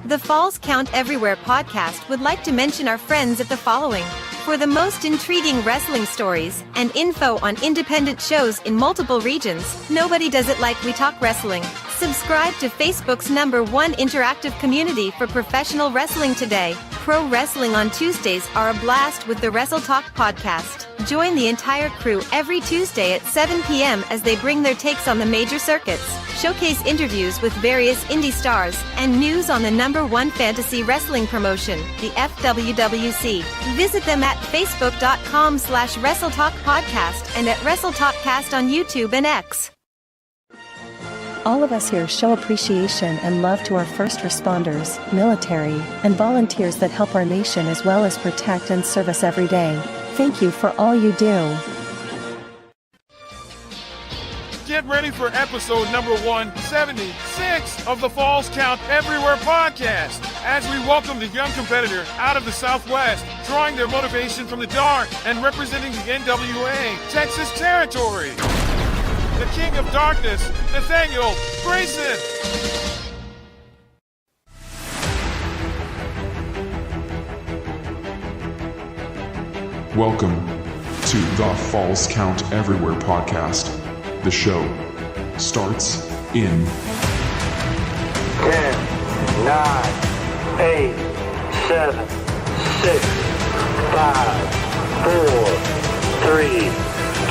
The Falls Count Everywhere podcast would like to mention our friends at the following. For the most intriguing wrestling stories and info on independent shows in multiple regions, nobody does it like We Talk Wrestling. Subscribe to Facebook's #1 interactive community for professional wrestling today. Pro wrestling on Tuesdays are a blast with the Wrestle Talk podcast. Join the entire crew every Tuesday at 7 p.m. as they bring their takes on the major circuits, showcase interviews with various indie stars, and news on the #1 fantasy wrestling promotion, the FWWC. Visit them at facebook.com/WrestleTalkPodcast and at WrestleTalkCast on YouTube and X. All of us here show appreciation and love to our first responders, military, and volunteers that help our nation as well as protect and serve us every day. Thank you for all you do. Get ready for episode number 176 of the Falls Count Everywhere podcast as we welcome the young competitor out of the Southwest, drawing their motivation from the dark and representing the NWA Texas territory. The King of Darkness, Nathaniel Greysin. Welcome to the Falls Count Everywhere podcast. The show starts in 10, 9, 8, 7, 6, 5, 4, 3,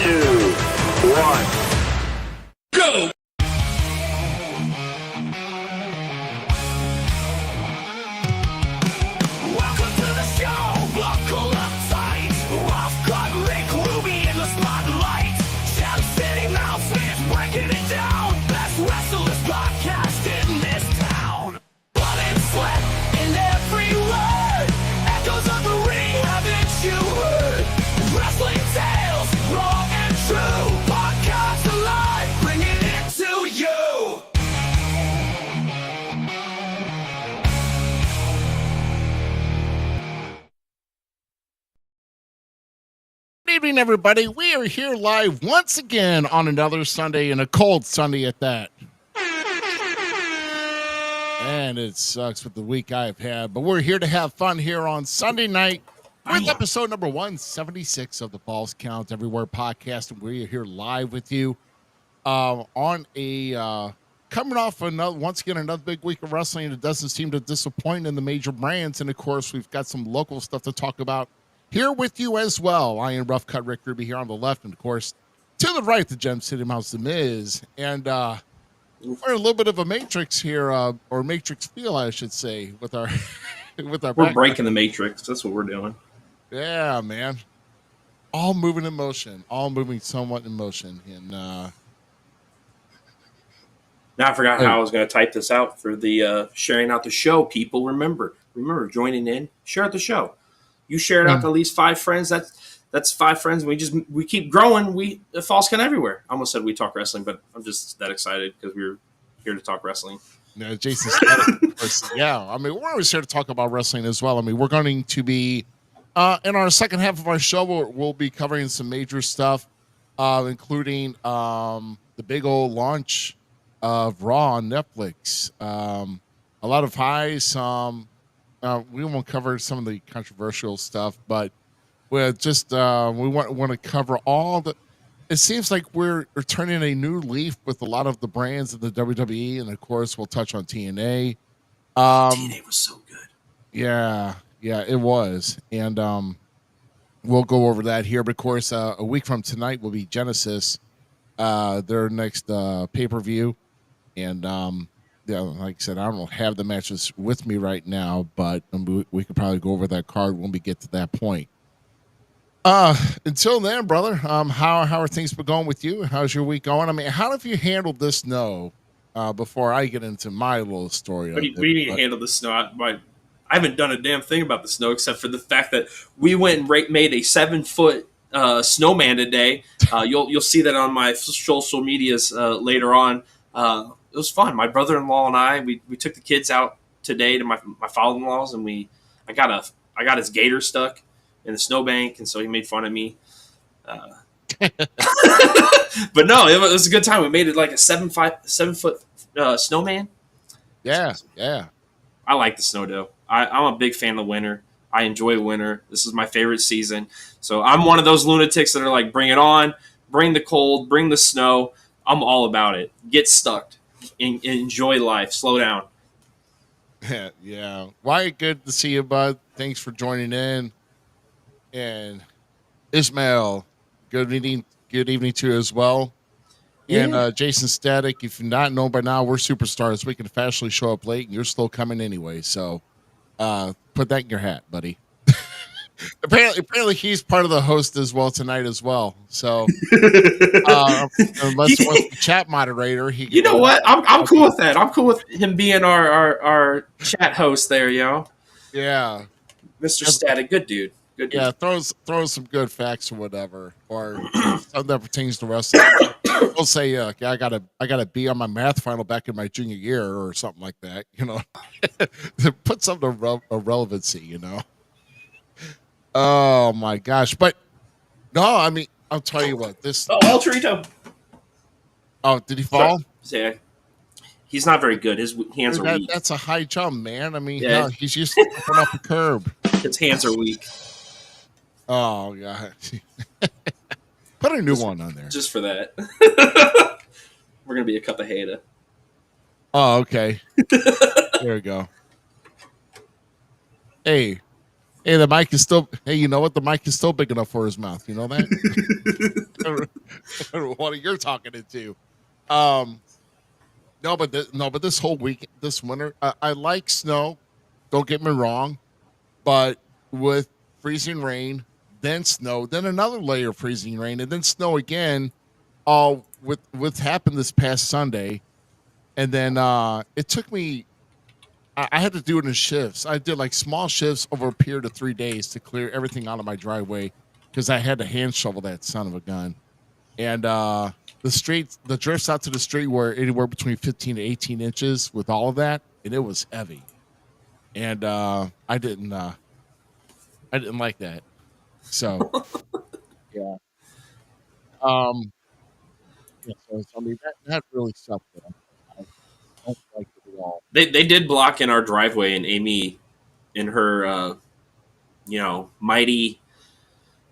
2, 1. Go! Welcome to the show. Buckle up tight. Rough cut Rick Ruby in the spotlight. Shout City Mouth Zmiz breaking it down. Best wrestlers podcast in this town. Blood and sweat in every word. Echoes of the ring, haven't you heard? Wrestling tales, raw and true. Podcast alive, bringing it to you. Good evening, everybody. We are here live once again on another Sunday, and a cold Sunday at that. And it sucks with the week I've had, but we're here to have fun here on Sunday night with episode number 176 of the Falls Count Everywhere podcast, and we're here live with you on a coming off another big week of wrestling. It doesn't seem to disappoint in the major brands, and of course, we've got some local stuff to talk about here with you as well. I am Rough Cut Rick Ruby here on the left, and of course, to the right, the Gem City Mouth Zmiz. And we're a little bit of a matrix here, or matrix feel, I should say, with our We're breaking the matrix. That's what we're doing. Yeah, man. All moving in motion, all moving somewhat in motion. And now I forgot how I was going to type this out for the sharing out the show. People, remember joining in, share out the show. You share it out to at least 5 friends. That's 5 friends. We keep growing. The Falls Count Everywhere. I almost said We Talk Wrestling, but I'm just that excited because we're here to talk wrestling. Yeah, Jason. Yeah, I mean, we're always here to talk about wrestling as well. I mean, we're going to be in our second half of our show. We'll be covering some major stuff, including the big old launch of Raw on Netflix. A lot of highs. We won't cover some of the controversial stuff, but we're just we want to cover all the. It seems like we're turning a new leaf with a lot of the brands of the WWE, and of course, we'll touch on TNA. TNA was so good. Yeah, it was, and we'll go over that here. But of course, a week from tonight will be Genesis, their next pay-per-view, and yeah, like I said, I don't have the matches with me right now, but we could probably go over that card when we get to that point. Until then, brother, how are things been going with you? How's your week going? I mean, how have you handled this snow? Before I get into my little story. What do you mean handle the snow? I haven't done a damn thing about the snow except for the fact that we went and made a 7-foot snowman today. You'll see that on my social medias later on. It was fun. My brother-in-law and I we took the kids out today to my father-in-law's, and I got his gator stuck in the snowbank, and so he made fun of me. But no, it was a good time. We made it like a 7-foot snowman. Yeah. I like the snow though. I'm a big fan of winter. I enjoy winter. This is my favorite season. So I'm one of those lunatics that are like, bring it on, bring the cold, bring the snow. I'm all about it. Get stuck. Enjoy life. Slow down. Yeah. Why, good to see you, bud. Thanks for joining in. And Ismail, good evening to you as well. And Jason Static, if you're not known by now, we're superstars. We can fastly show up late, and you're still coming anyway. So put that in your hat, buddy. Apparently, he's part of the host as well tonight as well. So unless he wants the chat moderator, he. You know what? I'm cool with that. I'm cool with him being our chat host there, yo. Yeah, Mr. Static, good dude. Good dude. Yeah, throw some good facts or whatever, or something that pertains to wrestling. We'll say, I got a B on my math final back in my junior year, or something like that. You know, put something of relevancy. You know. Oh my gosh! But no, I mean, I'll tell you what. This. Oh, El Torito. Oh, did he fall? Yeah. He's not very good. His hands are weak. That's a high jump, man. I mean, no, he's used to jumping off a curb. His hands are weak. Oh god. Put a new one on there. Just for that. We're gonna be a cup of hater. Oh, okay. There we go. Hey, the mic is still. Hey, you know what? The mic is still big enough for his mouth. You know that. I don't know what you're talking into. No, but this whole week, this winter, I like snow. Don't get me wrong, but with freezing rain, then snow, then another layer of freezing rain, and then snow again, all with happened this past Sunday, and then it took me. I had to do it in shifts. I did like small shifts over a period of 3 days to clear everything out of my driveway because I had to hand shovel that son of a gun. And the drifts out to the street were anywhere between 15 to 18 inches with all of that, and it was heavy. And I didn't like that. So yeah. So I mean that really sucked. I don't like it at all. They did block in our driveway, and Amy, in her mighty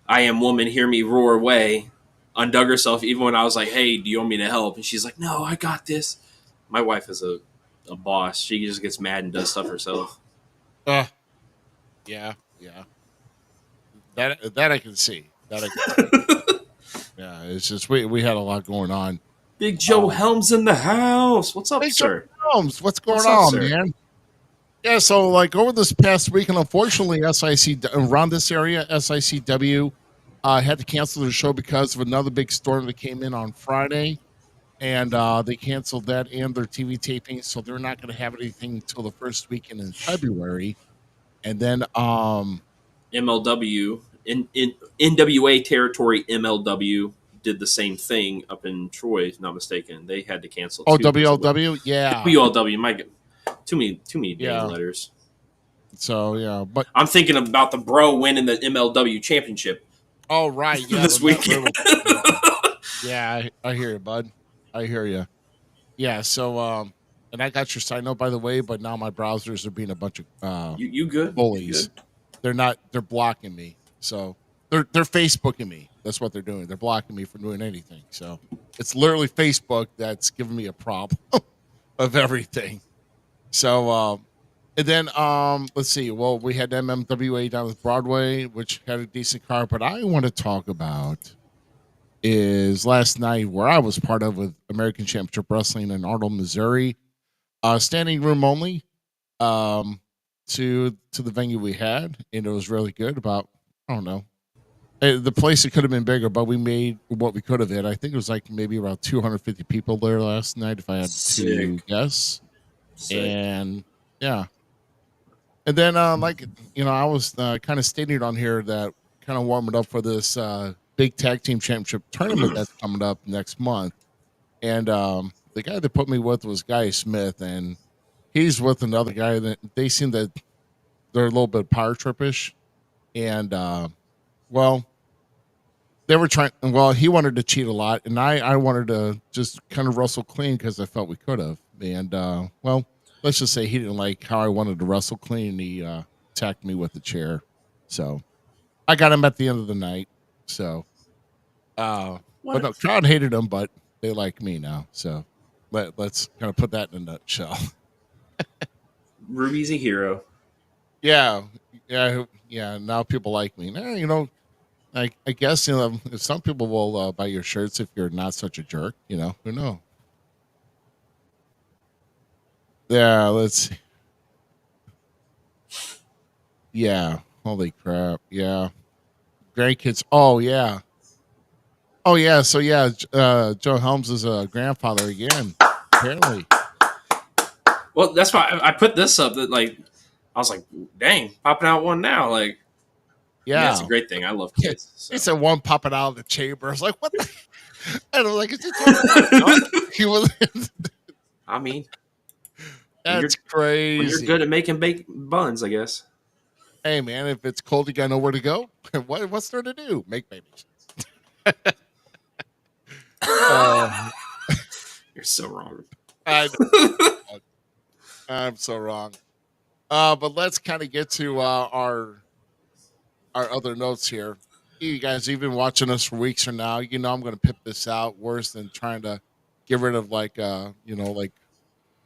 I am woman, hear me roar way, undug herself even when I was like, hey, do you want me to help? And she's like, no, I got this. My wife is a boss. She just gets mad and does stuff herself. Yeah. That I can see. Yeah, it's just we had a lot going on. Big Joe Helms in the house. What's up, Big sir? Joe Helms, what's going on, man? Yeah, so like over this past week, and unfortunately, around this area, SICW had to cancel their show because of another big storm that came in on Friday, and they canceled that and their TV taping, so they're not going to have anything until the first weekend in February, and then MLW in NWA territory. MLW did the same thing up in Troy, if not mistaken. They had to cancel. Oh, WLW, yeah, WLW. My God. Too many damn letters. So yeah, but I'm thinking about the bro winning the MLW championship. Oh right, yeah, this weekend. Yeah, I hear you, bud. I hear you. Yeah, so and I got your side note by the way, but now my browsers are being a bunch of you good bullies. You good? They're blocking me. So they're Facebooking me. That's what they're doing. They're blocking me from doing anything. So it's literally Facebook that's giving me a problem of everything. So and then let's see. Well, we had MMWA down at Broadway, which had a decent card, but I want to talk about is last night where I was part of with American Championship Wrestling in Arnold, Missouri. Standing room only to the venue we had, and it was really good. About, I don't know, the place, it could have been bigger, but we made what we could of it. I think it was like maybe around 250 people there last night, if I had to guess. Sick. And yeah, and then I was kind of stating on here that kind of warming up for this big tag team championship tournament that's coming up next month. And the guy that put me with was Guy Smith, and he's with another guy that they seem that they're a little bit power trippish. And they were trying. Well, he wanted to cheat a lot, and I wanted to just kind of wrestle clean because I felt we could have. And let's just say he didn't like how I wanted to wrestle clean, and he attacked me with the chair. So I got him at the end of the night. So, but no, crowd hated him, but they like me now. So let's kind of put that in a nutshell. Ruby's a hero. Yeah. Now people like me. I guess if some people will buy your shirts if you're not such a jerk. Who knows? Yeah, let's see. Yeah, holy crap. Yeah, grandkids. Oh yeah. So yeah, Joe Helms is a grandfather again. Apparently. Well, that's why I put this up. That I was like, dang, popping out one now. Yeah, it's a great thing. I love kids. So. He said one popping out of the chamber. I was like, what the? And I'm like, is he talking about he was. I mean, that's crazy. When you're good at making baked buns, I guess. Hey man, if it's cold, you got nowhere to go. What's there to do? Make babies. You're so wrong. I'm so wrong. But let's kind of get to our other notes here. You guys, you've been watching us for weeks or now. I'm going to pip this out worse than trying to get rid of I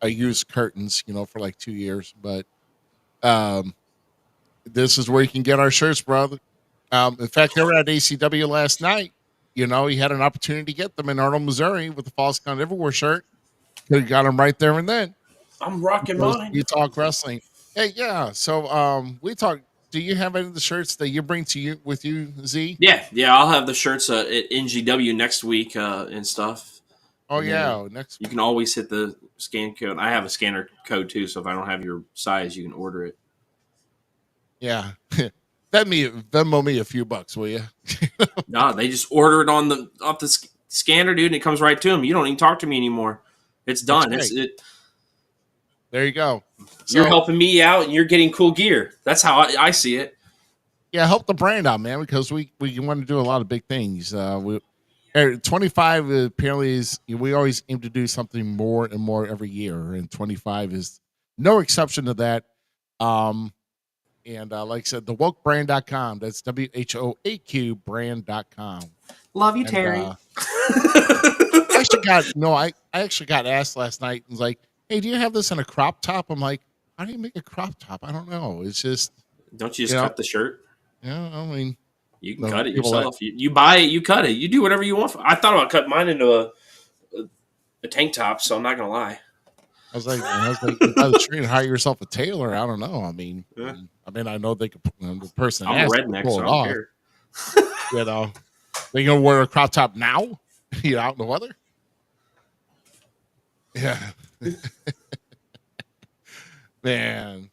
used curtains, for like 2 years. But this is where you can get our shirts, brother. In fact, they were at ACW last night. He had an opportunity to get them in Arnold, Missouri with the Falls Count Everywhere shirt. Could have got them right there and then. I'm rocking mine. You talk wrestling. Hey, yeah. So we talk. Do you have any of the shirts that you bring with you, Z? Yeah. I'll have the shirts at NGW next week and stuff. Oh, yeah. You can always hit the scan code. I have a scanner code too, so if I don't have your size, you can order it. Yeah. Venmo me a few bucks, will you? No, they just order it off the scanner, dude, and it comes right to them. You don't even talk to me anymore. It's done. Right. There you go. You're helping me out, and you're getting cool gear. That's how I see it. Yeah, help the brand out, man, because we want to do a lot of big things. 25 apparently is, we always aim to do something more and more every year, and 25 is no exception to that. And like I said, thewokebrand.com. That's WHOAQ brand.com. Love you, Terry. I actually got asked last night. And was like, hey, do you have this in a crop top? I'm like, how do you make a crop top? I don't know. It's just. Don't you just cut the shirt? Yeah, I mean. You can cut it yourself. You buy it, you cut it. You do whatever you want. I thought about cutting mine into a tank top, so I'm not going to lie. I was like, you buy the street and hire yourself a tailor. I don't know. I mean, I know they could. The person. I'm a redneck, so I don't care. They gonna wear a crop top now? Out in the weather. Yeah, man.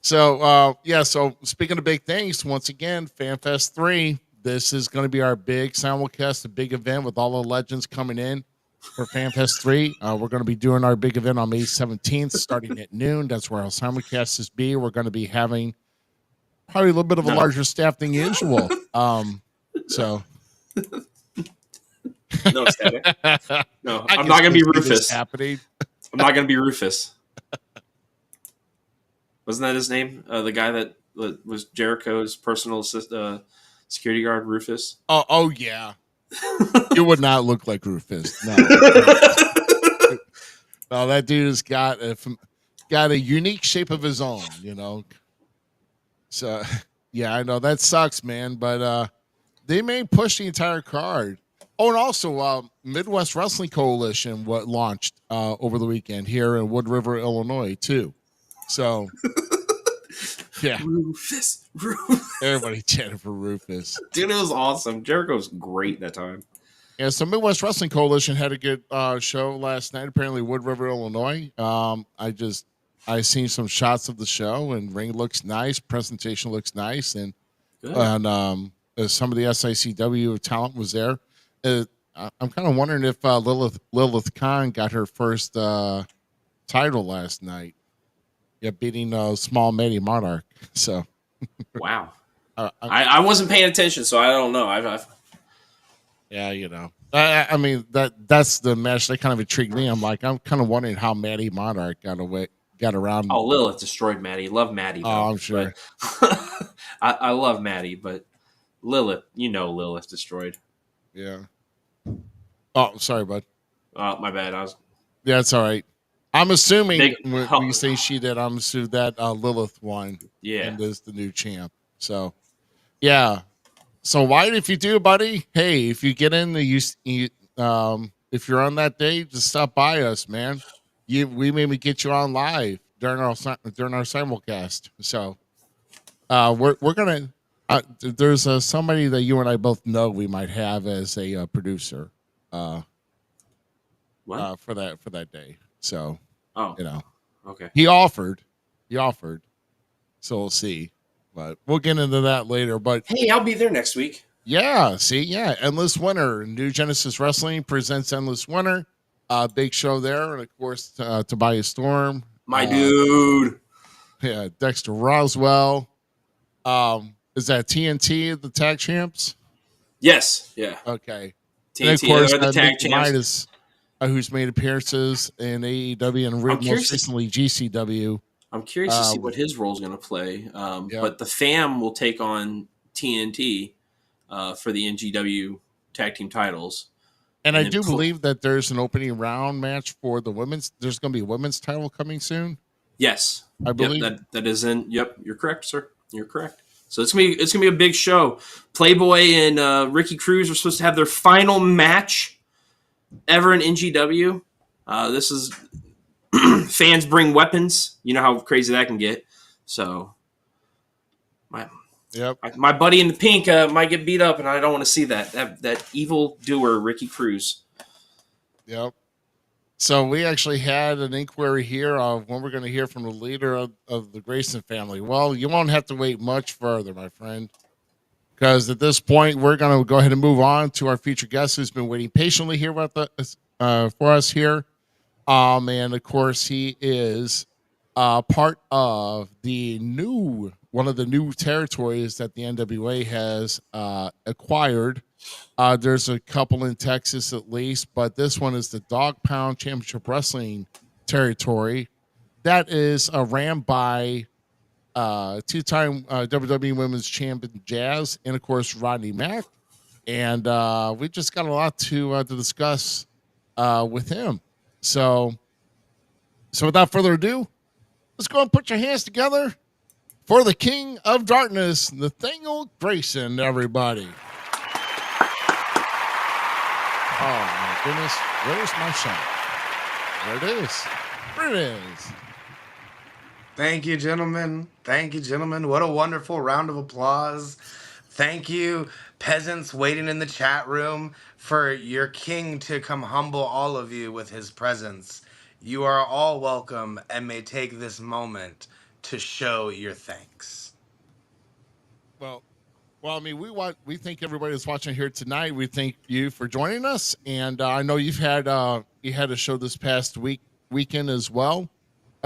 So So speaking of big things, once again, FanFest 3. This is going to be our big simulcast, a big event with all the legends coming in. For FanFest 3, we're going to be doing our big event on May 17th, starting at noon. That's where our simulcast is be. We're going to be having probably a little bit of a larger staff than usual. So, no, I'm not going to be Rufus. Happening. I'm not going to be Rufus. Wasn't that his name? The guy that was Jericho's personal security guard, Rufus. Oh yeah. You would not look like Rufus. No. No, that dude has got a unique shape of his own, So, yeah, I know that sucks, man. But they may push the entire card. Oh, and also, Midwest Wrestling Coalition launched over the weekend here in Wood River, Illinois, too. So, yeah, Rufus. Everybody chanted for Rufus. Dude, it was awesome. Jericho was great that time. Yeah, so Midwest Wrestling Coalition had a good show last night. Apparently, Wood River, Illinois. I seen some shots of the show, and ring looks nice. Presentation looks nice, and some of the SICW talent was there. I'm kind of wondering if Lilith Khan got her first title last night. Yeah, beating Small Matey Monarch. So, wow. I wasn't paying attention, so I don't know. Yeah, I mean that's the match that kind of intrigued me. I'm kind of wondering how Maddie Monarch got around. Oh, Lilith destroyed Maddie. Love Maddie Oh, though, I'm but sure. I love Maddie, but Lilith, Lilith destroyed. Yeah. Oh, sorry, bud. Oh, my bad. I was Yeah, it's all right. I'm assuming big. when you say she did, I'm assuming that Lilith won Yeah. and is the new champ. So, yeah. So, White, if you do, buddy, hey, if you get in the if you're on that day, just stop by us, man. We maybe get you on live during our simulcast. So, we're gonna. There's somebody that you and I both know we might have as a producer. What? For that day. So, Oh, okay. he offered, so we'll see, but we'll get into that later. But Hey, I'll be there next week. yeah, Endless Winter, New Genesis Wrestling presents Endless Winter, big show there, and of course Tobias Storm, My dude. yeah, Dexter Roswell. Is that TNT the tag champs? Yes. Yeah. Okay. TNT And of course, are the tag Nick champs. Midas, who's made appearances in AEW and most recently GCW. I'm curious to see what his role is going to play. But the fam will take on TNT for the NGW tag team titles. And I do believe that there's an opening round match for the women's. There's going to be a women's title coming soon. Yes, I believe that is in. Yep, you're correct, sir. You're correct. So it's gonna be a big show. Playboy and Ricky Cruz are supposed to have their final match ever in NGW. This is fans bring weapons. You know how crazy that can get. So my buddy in the pink might get beat up, and I don't want to see that evil doer Ricky Cruz. Yep. So we actually had an inquiry here of when we're going to hear from the leader of the Greysin family. Well, you won't have to wait much further, my friend, because at this point we're going to go ahead and move on to our featured guest who's been waiting patiently here for us here. And of course he is part of one of the new territories that the NWA has acquired. There's a couple in Texas at least, but this one is the Dog Pound Championship Wrestling territory. That is ran by two-time WWE Women's Champion Jazz and, of course, Rodney Mack. And we just got a lot to discuss with him. So without further ado, let's go and put your hands together for the King of Darkness, Nathaniel Greysin, everybody. Oh, my goodness. Where's my shot? There it is. There it is. Thank you, gentlemen. Thank you, gentlemen. What a wonderful round of applause. Thank you, peasants waiting in the chat room, for your king to come humble all of you with his presence. You are all welcome and may take this moment to show your thanks. Well, I mean, we thank everybody that's watching here tonight. We thank you for joining us, and I know you had a show this past weekend as well,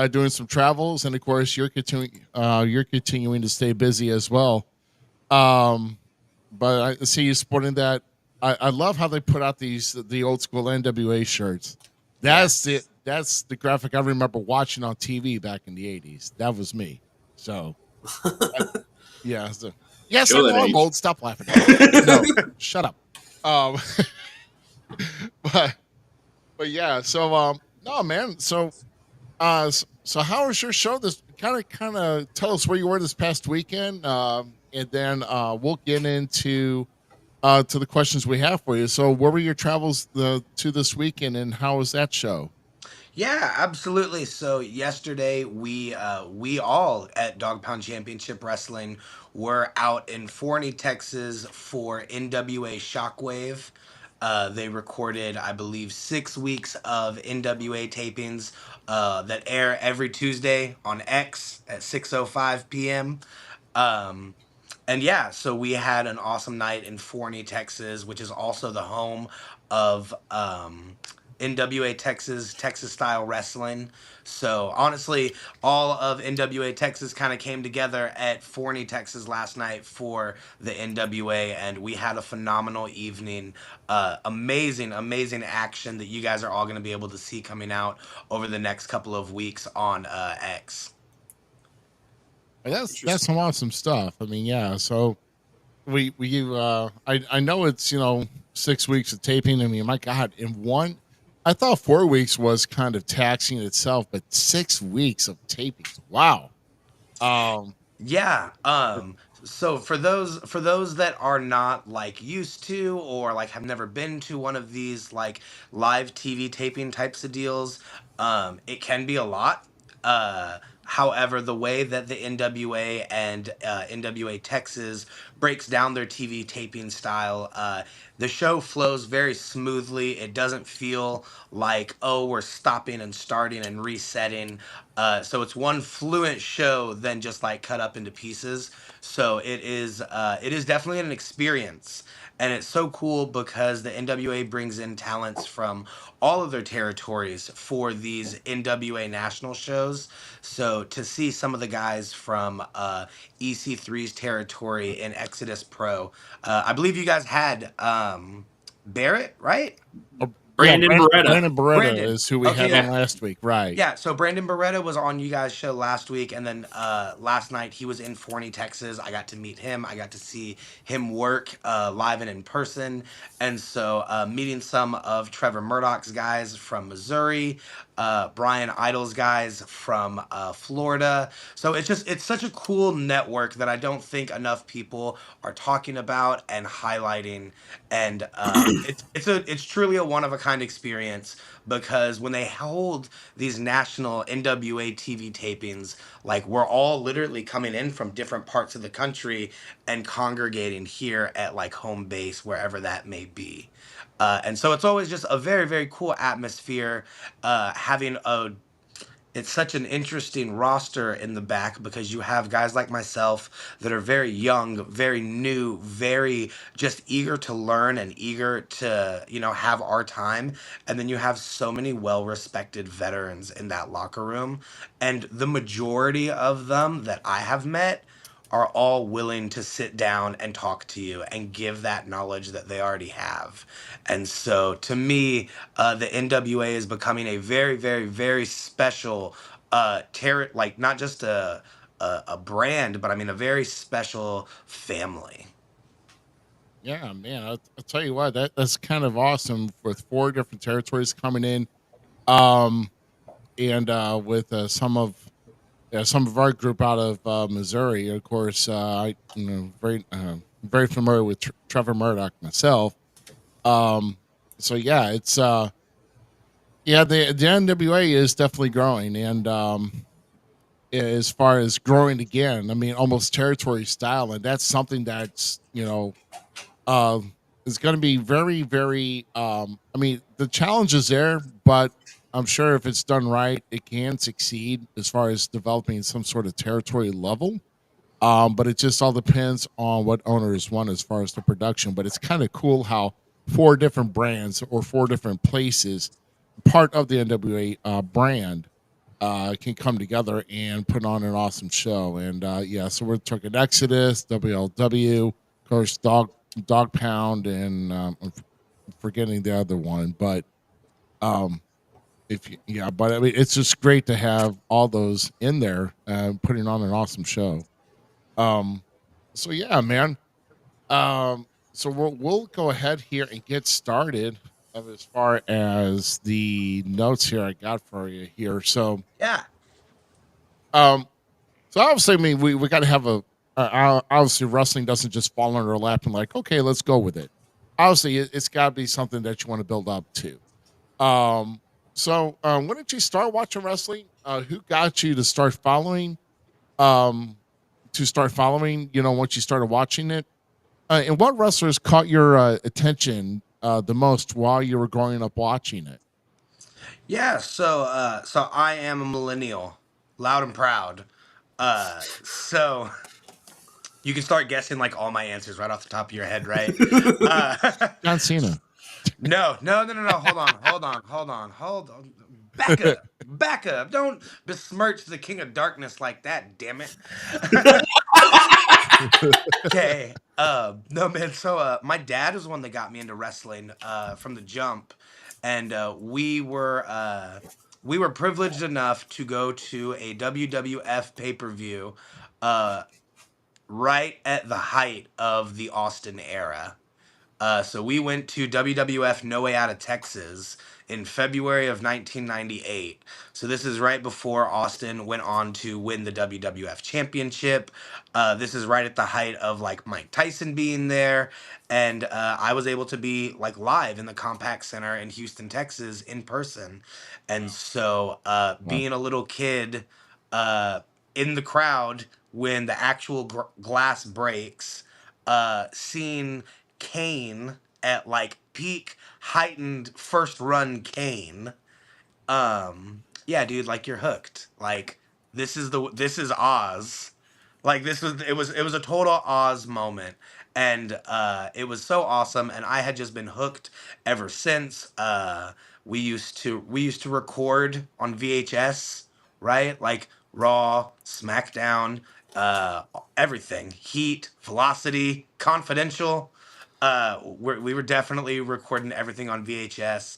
doing some travels, and of course you're continuing to stay busy as well. But I see you sporting that. I love how they put out the old school NWA shirts. That's the graphic I remember watching on TV back in the 80s. That was me. So, yeah. So, yes, I'm old. Stop laughing. No, shut up. But yeah. So, no, man. So how was your show? This kind of tell us where you were this past weekend, and then we'll get into to the questions we have for you. So, where were your travels to this weekend, and how was that show? Yeah, absolutely. So yesterday we all at Dog Pound Championship Wrestling were out in Forney, Texas for NWA Shockwave. They recorded, I believe, 6 weeks of NWA tapings that air every Tuesday on X at 6:05 p.m. And yeah, so we had an awesome night in Forney, Texas, which is also the home of NWA Texas, Texas style wrestling. So honestly, all of NWA Texas kind of came together at Forney, Texas last night for the NWA, and we had a phenomenal evening. Amazing, amazing action that you guys are all going to be able to see coming out over the next couple of weeks on X. That's some awesome stuff. I mean, yeah. So I know it's 6 weeks of taping. I mean, my God, I thought 4 weeks was kind of taxing itself, but 6 weeks of taping, wow. Yeah. So for those that are not like used to or like have never been to one of these like live TV taping types of deals, it can be a lot. However, the way that the NWA and NWA Texas breaks down their TV taping style, the show flows very smoothly. It doesn't feel like, oh, we're stopping and starting and resetting. So it's one fluent show than just like cut up into pieces. So it is definitely an experience. And it's so cool because the NWA brings in talents from all of their territories for these NWA national shows. So to see some of the guys from EC3's territory in Exodus Pro, I believe you guys had Barrett, right? Brandon Beretta. Brandon Beretta Brandon. is who we Okay, had on yeah. last week, right? Yeah, so Brandon Beretta was on you guys' show last week, and then last night he was in Forney, Texas. I got to meet him. I got to see him work live and in person. And so meeting some of Trevor Murdoch's guys from Missouri, Brian Idle's guys from Florida. So it's such a cool network that I don't think enough people are talking about and highlighting. And it's truly a one of a kind experience, because when they hold these national NWA TV tapings, like we're all literally coming in from different parts of the country and congregating here at like home base, wherever that may be. And so it's always just a very, very cool atmosphere. It's such an interesting roster in the back, because you have guys like myself that are very young, very new, very just eager to learn and eager to, have our time. And then you have so many well-respected veterans in that locker room. And the majority of them that I have met are all willing to sit down and talk to you and give that knowledge that they already have. And so to me, the NWA is becoming a very, very, very special like not just a brand, but I mean a very special family. Yeah, man. I'll tell you what, that's kind of awesome with 4 different territories coming in. And with some of our group out of Missouri, of course, very familiar with Trevor Murdoch myself. So yeah, it's the NWA is definitely growing, and as far as growing again, I mean, almost territory style, and that's something that's is going to be very, very. I mean, the challenge is there, but I'm sure if it's done right, it can succeed as far as developing some sort of territory level. But it just all depends on what owners want as far as the production. But it's kind of cool how 4 different brands or 4 different places, part of the NWA brand, can come together and put on an awesome show. And so we're talking Exodus, WLW, of course, Dog Pound, and I'm forgetting the other one, but but I mean, it's just great to have all those in there, putting on an awesome show. So yeah, man. So we'll go ahead here and get started as far as the notes here I got for you here. So Yeah. so obviously, I mean, we got to have obviously wrestling doesn't just fall on our lap and like, okay, let's go with it. Obviously, it's got to be something that you want to build up to. So when did you start watching wrestling? Who got you to start following? Once you started watching it, and what wrestlers caught your attention the most while you were growing up watching it? Yeah, so I am a millennial, loud and proud. So you can start guessing like all my answers right off the top of your head, right? John Cena. No. Hold on. Back up. Don't besmirch the King of Darkness like that, damn it. Okay. No, man. So, my dad was the one that got me into wrestling, from the jump, and we were privileged enough to go to a WWF pay-per-view, uh, right at the height of the Austin era. So we went to WWF No Way Out of Texas in February of 1998. So this is right before Austin went on to win the WWF Championship. This is right at the height of like Mike Tyson being there, and I was able to be like live in the Compaq Center in Houston, Texas, in person. And so, Wow. being a little kid, uh, in the crowd when the actual glass breaks, seeing Kane at like peak heightened first run Kane. Yeah, dude, like you're hooked. Like this is Oz. Like it was a total Oz moment. And it was so awesome, and I had just been hooked ever since. We used to record on VHS, right? Like Raw, SmackDown, uh everything. Heat, Velocity, Confidential. We were definitely recording everything on VHS.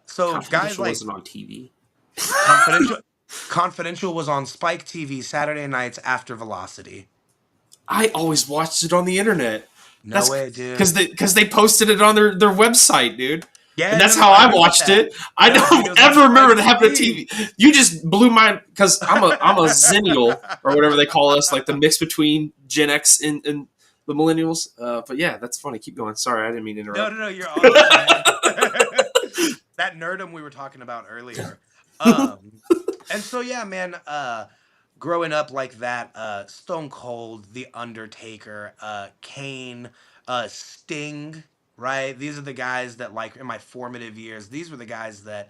So guys Confidential like wasn't on TV. Confidential Confidential was on Spike TV Saturday nights after Velocity. I always watched it on the internet. No That's way, dude. because they posted it on their website, dude. Yeah, And that's no, how I I heard watched that. it. I No, dude, it don't was on ever remember to Spike having a TV. TV. You just blew my because I'm a zennial or whatever they call us, like the mix between Gen X and the millennials. But yeah, that's funny. Keep going. Sorry, I didn't mean to interrupt. No, you're all good, man. That nerdum we were talking about earlier. And so yeah, man, growing up like that, Stone Cold, The Undertaker, Kane, Sting, right? These are the guys that like in my formative years, these were the guys that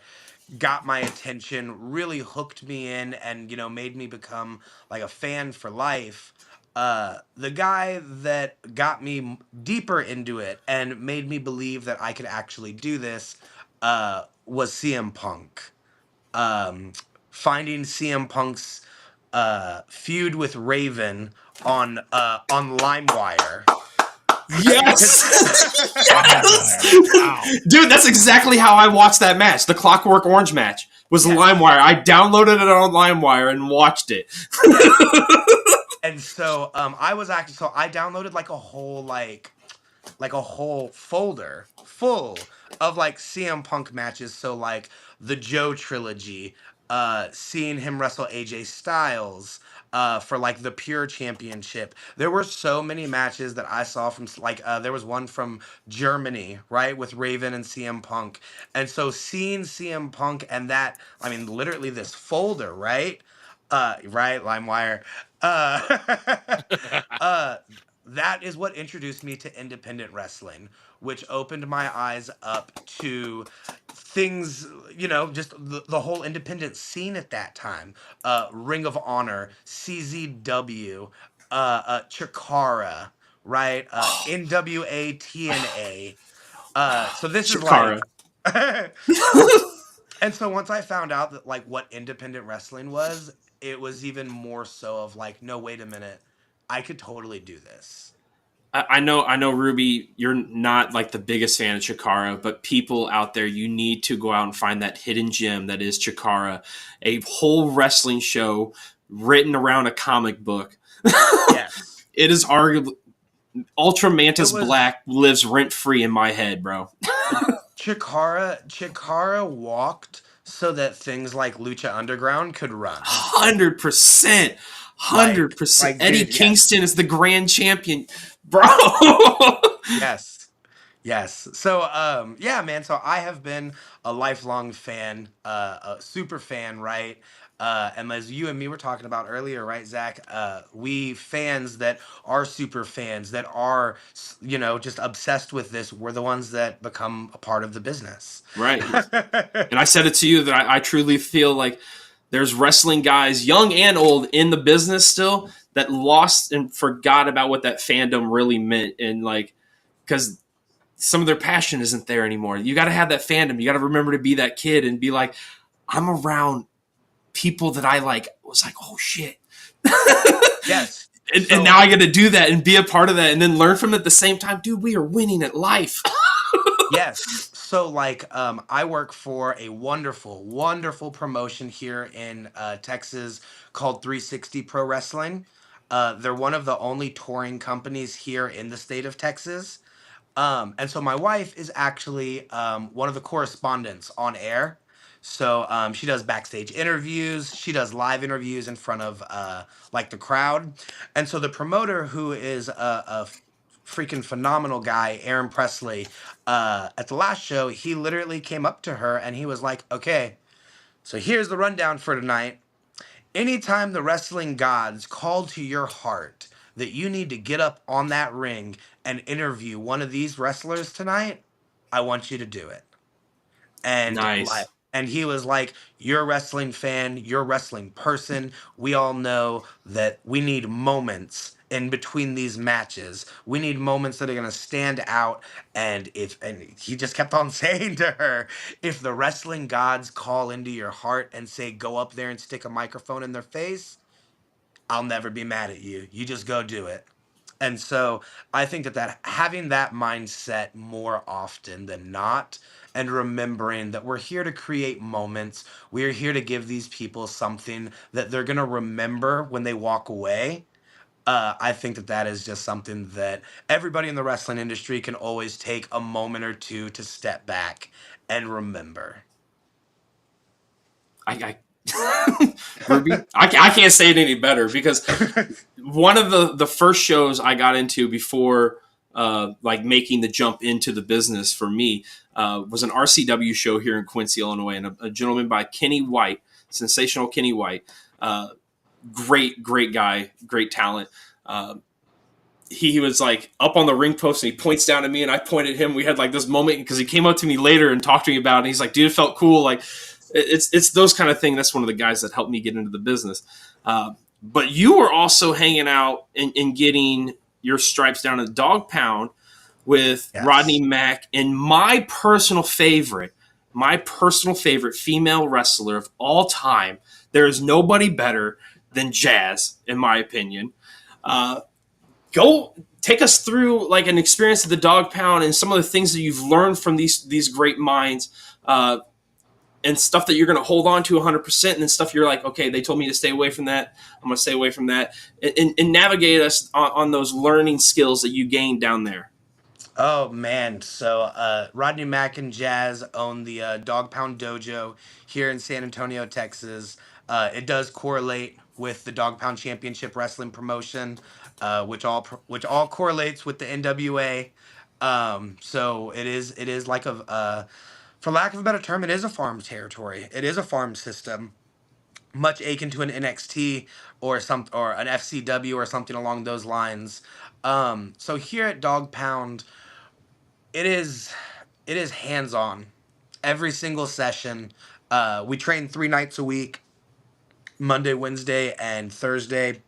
got my attention, really hooked me in, and made me become like a fan for life. The guy that got me deeper into it and made me believe that I could actually do this, was CM Punk. um, Finding CM Punk's feud with Raven on LimeWire. Yes, yes, dude. That's exactly how I watched that match. The Clockwork Orange match was Yes. LimeWire. I downloaded it on LimeWire and watched it. And so I downloaded like a whole folder full of like CM Punk matches. So like the Joe trilogy, seeing him wrestle AJ Styles, for like the Pure Championship. There were so many matches that I saw from like there was one from Germany, right, with Raven and CM Punk. And so seeing CM Punk and that, I mean, literally this folder, right? Right, LimeWire. Uh, uh, that is what introduced me to independent wrestling, which opened my eyes up to things, just the whole independent scene at that time. Ring of Honor, CZW, Chikara, right? NWA, TNA. So this is like. Chikara. And so once I found out that like what independent wrestling was, it was even more so of like, no, wait a minute, I could totally do this. I know, Ruby, you're not like the biggest fan of Chikara, but people out there, you need to go out and find that hidden gem that is Chikara, a whole wrestling show written around a comic book. Yes. It is arguably Ultra Mantis It was- Black lives rent free in my head, bro. Chikara walked so that things like Lucha Underground could run. 100%. 100%. Like, Eddie dude, yes. Kingston is the grand champion, bro. Yes. So, yeah, man. So I have been a lifelong fan, a super fan, right? And as you and me were talking about earlier, right, Zach? We fans that are super fans, that are, just obsessed with this, we're the ones that become a part of the business. Right. And I said it to you that I truly feel like there's wrestling guys, young and old, in the business still that lost and forgot about what that fandom really meant. And like, because some of their passion isn't there anymore. You got to have that fandom. You got to remember to be that kid and be like, I'm around people that I like. Was like, oh shit. Yes. And now I get to do that and be a part of that and then learn from it at the same time. Dude, we are winning at life. Yes. So like I work for a wonderful, wonderful promotion here in Texas called 360 Pro Wrestling. They're one of the only touring companies here in the state of Texas. And so my wife is actually one of the correspondents on air. So she does backstage interviews. She does live interviews in front of like the crowd. And so the promoter, who is a freaking phenomenal guy, Aaron Presley, at the last show, he literally came up to her and he was like, okay, so here's the rundown for tonight. Anytime the wrestling gods call to your heart that you need to get up on that ring and interview one of these wrestlers tonight, I want you to do it. And Nice. and he was like, you're a wrestling fan, you're a wrestling person. We all know that we need moments in between these matches. We need moments that are going to stand out. And he just kept on saying to her, if the wrestling gods call into your heart and say, go up there and stick a microphone in their face, I'll never be mad at you. You just go do it. And so I think that having that mindset more often than not, and remembering that we're here to create moments, we are here to give these people something that they're going to remember when they walk away. I think that is just something that everybody in the wrestling industry can always take a moment or two to step back and remember. Ruby, I can't say it any better because one of the first shows I got into before like making the jump into the business for me was an RCW show here in Quincy, Illinois, and a gentleman by Kenny White, sensational Kenny White, great guy, great talent. He was like up on the ring post and he points down at me and I pointed at him. We had like this moment because he came up to me later and talked to me about it. And he's like, dude, it felt cool. Like it's those kind of things. That's one of the guys that helped me get into the business. But you were also hanging out and getting your stripes down at the Dog Pound with Rodney Mack and my personal favorite female wrestler of all time. There is nobody better than Jazz, in my opinion. Go take us through like an experience at the Dog Pound and some of the things that you've learned from these great minds, and stuff that you're going to hold on to 100%, and then stuff you're like, okay, they told me to stay away from that. I'm going to stay away from that, and navigate us on those learning skills that you gained down there. Oh man, so Rodney Mack and Jazz own the Dog Pound Dojo here in San Antonio, Texas. It does correlate with the Dog Pound Championship Wrestling promotion, which all correlates with the NWA. So it is like for lack of a better term, it is a farm territory. It is a farm system, much akin to an NXT or an FCW or something along those lines. So here at Dog Pound, it is hands-on. Every single session. We train 3 nights a week, Monday, Wednesday, and Thursday.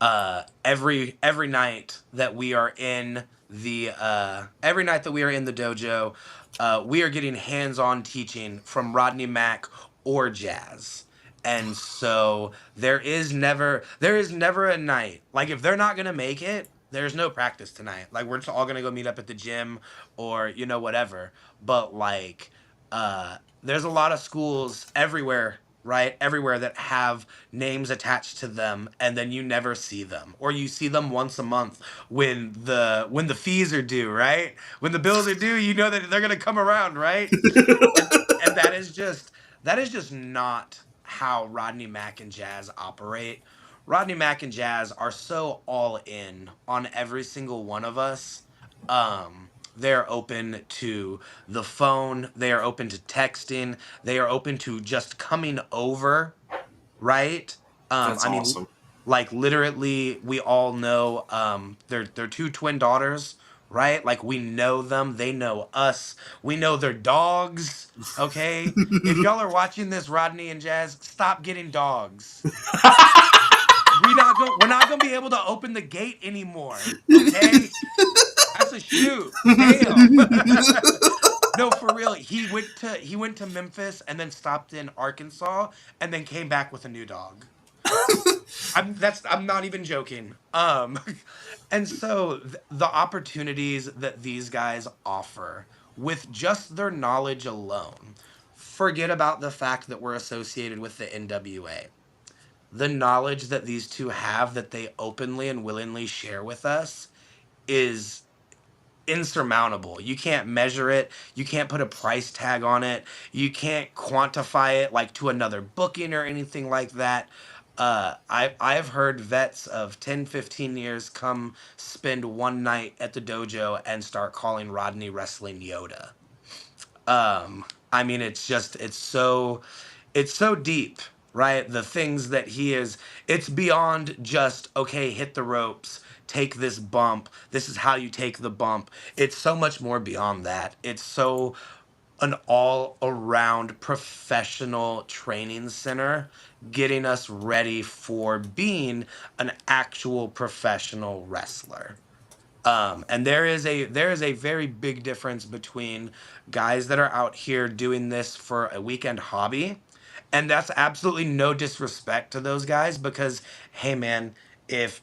Every night that we are in the dojo, we are getting hands-on teaching from Rodney Mack or Jazz. And so there is never a night, like if they're not going to make it, there's no practice tonight. Like we're just all going to go meet up at the gym or, whatever. But like, there's a lot of schools everywhere, right? Everywhere that have names attached to them, and then you never see them, or you see them once a month when the fees are due, right? When the bills are due, you know that they're gonna come around, right? and that is just not how Rodney Mack and Jazz operate. Rodney Mack and Jazz are so all in on every single one of us. They're open to the phone. They are open to texting. They are open to just coming over, right? That's awesome. Like literally, we all know they're 2 twin daughters, right? Like we know them. They know us. We know their dogs, okay? If y'all are watching this, Rodney and Jazz, stop getting dogs. We we're not gonna be able to open the gate anymore. Okay, that's a shoot. Damn. No, for real. He went to Memphis and then stopped in Arkansas and then came back with a new dog. I'm not even joking. And so the opportunities that these guys offer with just their knowledge alone, forget about the fact that we're associated with the NWA. The knowledge that these two have that they openly and willingly share with us is insurmountable. You can't measure it. You can't put a price tag on it. You can't quantify it like to another booking or anything like that. I've heard vets of 10, 15 years come spend one night at the dojo and start calling Rodney Wrestling Yoda. I mean, it's so deep, right? The things that he is, it's beyond just, okay, hit the ropes, take this bump. This is how you take the bump. It's so much more beyond that. It's so an all around professional training center getting us ready for being an actual professional wrestler. And there is a very big difference between guys that are out here doing this for a weekend hobby, and that's absolutely no disrespect to those guys because, hey man, if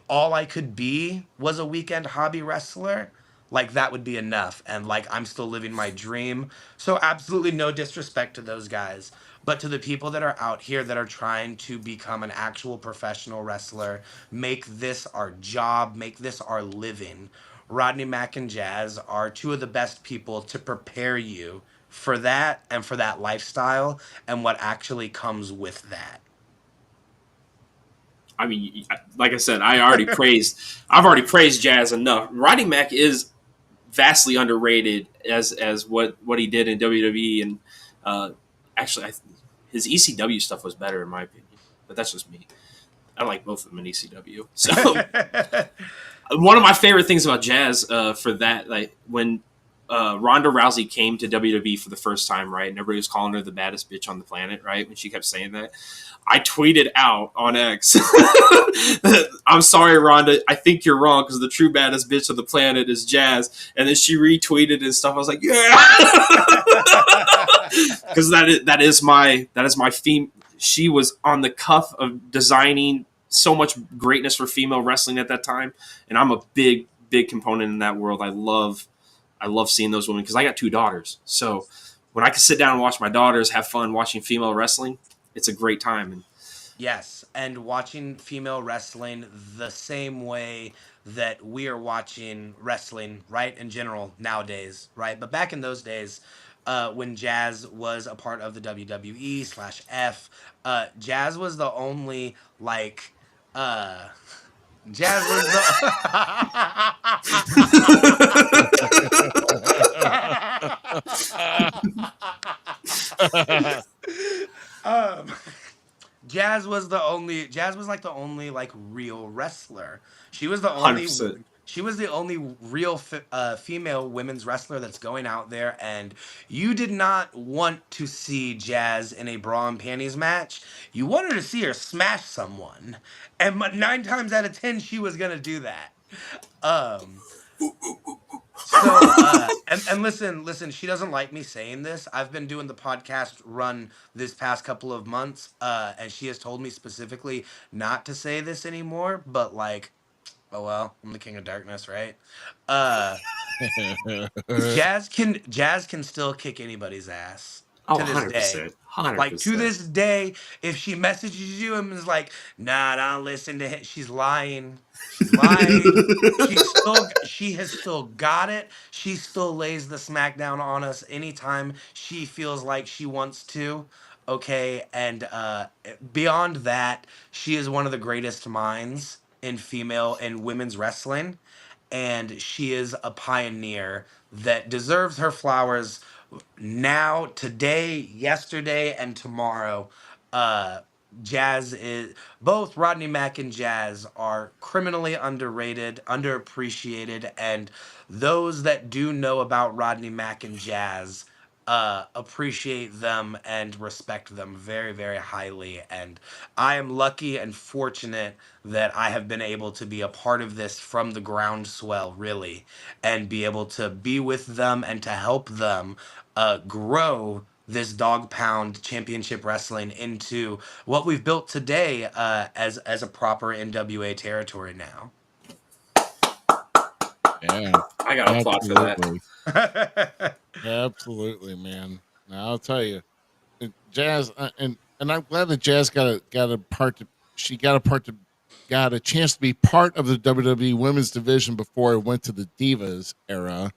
all I could be was a weekend hobby wrestler, like that would be enough, and like I'm still living my dream. So absolutely no disrespect to those guys, but to the people that are out here that are trying to become an actual professional wrestler, make this our job, make this our living. Rodney Mack and Jazz are two of the best people to prepare you for that and for that lifestyle and what actually comes with that. I mean, like I said, I've already praised Jazz enough. Rodney Mack is vastly underrated as what he did in WWE, and actually, his ECW stuff was better in my opinion. But that's just me. I like both of them in ECW. So one of my favorite things about Jazz for that, like when Ronda Rousey came to WWE for the first time, right, and everybody was calling her the baddest bitch on the planet, right, when she kept saying that, I tweeted out on X, I'm sorry, Ronda, I think you're wrong because the true baddest bitch on the planet is Jazz. And then she retweeted and stuff. I was like, yeah, because that is my theme. She was on the cuff of designing so much greatness for female wrestling at that time, and I'm a big component in that world. I love seeing those women because I got two daughters. So when I can sit down and watch my daughters have fun watching female wrestling, it's a great time. And yes, and watching female wrestling the same way that we are watching wrestling, right, in general nowadays, right? But back in those days, when Jazz was a part of the WWE/F, Jazz was the only, like, Jazz was the... Jazz was like the only like real wrestler. She was the only 100%. She was the only real female women's wrestler that's going out there, and you did not want to see Jazz in a bra and panties match. You wanted to see her smash someone, and 9 times out of 10 she was gonna do that. And listen, she doesn't like me saying this. I've been doing the podcast run this past couple of months, and she has told me specifically not to say this anymore, but like, oh well, I'm the king of darkness, right? Jazz can still kick anybody's ass Oh, to this day. 100%. 100%. Like to this day, if she messages you and is like, "Nah, don't listen to him," she's lying. She's lying. She has still got it. She still lays the smackdown on us anytime she feels like she wants to. Okay, and beyond that, she is one of the greatest minds in female and women's wrestling, and she is a pioneer that deserves her flowers now, today, yesterday, and tomorrow. Jazz is both Rodney Mack and Jazz are criminally underrated, underappreciated, and those that do know about Rodney Mack and Jazz appreciate them and respect them very, very highly. And I am lucky and fortunate that I have been able to be a part of this from the groundswell, really, and be able to be with them and to help them grow this Dog Pound Championship Wrestling into what we've built today as a proper NWA territory now. Yeah, I got to applaud for that. Absolutely, man. Now, I'll tell you, Jazz, and I'm glad that Jazz got a part to. She got a chance to be part of the WWE Women's Division before it went to the Divas era,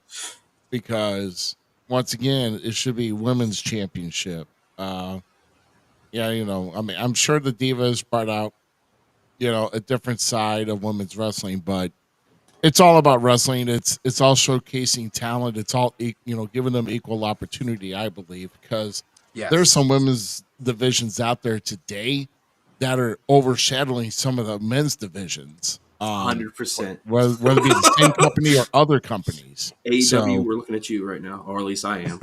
because once again, it should be Women's Championship. Yeah, I mean, I'm sure the Divas brought out, a different side of women's wrestling, but it's all about wrestling. It's all showcasing talent. It's all giving them equal opportunity, I believe, because there's some women's divisions out there today that are overshadowing some of the men's divisions. 100%. Whether it be the same company or other companies. AEW, we're looking at you right now, or at least I am.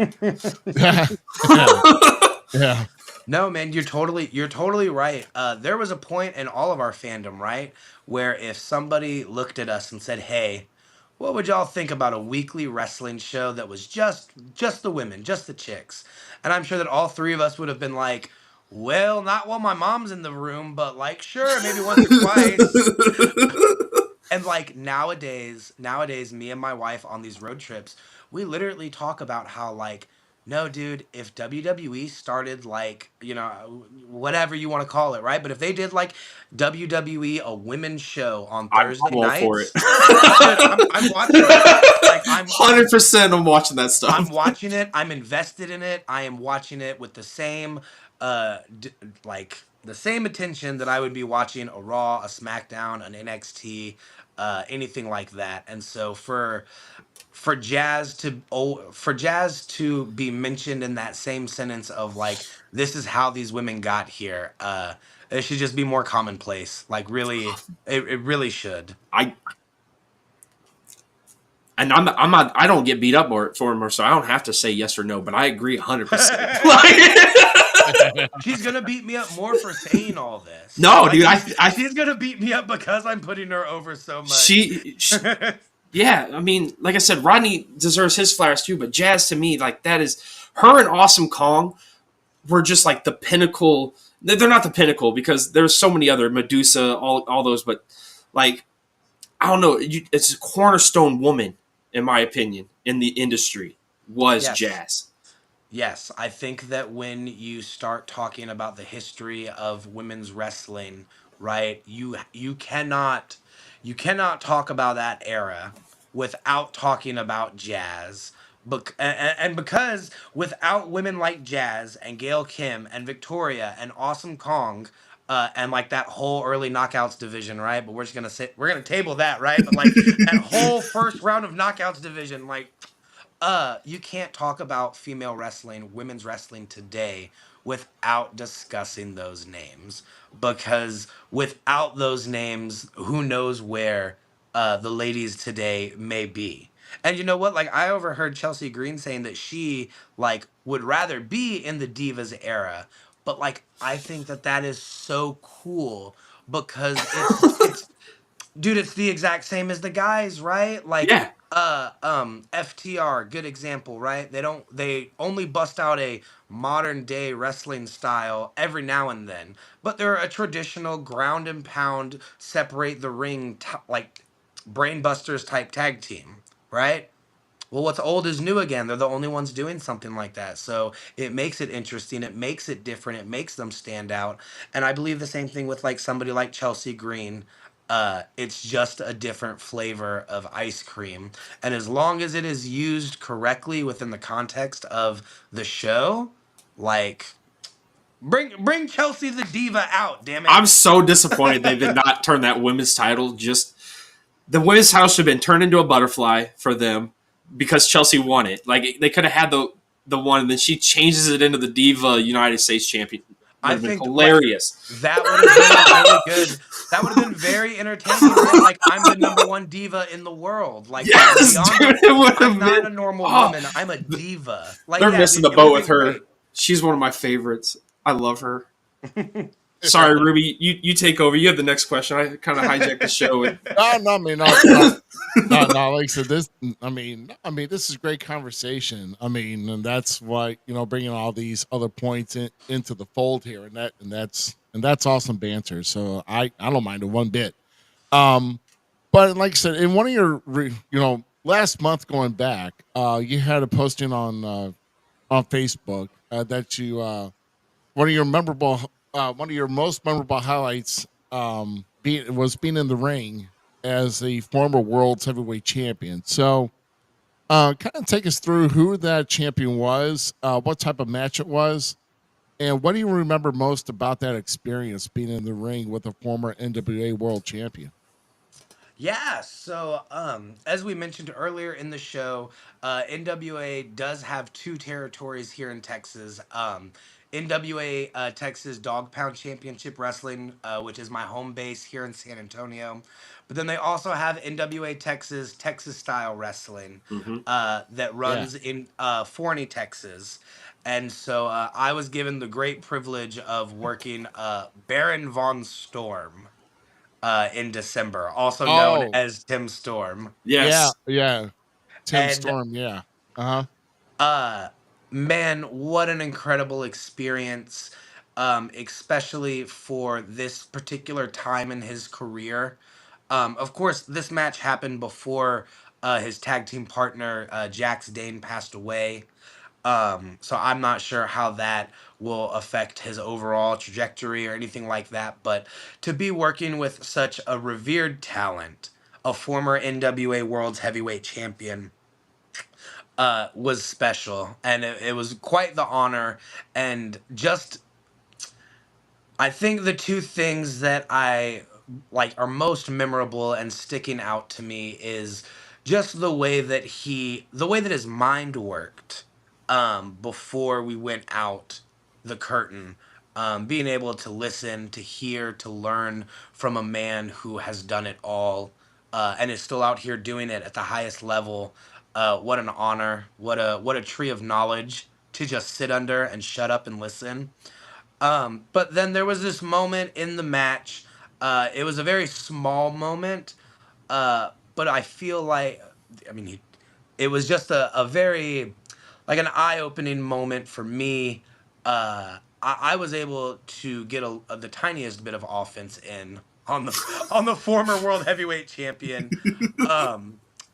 Yeah. No, man, you're totally right. There was a point in all of our fandom, right, where if somebody looked at us and said, "Hey, what would y'all think about a weekly wrestling show that was just the women, just the chicks?" And I'm sure that all three of us would have been like, "Well, not while my mom's in the room, but like, sure, maybe once or twice." And like nowadays, me and my wife on these road trips, we literally talk about how like, no, dude, if WWE started like, whatever you want to call it, right? But if they did like WWE a women's show on Thursday I'm all nights, for it. dude, I'm watching it. Like I'm 100%. I'm watching that stuff. I'm watching it. I'm invested in it. I am watching it with the same, the same attention that I would be watching a Raw, a SmackDown, an NXT, anything like that. And so for Jazz to be mentioned in that same sentence of like, this is how these women got here. It should just be more commonplace. Like really, it really should. And I'm not. I don't get beat up for him, so I don't have to say yes or no. But I agree 100%. She's gonna beat me up more for saying all this. No, like, dude. She's gonna beat me up because I'm putting her over so much. She yeah. I mean, like I said, Rodney deserves his flowers too. But Jazz, to me, like that is her and Awesome Kong were just like the pinnacle. They're not the pinnacle because there's so many other Medusa, all those. But like, I don't know. It's a cornerstone woman. In my opinion, in the industry, was Jazz. Yes, I think that when you start talking about the history of women's wrestling, right, you cannot talk about that era without talking about Jazz. And because without women like Jazz and Gail Kim and Victoria and Awesome Kong, and like that whole early knockouts division, right? But we're gonna table that, right? But like that whole first round of knockouts division, like, you can't talk about female wrestling, women's wrestling today without discussing those names, because without those names, who knows where the ladies today may be. And you know what? Like I overheard Chelsea Green saying that she like would rather be in the Divas era, but like I think that is so cool because it's dude, it's the exact same as the guys, right? Like FTR, good example, right? They only bust out a modern day wrestling style every now and then, but they're a traditional ground and pound, separate the ring like brainbusters type tag team, right? Well, what's old is new again. They're the only ones doing something like that. So it makes it interesting. It makes it different. It makes them stand out. And I believe the same thing with like somebody like Chelsea Green. It's just a different flavor of ice cream. And as long as it is used correctly within the context of the show, like bring Chelsea the Diva out, damn it. I'm so disappointed they did not turn that women's title. The women's title should have been turned into a butterfly for them. Because Chelsea won it. Like, they could have had the one, and then she changes it into the Diva United States Champion. Would I have been think hilarious. that would have been really good. That would have been very entertaining, right? Like, I'm the number one diva in the world. Like, Yes, beyond dude, it would I'm have not been. a normal Oh, woman. I'm a diva. Like, they're yeah, missing dude, the it would boat have with been her. great. She's one of my favorites. I love her. Sorry, Ruby. You take over. You have the next question. I kind of hijacked the show. No, I mean, no. Like I said, this. I mean, this is great conversation. I mean, and that's why bringing all these other points into the fold here, and that's awesome banter. So I don't mind it one bit. But like I said, in one of your last month going back, you had a posting on Facebook that you one of your most memorable highlights being in the ring as the former world's heavyweight champion. So kind of take us through who that champion was, what type of match it was, and what do you remember most about that experience being in the ring with a former NWA world champion? Yeah, so as we mentioned earlier in the show, NWA does have two territories here in Texas. NWA Texas Dog Pound Championship Wrestling, which is my home base here in San Antonio. But then they also have NWA Texas Texas Style Wrestling Mm-hmm. that Yeah. runs in Forney, Texas. And so I was given the great privilege of working Baron Von Storm in December, also known Oh, as Tim Storm. yeah, Yes. yeah. Tim And Storm, yeah. Uh-huh. uh man, what an incredible experience, especially for this particular time in his career. Of course, this match happened before his tag team partner Jax Dane passed away. So I'm not sure how that will affect his overall trajectory or anything like that. But to be working with such a revered talent, a former NWA World's Heavyweight Champion, was special, and it was quite the honor. And just, I think the two things that I like are most memorable and sticking out to me is just the way that his mind worked before we went out the curtain. Being able to listen, to hear, to learn from a man who has done it all and is still out here doing it at the highest level. What an honor! What a tree of knowledge to just sit under and shut up and listen. But then there was this moment in the match. It was a very small moment, but I feel like, I mean, it was just a very, like an eye-opening moment for me. I was able to get the tiniest bit of offense in on the former world heavyweight champion.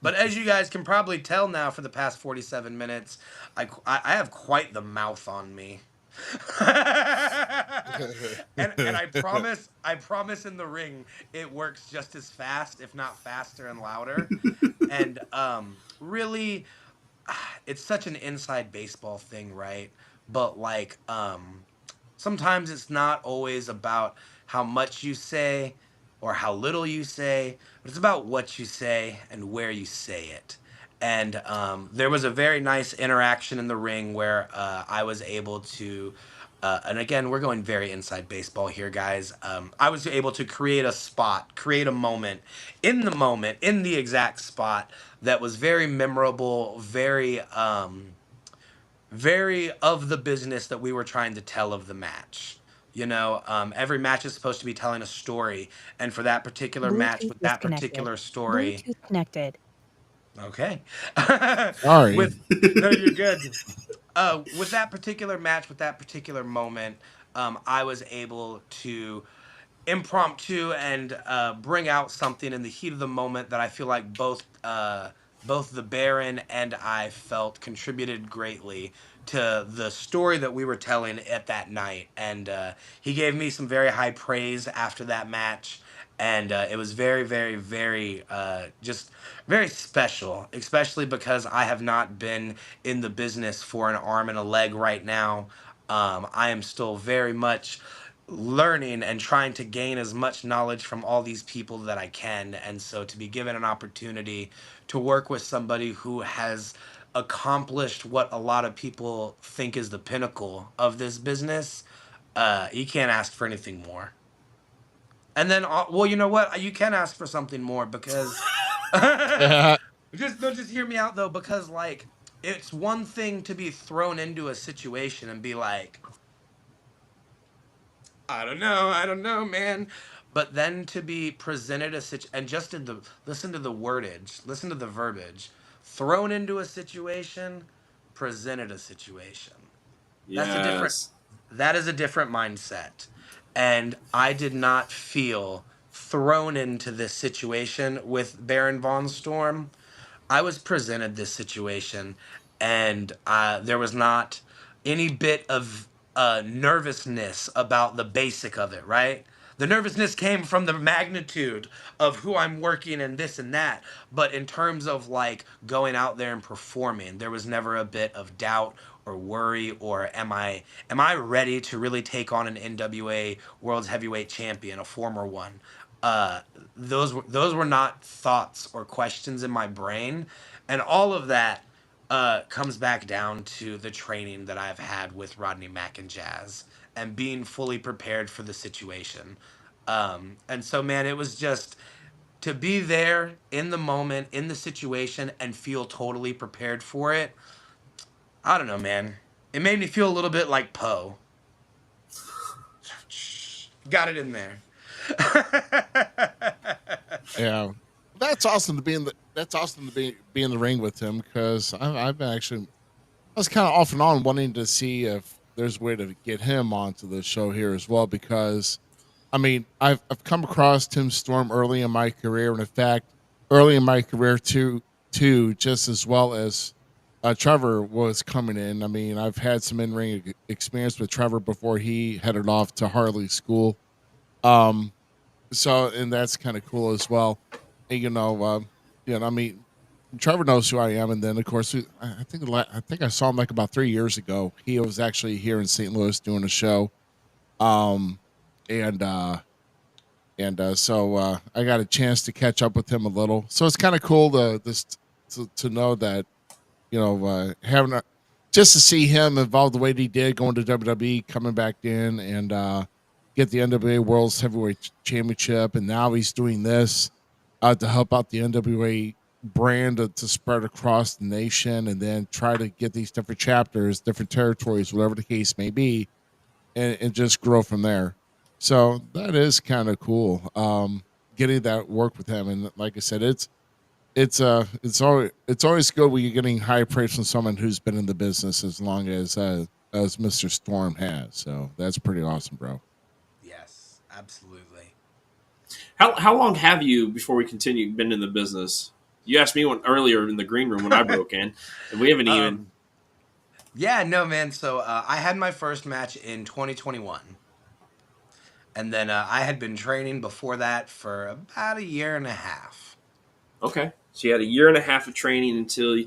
But as you guys can probably tell now, for the past 47 minutes, I have quite the mouth on me. And I promise in the ring it works just as fast, if not faster and louder. And really, it's such an inside baseball thing, right? But like sometimes it's not always about how much you say or how little you say, but it's about what you say and where you say it. And there was a very nice interaction in the ring where I was able to, and again, we're going very inside baseball here, guys. I was able to create a spot, create a moment, in the exact spot that was very memorable, very of the business that we were trying to tell of the match. Every match is supposed to be telling a story, and for that particular match Bluetooth with that disconnected. particular story, Bluetooth connected. okay, Sorry. no, you're good. With that particular match, with that particular moment, I was able to impromptu and bring out something in the heat of the moment that I feel like both the Baron and I felt contributed greatly to the story that we were telling at that night. And he gave me some very high praise after that match. And it was very, very, very, just very special, especially because I have not been in the business for an arm and a leg right now. I am still very much learning and trying to gain as much knowledge from all these people that I can. And so to be given an opportunity to work with somebody who has accomplished what a lot of people think is the pinnacle of this business, You can't ask for anything more. And then, well, you know what? You can ask for something more because just hear me out though, because like it's one thing to be thrown into a situation and be like, I don't know, man. But then to be presented a and just in the listen to the wordage, listen to the verbiage, thrown into a situation, presented a situation. That's a different. Yes. That is a different mindset, and I did not feel thrown into this situation with Baron von Storm. I was presented this situation, and there was not any bit of nervousness about the basic of it, right? The nervousness came from the magnitude of who I'm working and this and that. But in terms of like going out there and performing, there was never a bit of doubt or worry or am I ready to really take on an NWA World's Heavyweight Champion, a former one? uh, those were not thoughts or questions in my brain, and all of that comes back down to the training that I've had with Rodney Mack and Jazz, and being fully prepared for the situation. And so, man, it was just to be there in the moment, in the situation, and feel totally prepared for it. I don't know, man. It made me feel a little bit like Poe. Got it in there. Yeah, that's awesome to be in the. That's awesome to be in the ring with him because I've been actually. I was kind of off and on wanting to see if there's a way to get him onto the show here as well because, I mean, I've come across Tim Storm early in my career, and in fact, early in my career too, just as well as Trevor was coming in. I mean, I've had some in ring experience with Trevor before he headed off to Harley School. Um, so and that's kind of cool as well. And, I mean, Trevor knows who I am, and then of course I think I saw him like about 3 years ago. He was actually here in St. Louis doing a show, um, and so I got a chance to catch up with him a little. So it's kind of cool to know that having just to see him evolve the way that he did, going to WWE, coming back in, and get the NWA World's Heavyweight Championship, and now he's doing this to help out the NWA brand to spread across the nation, and then try to get these different chapters, different territories, whatever the case may be, and just grow from there. So that is kind of cool. Getting that work with him, and like I said, it's always good when you're getting high praise from someone who's been in the business as long as Mr. Storm has. So that's pretty awesome, bro. Yes, absolutely. How long have you, before we continue, been in the business? You asked me one earlier in the green room when I broke in, and we haven't even. Yeah, no, man. So I had my first match in 2021. And then I had been training before that for about a year and a half. Okay, so you had a year and a half of training until.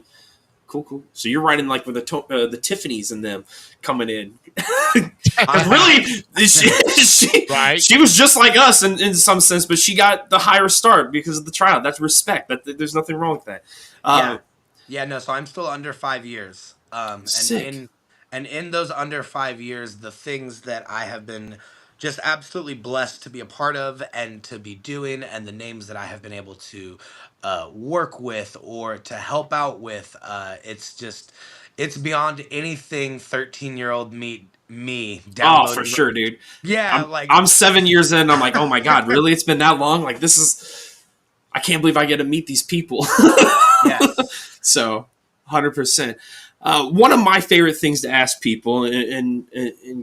Cool. So you're riding like with the Tiffany's and them coming in. Really, she was just like us in some sense, but she got the higher start because of the trial. That's respect. There's nothing wrong with that. No. So I'm still under 5 years. Sick. And in those under 5 years, the things that I have been just absolutely blessed to be a part of and to be doing, and the names that I have been able to work with or to help out with, it's beyond anything 13-year-old me downloading. Oh, for sure, dude. Yeah, I'm 7 years in. I'm like, oh my god, really? It's been that long? Like, this is. I can't believe I get to meet these people. Yes. So, 100%. One of my favorite things to ask people and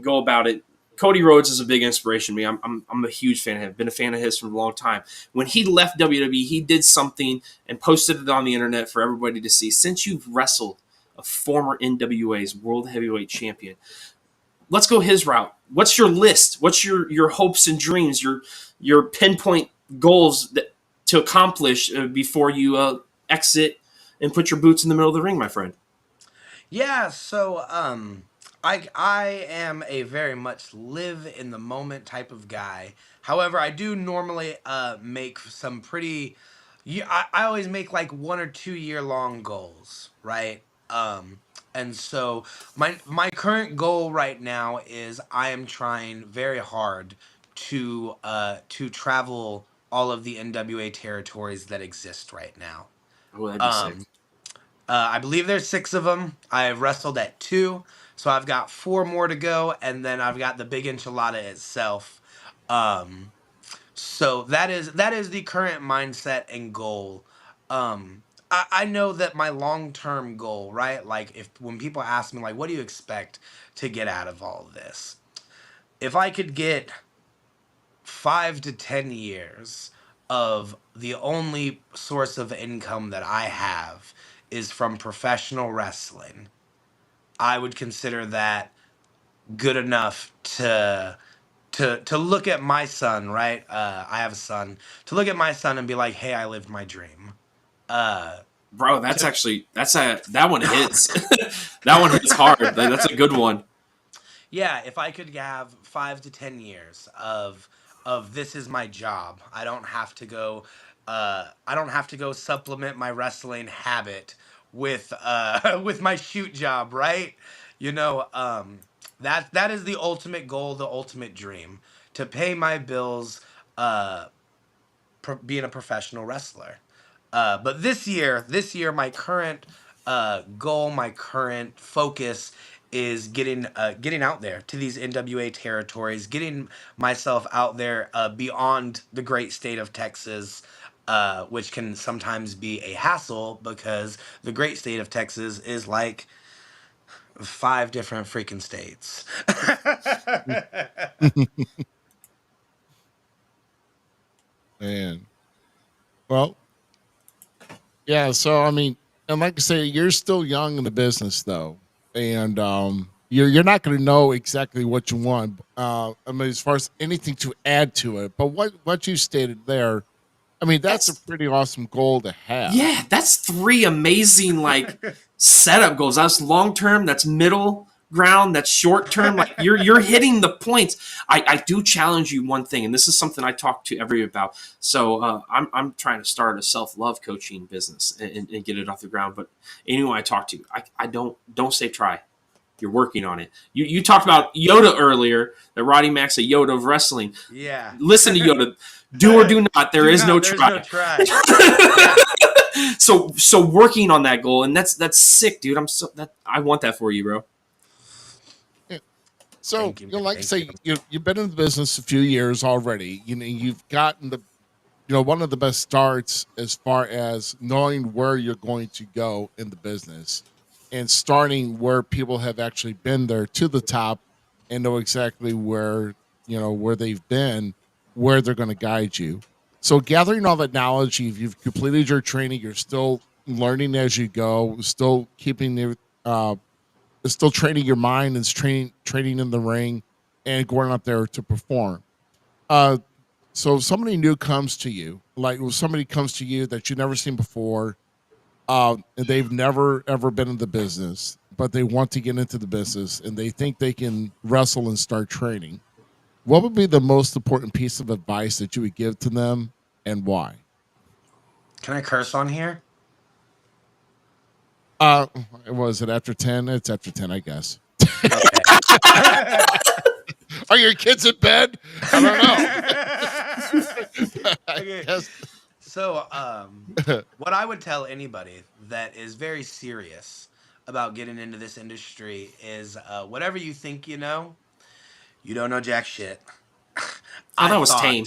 go about it. Cody Rhodes is a big inspiration to me. I'm a huge fan of him. Been a fan of his for a long time. When he left WWE, he did something and posted it on the internet for everybody to see. Since you've wrestled a former NWA's World Heavyweight Champion, let's go his route. What's your list? What's your hopes and dreams? Your pinpoint goals to accomplish before you exit and put your boots in the middle of the ring, my friend? Yeah, so I am a very much live in the moment type of guy. However, I do normally make some pretty. I always make like 1 or 2 year long goals, right? And so my current goal right now is I am trying very hard to travel all of the NWA territories that exist right now. Oh, that'd be sick. Um, I believe there's 6 of them. I've wrestled at 2, so I've got 4 more to go, and then I've got the big enchilada itself. Um, so that is the current mindset and goal. I know that my long term goal, right? Like if when people ask me like, what do you expect to get out of all of this? If I could get 5 to 10 years of the only source of income that I have is from professional wrestling, I would consider that good enough to look at my son, right? I have a son. To look at my son and be like, "Hey, I lived my dream." Bro, that one hits. That one hits hard. That's a good one. Yeah, if I could have 5 to 10 years of this is my job. I don't have to go supplement my wrestling habit with with my shoot job, right? You know, that is the ultimate goal, the ultimate dream, to pay my bills being a professional wrestler. But this year, my current goal, my current focus is getting out there to these NWA territories, getting myself out there beyond the great state of Texas, which can sometimes be a hassle because the great state of Texas is like 5 different freaking states. Man. Well, yeah, so I mean, and like I say, you're still young in the business though. And you're not gonna know exactly what you want. I mean, as far as anything to add to it. But what you stated there, I mean, that's a pretty awesome goal to have. Yeah, that's 3 amazing setup goals. That's long term, that's middle ground, that's short term. Like you're hitting the points. I do challenge you one thing, and this is something I talk to everybody about. So I'm trying to start a self-love coaching business and get it off the ground. But anyone I talk to, I don't say try. You're working on it. You talked about Yoda earlier, that Rodney Mack's a Yoda of wrestling. Yeah. Listen to Yoda. Do or do not. There is no try. No try. Yeah. So working on that goal, and that's sick, dude. I want that for you, bro. Yeah. So like I say, you've been in the business a few years already. You know, you've gotten one of the best starts as far as knowing where you're going to go in the business and starting where people have actually been there to the top and know exactly where they've been, where they're going to guide you. So gathering all that knowledge, you've completed your training, you're still learning as you go, still keeping still training your mind and training in the ring and going out there to perform. So if somebody new comes to you, like if somebody comes to you that you've never seen before, and they've never ever been in the business, but they want to get into the business and they think they can wrestle and start training, what would be the most important piece of advice that you would give to them and why? Can I curse on here? Was it after 10? It's after 10, I guess. Okay. Are your kids in bed? I don't know. Okay. Guess. So, what I would tell anybody that is very serious about getting into this industry is whatever you think you know, you don't know jack shit. That was tame.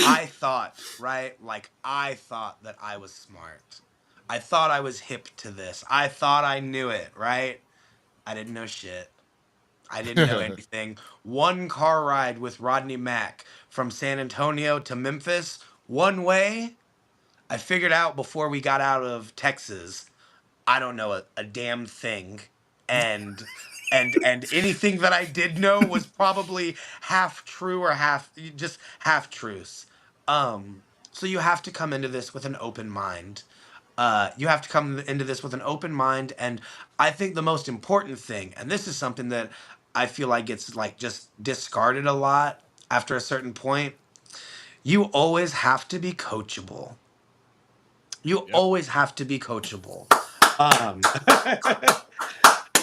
I thought, right? Like, I thought that I was smart. I thought I was hip to this. I thought I knew it, right? I didn't know shit. I didn't know anything. One car ride with Rodney Mack from San Antonio to Memphis, one way. I figured out before we got out of Texas, I don't know a damn thing. And anything that I did know was probably half true or half truths. So you have to come into this with an open mind. You have to come into this with an open mind, and I think the most important thing, and this is something that I feel like gets like just discarded a lot after a certain point, you always have to be coachable. You always have to be coachable. Um,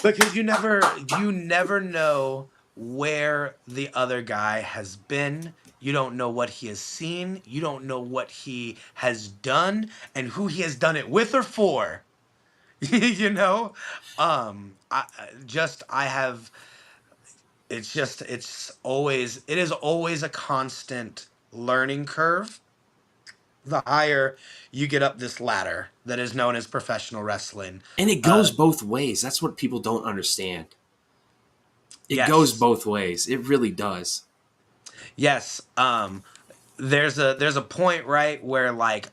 because you never know where the other guy has been. You don't know what he has seen. You don't know what he has done and who he has done it with or for. You know, I have. It is always a constant learning curve. The higher you get up this ladder that is known as professional wrestling. And it goes both ways. That's what people don't understand. It goes Yes. both ways. It really does. Yes. There's a point, right, where like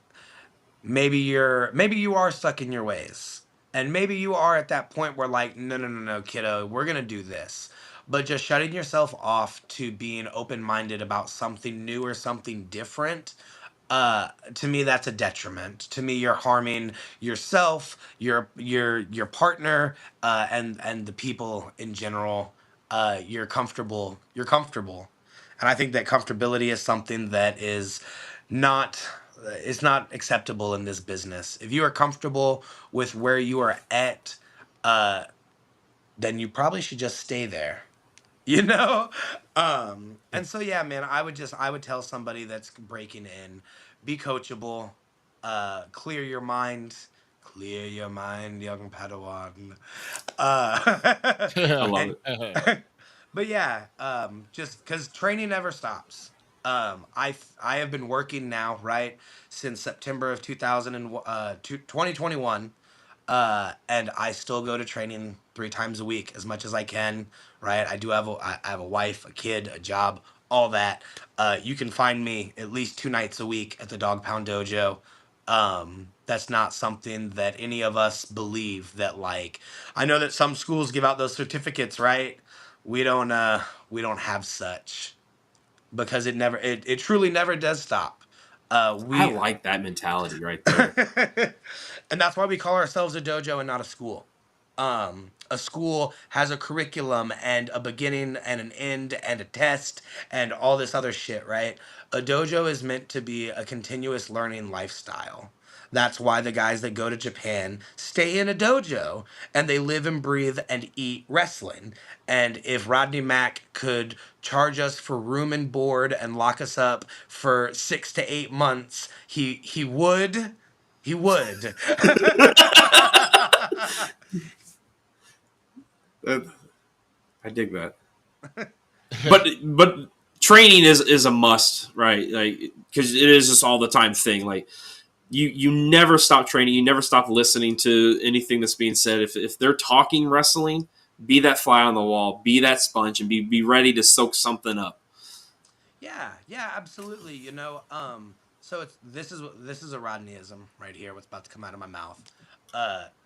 maybe you are stuck in your ways. And maybe you are at that point where like, no, kiddo, we're gonna do this. But just shutting yourself off to being open-minded about something new or something different, to me that's a detriment. To me, you're harming yourself, your partner, and the people in general. You're comfortable, and I think that comfortability is something that not is not acceptable in this business. If you are comfortable with where you are at, uh then you probably should just stay there. You know. And so yeah, man, I would tell somebody that's breaking in, be coachable, clear your mind, young Padawan. I love And it. but yeah, just because training never stops. I have been working now, right, since September of 2021, and I still go to training 3 times a week as much as I can. Right, I have a wife, a kid, a job, all that. You can find me at least 2 nights a week at the Dog Pound Dojo. That's not something that any of us believe that like. I know that some schools give out those certificates, right? We don't. We don't have such because it truly never does stop. I We like that mentality right there. and that's why we call ourselves a dojo and not a school. A school has a curriculum and a beginning and an end and a test and all this other shit, right? A dojo is meant to be a continuous learning lifestyle. That's why the guys that go to Japan stay in a dojo and they live and breathe and eat wrestling. And if Rodney Mack could charge us for room and board and lock us up for 6 to 8 months, he would. He would. I dig that. But training is a must, right? Like because it is just all the time thing. Like you never stop training. You never stop listening to anything that's being said. If they're talking wrestling, be that fly on the wall, be that sponge, and be ready to soak something up. Yeah, absolutely. So this is a Rodneyism right here. What's about to come out of my mouth?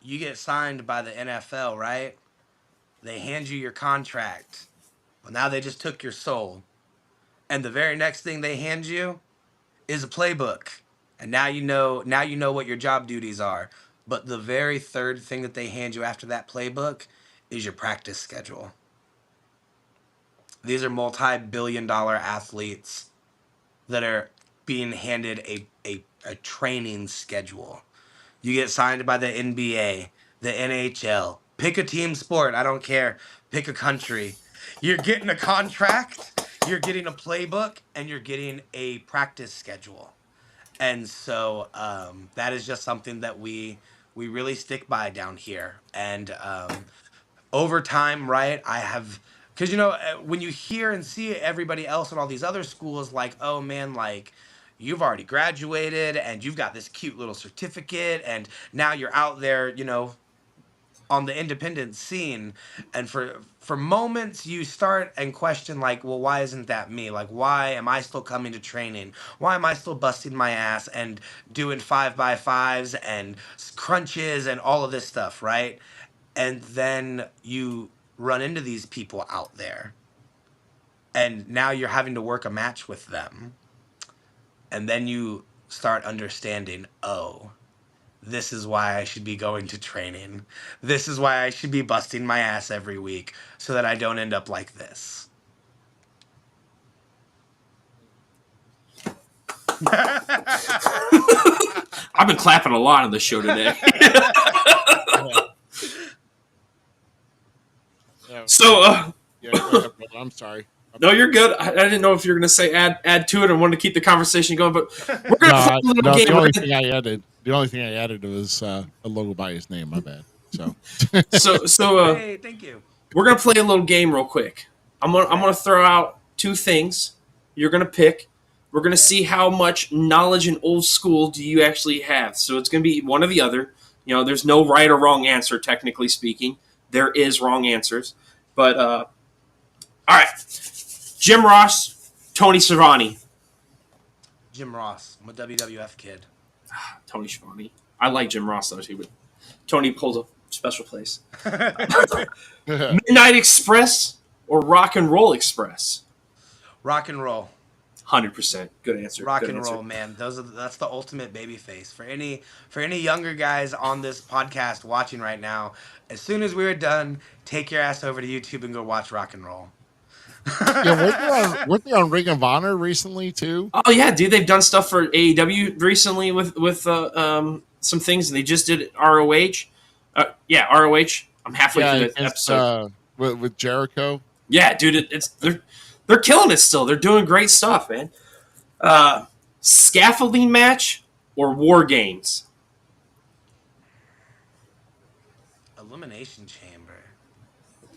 You get signed by the NFL, right? They hand you your contract. Well, now they just took your soul, and the very next thing they hand you is a playbook, and now you know. Now you know what your job duties are. But the very third thing that they hand you after that playbook is your practice schedule. These are multi-billion-dollar athletes that are being handed a training schedule. You get signed by the NBA, the NHL. Pick a team sport, I don't care. Pick a country. You're getting a contract, you're getting a playbook, and you're getting a practice schedule. And so that is just something that we really stick by down here. And over time, right? Because when you hear and see everybody else in all these other schools, like, oh man, like you've already graduated and you've got this cute little certificate, and now you're out there, on the independent scene, and for moments you start and question like, well, why isn't that me? Like, why am I still coming to training? Why am I still busting my ass and doing 5x5s and crunches and all of this stuff, right? And then you run into these people out there, and now you're having to work a match with them, and then you start understanding, oh, this is why I should be going to training. This is why I should be busting my ass every week so that I don't end up like this. I've been clapping a lot on the show today. Yeah, So, yeah, go ahead, brother. I'm sorry. no, you're good. I didn't know if you were going to say add to it. I wanted to keep the conversation going, but we're going to play a little game. The only thing I added was a logo by his name. My bad. So, Hey, thank you. we're going to play a little game real quick. I'm gonna throw out two things. You're going to pick. We're going to see how much knowledge in old school do you actually have. So it's going to be one or the other. You know, there's no right or wrong answer, technically speaking. There is wrong answers. But, all right. Jim Ross, Tony Schiavone. Jim Ross. I'm a WWF kid. Tony Schiavone. I like Jim Ross, though, too, but Tony holds a special place. Midnight Express or Rock and Roll Express? Rock and roll. 100%. Good answer. Rock Good and answer. roll, man. That's the ultimate baby face. For any younger guys on this podcast watching right now, as soon as we're done, take your ass over to YouTube and go watch Rock and Roll. Yeah, weren't they on Ring of Honor recently too? Oh yeah, dude, they've done stuff for AEW recently with some things, and they just did ROH. Yeah, ROH. I'm halfway through the episode with Jericho. Yeah, dude, they're killing it still. They're doing great stuff, man. Scaffolding match or War Games? Elimination Chamber.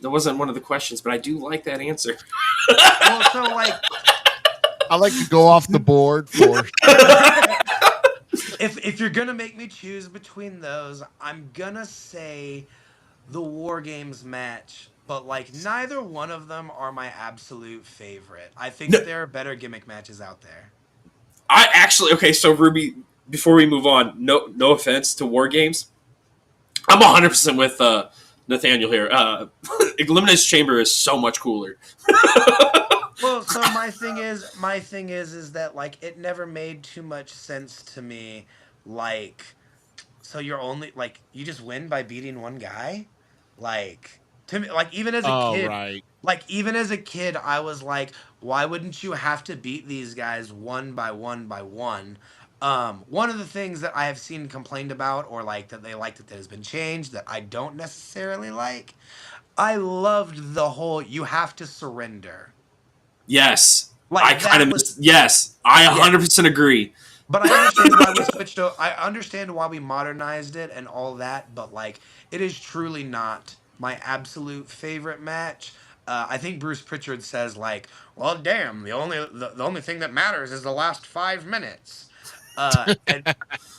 That wasn't one of the questions, but I do like that answer. Well, so like, I like to go off the board for. if you're gonna make me choose between those, I'm gonna say the War Games match. But like, neither one of them are my absolute favorite. I think that there are better gimmick matches out there. So Ruby, before we move on, no offense to War Games, I'm 100% with Nathaniel here. Elimination Chamber is so much cooler. Well, so my thing is that like it never made too much sense to me. Like, so you're only like you just win by beating one guy, like to me, like even as a kid, right. like even as a kid, I was like, why wouldn't you have to beat these guys one by one by one? One of the things that I have seen complained about, or like that they like that has been changed, that I don't necessarily like. I loved the whole you have to surrender. Yes. Like, I 100% agree. But I understand why we switched. I understand why we modernized it and all that. But like, it is truly not my absolute favorite match. I think Bruce Pritchard says like, "Well, damn, the only thing that matters is the last 5 minutes."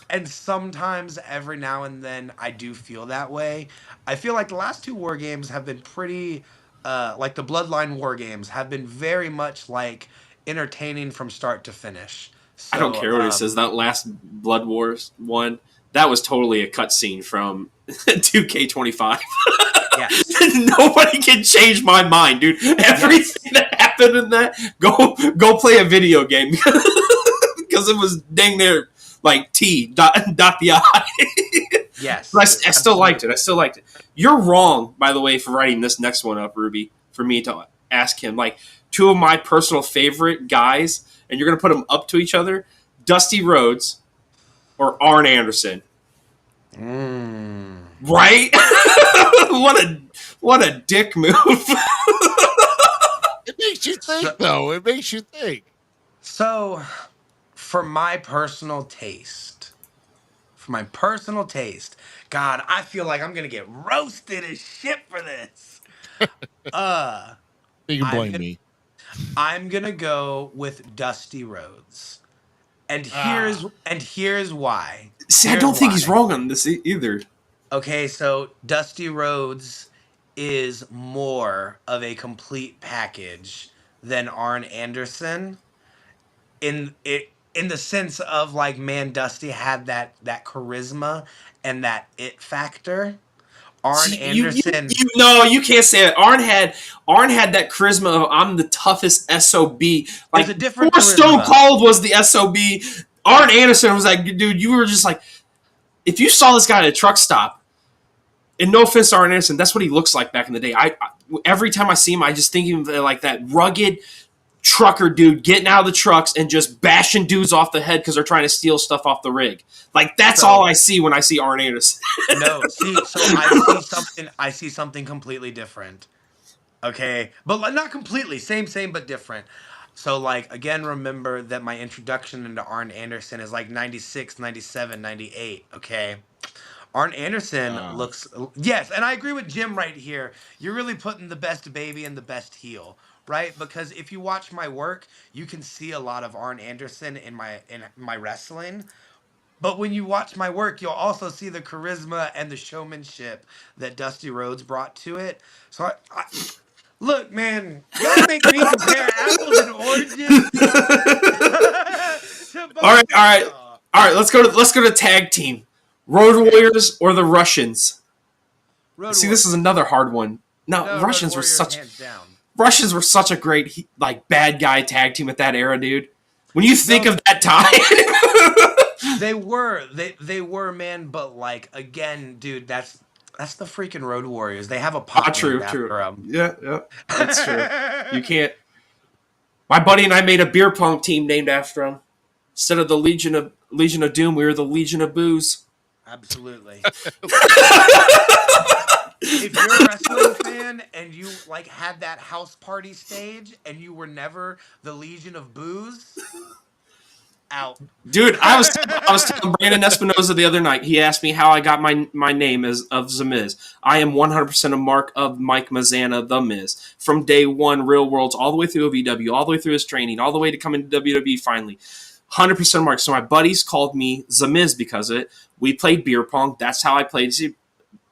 And sometimes, every now and then, I do feel that way. I feel like the last two War Games have been pretty. Like the Bloodline War Games have been very much like entertaining from start to finish. So, I don't care what it says. That last Blood Wars one, that was totally a cutscene from 2K25. Yeah. Nobody can change my mind, dude. Everything that happened in that, go play a video game because it was dang near like dot the I. Yes. But I still liked it. You're wrong, by the way, for writing this next one up, Ruby, for me to ask him. Like, two of my personal favorite guys, and you're going to put them up to each other, Dusty Rhodes or Arn Anderson. Right? What a dick move. It makes you think, though. It makes you think. So, for my personal taste, God, I feel like I'm gonna get roasted as shit for this. You can blame me. I'm gonna go with Dusty Rhodes, and here's why. See, I don't think he's wrong on this either. Okay, so Dusty Rhodes is more of a complete package than Arn Anderson. In the sense of like, man, Dusty had that charisma and that it factor. Arn Anderson. You can't say it. Arn had that charisma of I'm the toughest SOB. Like, There's a different before Stone charisma. Cold was the SOB, Arn Anderson was like, dude, you were just like, if you saw this guy at a truck stop, and no offense to Arn Anderson, that's what he looks like back in the day. I every time I see him, I just think of him like that rugged trucker dude getting out of the trucks and just bashing dudes off the head because they're trying to steal stuff off the rig. Like, that's all I see when I see Arn Anderson. No, so I see something completely different. Okay, but not completely. Same, but different. So, like, again, remember that my introduction into Arn Anderson is like 96, 97, 98. Okay. Arn Anderson looks. Yes, and I agree with Jim right here. You're really putting the best baby in the best heel, right? Because if you watch my work, you can see a lot of Arn Anderson in my wrestling. But when you watch my work, you'll also see the charisma and the showmanship that Dusty Rhodes brought to it. So look, man, y'all make me compare apples and oranges to All right, both all of right, y'all. all right. Let's go to tag team. Road Warriors or the Russians? Road See, this is Warriors. another hard one. No, No, Russians Road were Warriors, such hands down. Russians were such a great like bad guy tag team at that era, dude. When you think No, of that time, they were, man. But like again, dude, that's the freaking Road Warriors. They have a pot named after true. them. Yeah, that's true. You can't. My buddy and I made a beer pong team named after him. Instead of the Legion of Doom, we were the Legion of Booze. Absolutely. If you're a wrestling fan and you like had that house party stage and you were never the Legion of Booze, out. Dude, I was telling Brandon Espinoza the other night. He asked me how I got my name as of Zmiz. I am 100% a mark of Mike Mazzana, the Miz, from day one, Real Worlds, all the way through OVW, all the way through his training, all the way to coming to WWE finally. 100% mark. So my buddies called me Zmiz because of it. We played beer pong. That's how I played.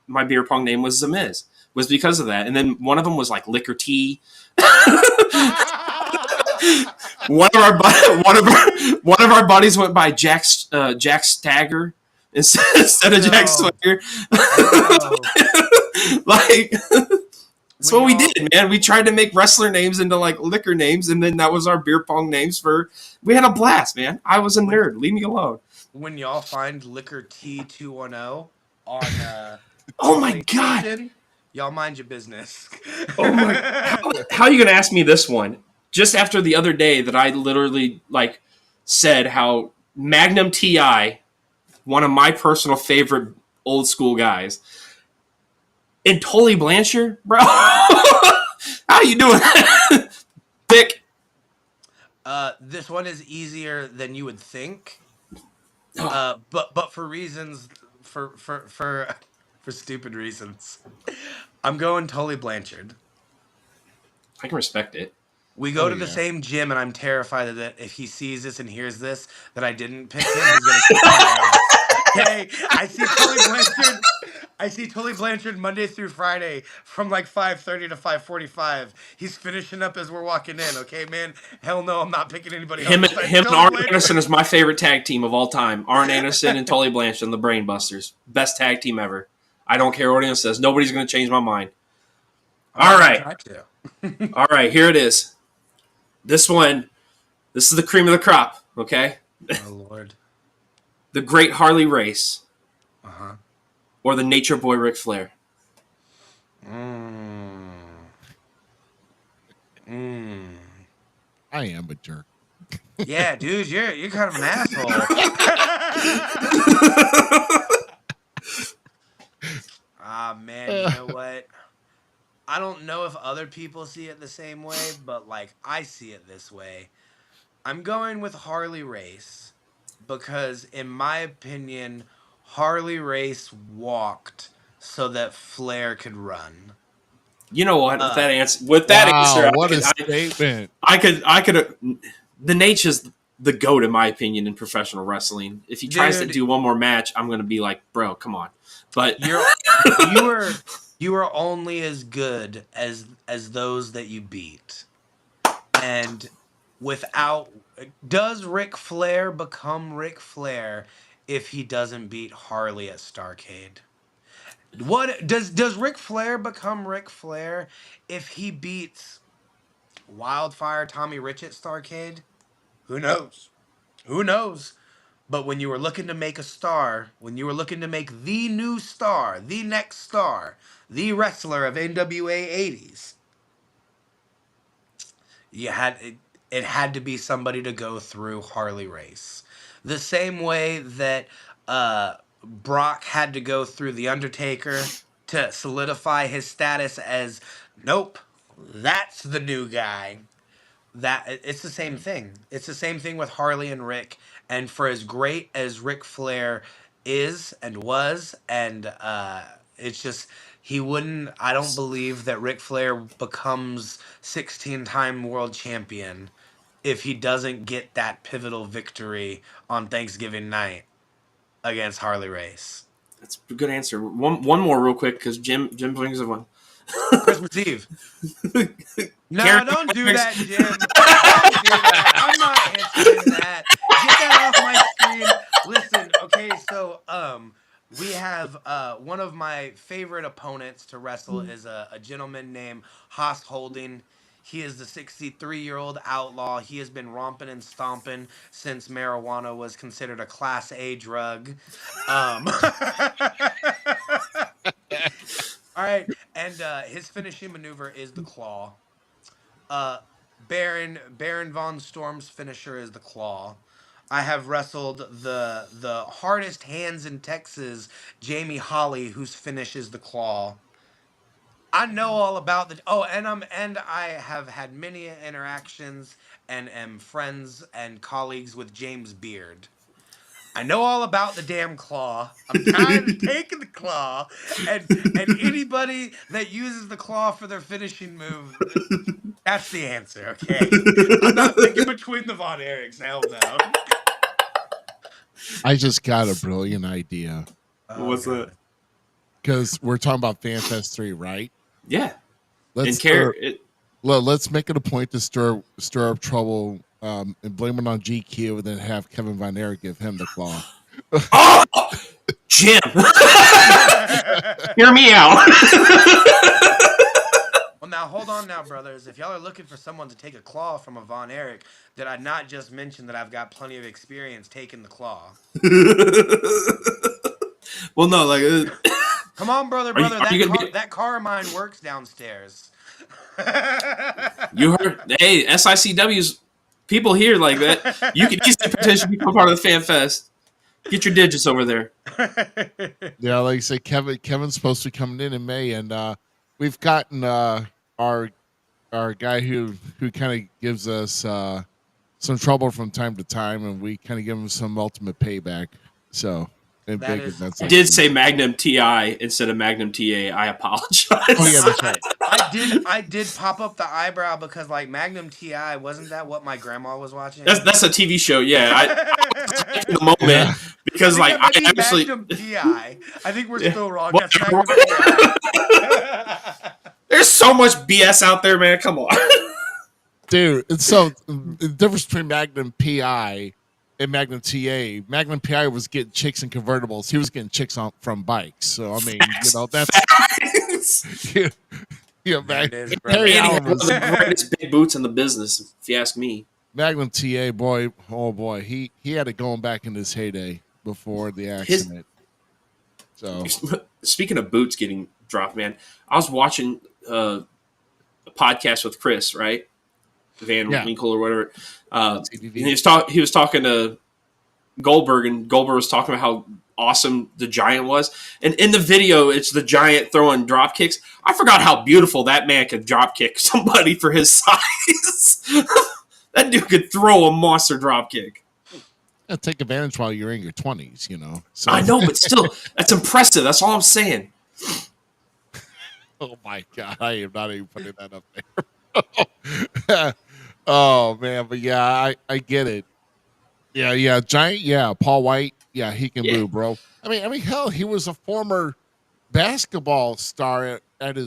My beer pong name was Zmiz. Was because of that. And then one of them was like Liquor Tea. One of our buddies went by Jack Stagger instead of Jack Swagger. Like that's what we did, man. We tried to make wrestler names into like liquor names, and then that was our beer pong names for. We had a blast, man. I was a nerd. Leave me alone. When y'all find Liquor T210 on oh my god, y'all mind your business. Oh my, how are you gonna ask me this one? Just after the other day that I literally like said how Magnum TI, one of my personal favorite old school guys, and Tully Blanchard, bro. How you doing, Dick? This one is easier than you would think. But for reasons for stupid reasons, I'm going Tully Blanchard. I can respect it. We go to the same gym, and I'm terrified that if he sees this and hears this, that I didn't pick him, he's gonna kick my ass. Okay, I see Tully Blanchard Monday through Friday from like 5:30 to 5:45. He's finishing up as we're walking in. Okay, man. Hell no, I'm not picking anybody Him else. and Arn Anderson is my favorite tag team of all time. Arn Anderson and Tully Blanchard and the Brainbusters, best tag team ever. I don't care what anyone says. Nobody's gonna change my mind. All right, all right. Here it is. This is the cream of the crop, okay? Oh, Lord. The Great Harley Race. Or the Nature Boy Ric Flair. I am a jerk. Yeah, dude, you're kind of an asshole. Man, you know what? I don't know if other people see it the same way, but like I see it this way. I'm going with Harley Race because in my opinion, Harley Race walked so that Flair could run. You know what? With that answer, what a statement! I could. The Nature's the GOAT in my opinion in professional wrestling. If he tries to do one more match, I'm gonna be like, bro, come on. But you are only as good as those that you beat. And does Ric Flair become Ric Flair if he doesn't beat Harley at Starrcade? What does Ric Flair become Ric Flair if he beats Wildfire Tommy Rich at Starrcade? Who knows? Who knows? But when you were looking to make a star, when you were looking to make the new star, the next star, the wrestler of NWA 80s, it had to be somebody to go through Harley Race. The same way that Brock had to go through The Undertaker to solidify his status as, nope, That's the new guy. That it's the same thing. It's the same thing with Harley and Rick. And for as great as Ric Flair is and was, and it's just he wouldn't. I don't believe that Ric Flair becomes 16-time world champion if he doesn't get that pivotal victory on Thanksgiving night against Harley Race. That's a good answer. One more real quick because Jim brings up one. Christmas Eve. No, don't do that, Jim. Don't do that. I'm not answering that. Get that off my screen. Listen, okay, so we have one of my favorite opponents to wrestle is a gentleman named Haas Holding. He is the 63-year-old outlaw. He has been romping and stomping since marijuana was considered a Class A drug. All right, and his finishing maneuver is the claw. Baron von Storm's finisher is the claw. I have wrestled the hardest hands in Texas, Jamie Holly, whose finish is the claw. I know all about the and I have had many interactions and am friends and colleagues with James Beard. I know all about the damn claw. I'm tired of taking the claw, and anybody that uses the claw for their finishing move, that's the answer. Okay, I'm not thinking between the Von Erichs. Hell no. I just got a brilliant idea. What's that? Because we're talking about FanFest 3, right? Yeah. Let's make it a point to stir up trouble and blame it on GQ and then have Kevin Von Erich give him the claw. Oh! Jim! Hear me out. Well, now, hold on now, brothers. If y'all are looking for someone to take a claw from a Von Erich, did I not just mention that I've got plenty of experience taking the claw? Well, no, like... Come on, brother. That car of mine works downstairs. You heard? Hey, SICW's people here like that. You can easily petition to become part of the Fan Fest. Get your digits over there. Yeah, like I say, Kevin's supposed to be coming in May, and we've gotten our guy who kind of gives us some trouble from time to time, and we kind of give him some ultimate payback. So. I did say Magnum TI instead of Magnum TA. I apologize. Oh yeah, that's right. I did pop up the eyebrow because like Magnum TI wasn't that what my grandma was watching? That's a TV show. Yeah, I in the moment because I actually Magnum TI. I think we're still wrong. That's Magnum TI. There's so much BS out there, man. Come on, dude. And so the difference between Magnum PI and Magnum TA, Magnum PI was getting chicks in convertibles. He was getting chicks from bikes. So I mean, Facts. you know, that's Harry Allen was the greatest big boots in the business, if you ask me. Magnum TA, boy, oh boy, he had it going back in his heyday before the accident. So speaking of boots getting dropped, man, I was watching a podcast with Chris, right? Van Winkle or whatever. He was talking to Goldberg, and Goldberg was talking about how awesome the Giant was. And in the video, it's the Giant throwing drop kicks. I forgot how beautiful that man could drop kick somebody for his size. That dude could throw a monster drop kick. Yeah, take advantage while you're in your 20s, you know. So. I know, but still, that's impressive. That's all I'm saying. Oh my God, I am not even putting that up there. Oh man, but yeah, I get it. Yeah, Giant, yeah, Paul White, yeah, he can move, bro. I mean, hell, he was a former basketball star at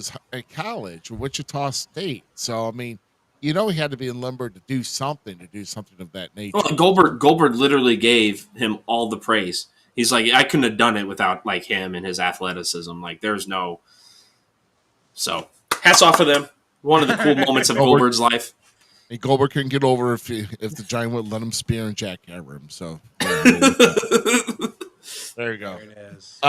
college, Wichita State. So I mean, you know, he had to be in lumber to do something of that nature. Well, Goldberg literally gave him all the praise. He's like, I couldn't have done it without like him and his athleticism. Like, there's no. So, hats off for them. One of the cool moments of Goldberg's life. And Goldberg couldn't get over if the Giant would let him spear and jackhammer him. So there you go. There it is.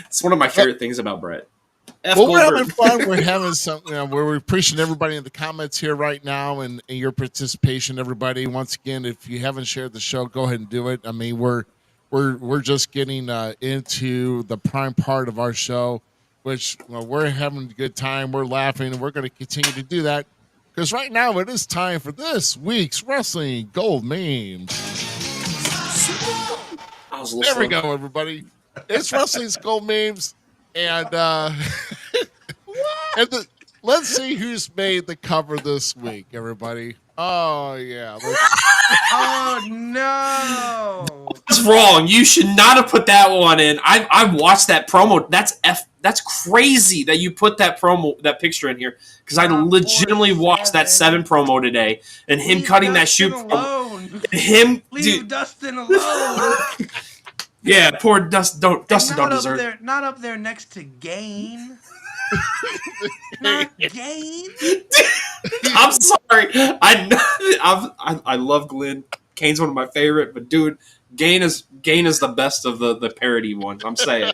It's one of my favorite things about Brett. We're having fun. We're having some. We're appreciating everybody in the comments here right now and your participation. Everybody, once again, if you haven't shared the show, go ahead and do it. I mean, we're just getting into the prime part of our show. which we're having a good time. We're laughing, and we're going to continue to do that because right now it is time for this week's Wrestling Gold Memes. There we go, everybody. It's Wrestling's Gold Memes, and let's see who's made the cover this week, everybody. Oh yeah. Oh no! That's wrong. You should not have put that one in. I've watched that promo. That's crazy that you put that picture in here because I legitimately watched that 7 promo today and him Leave cutting Dustin that shoot. alone. Leave Dustin alone. Yeah, poor Dustin. Dustin don't deserve it. Not up there next to Gain. Not Gain. I'm sorry. I love Glenn. Kane's one of my favorite, but dude, Gain is the best of the parody ones. I'm saying.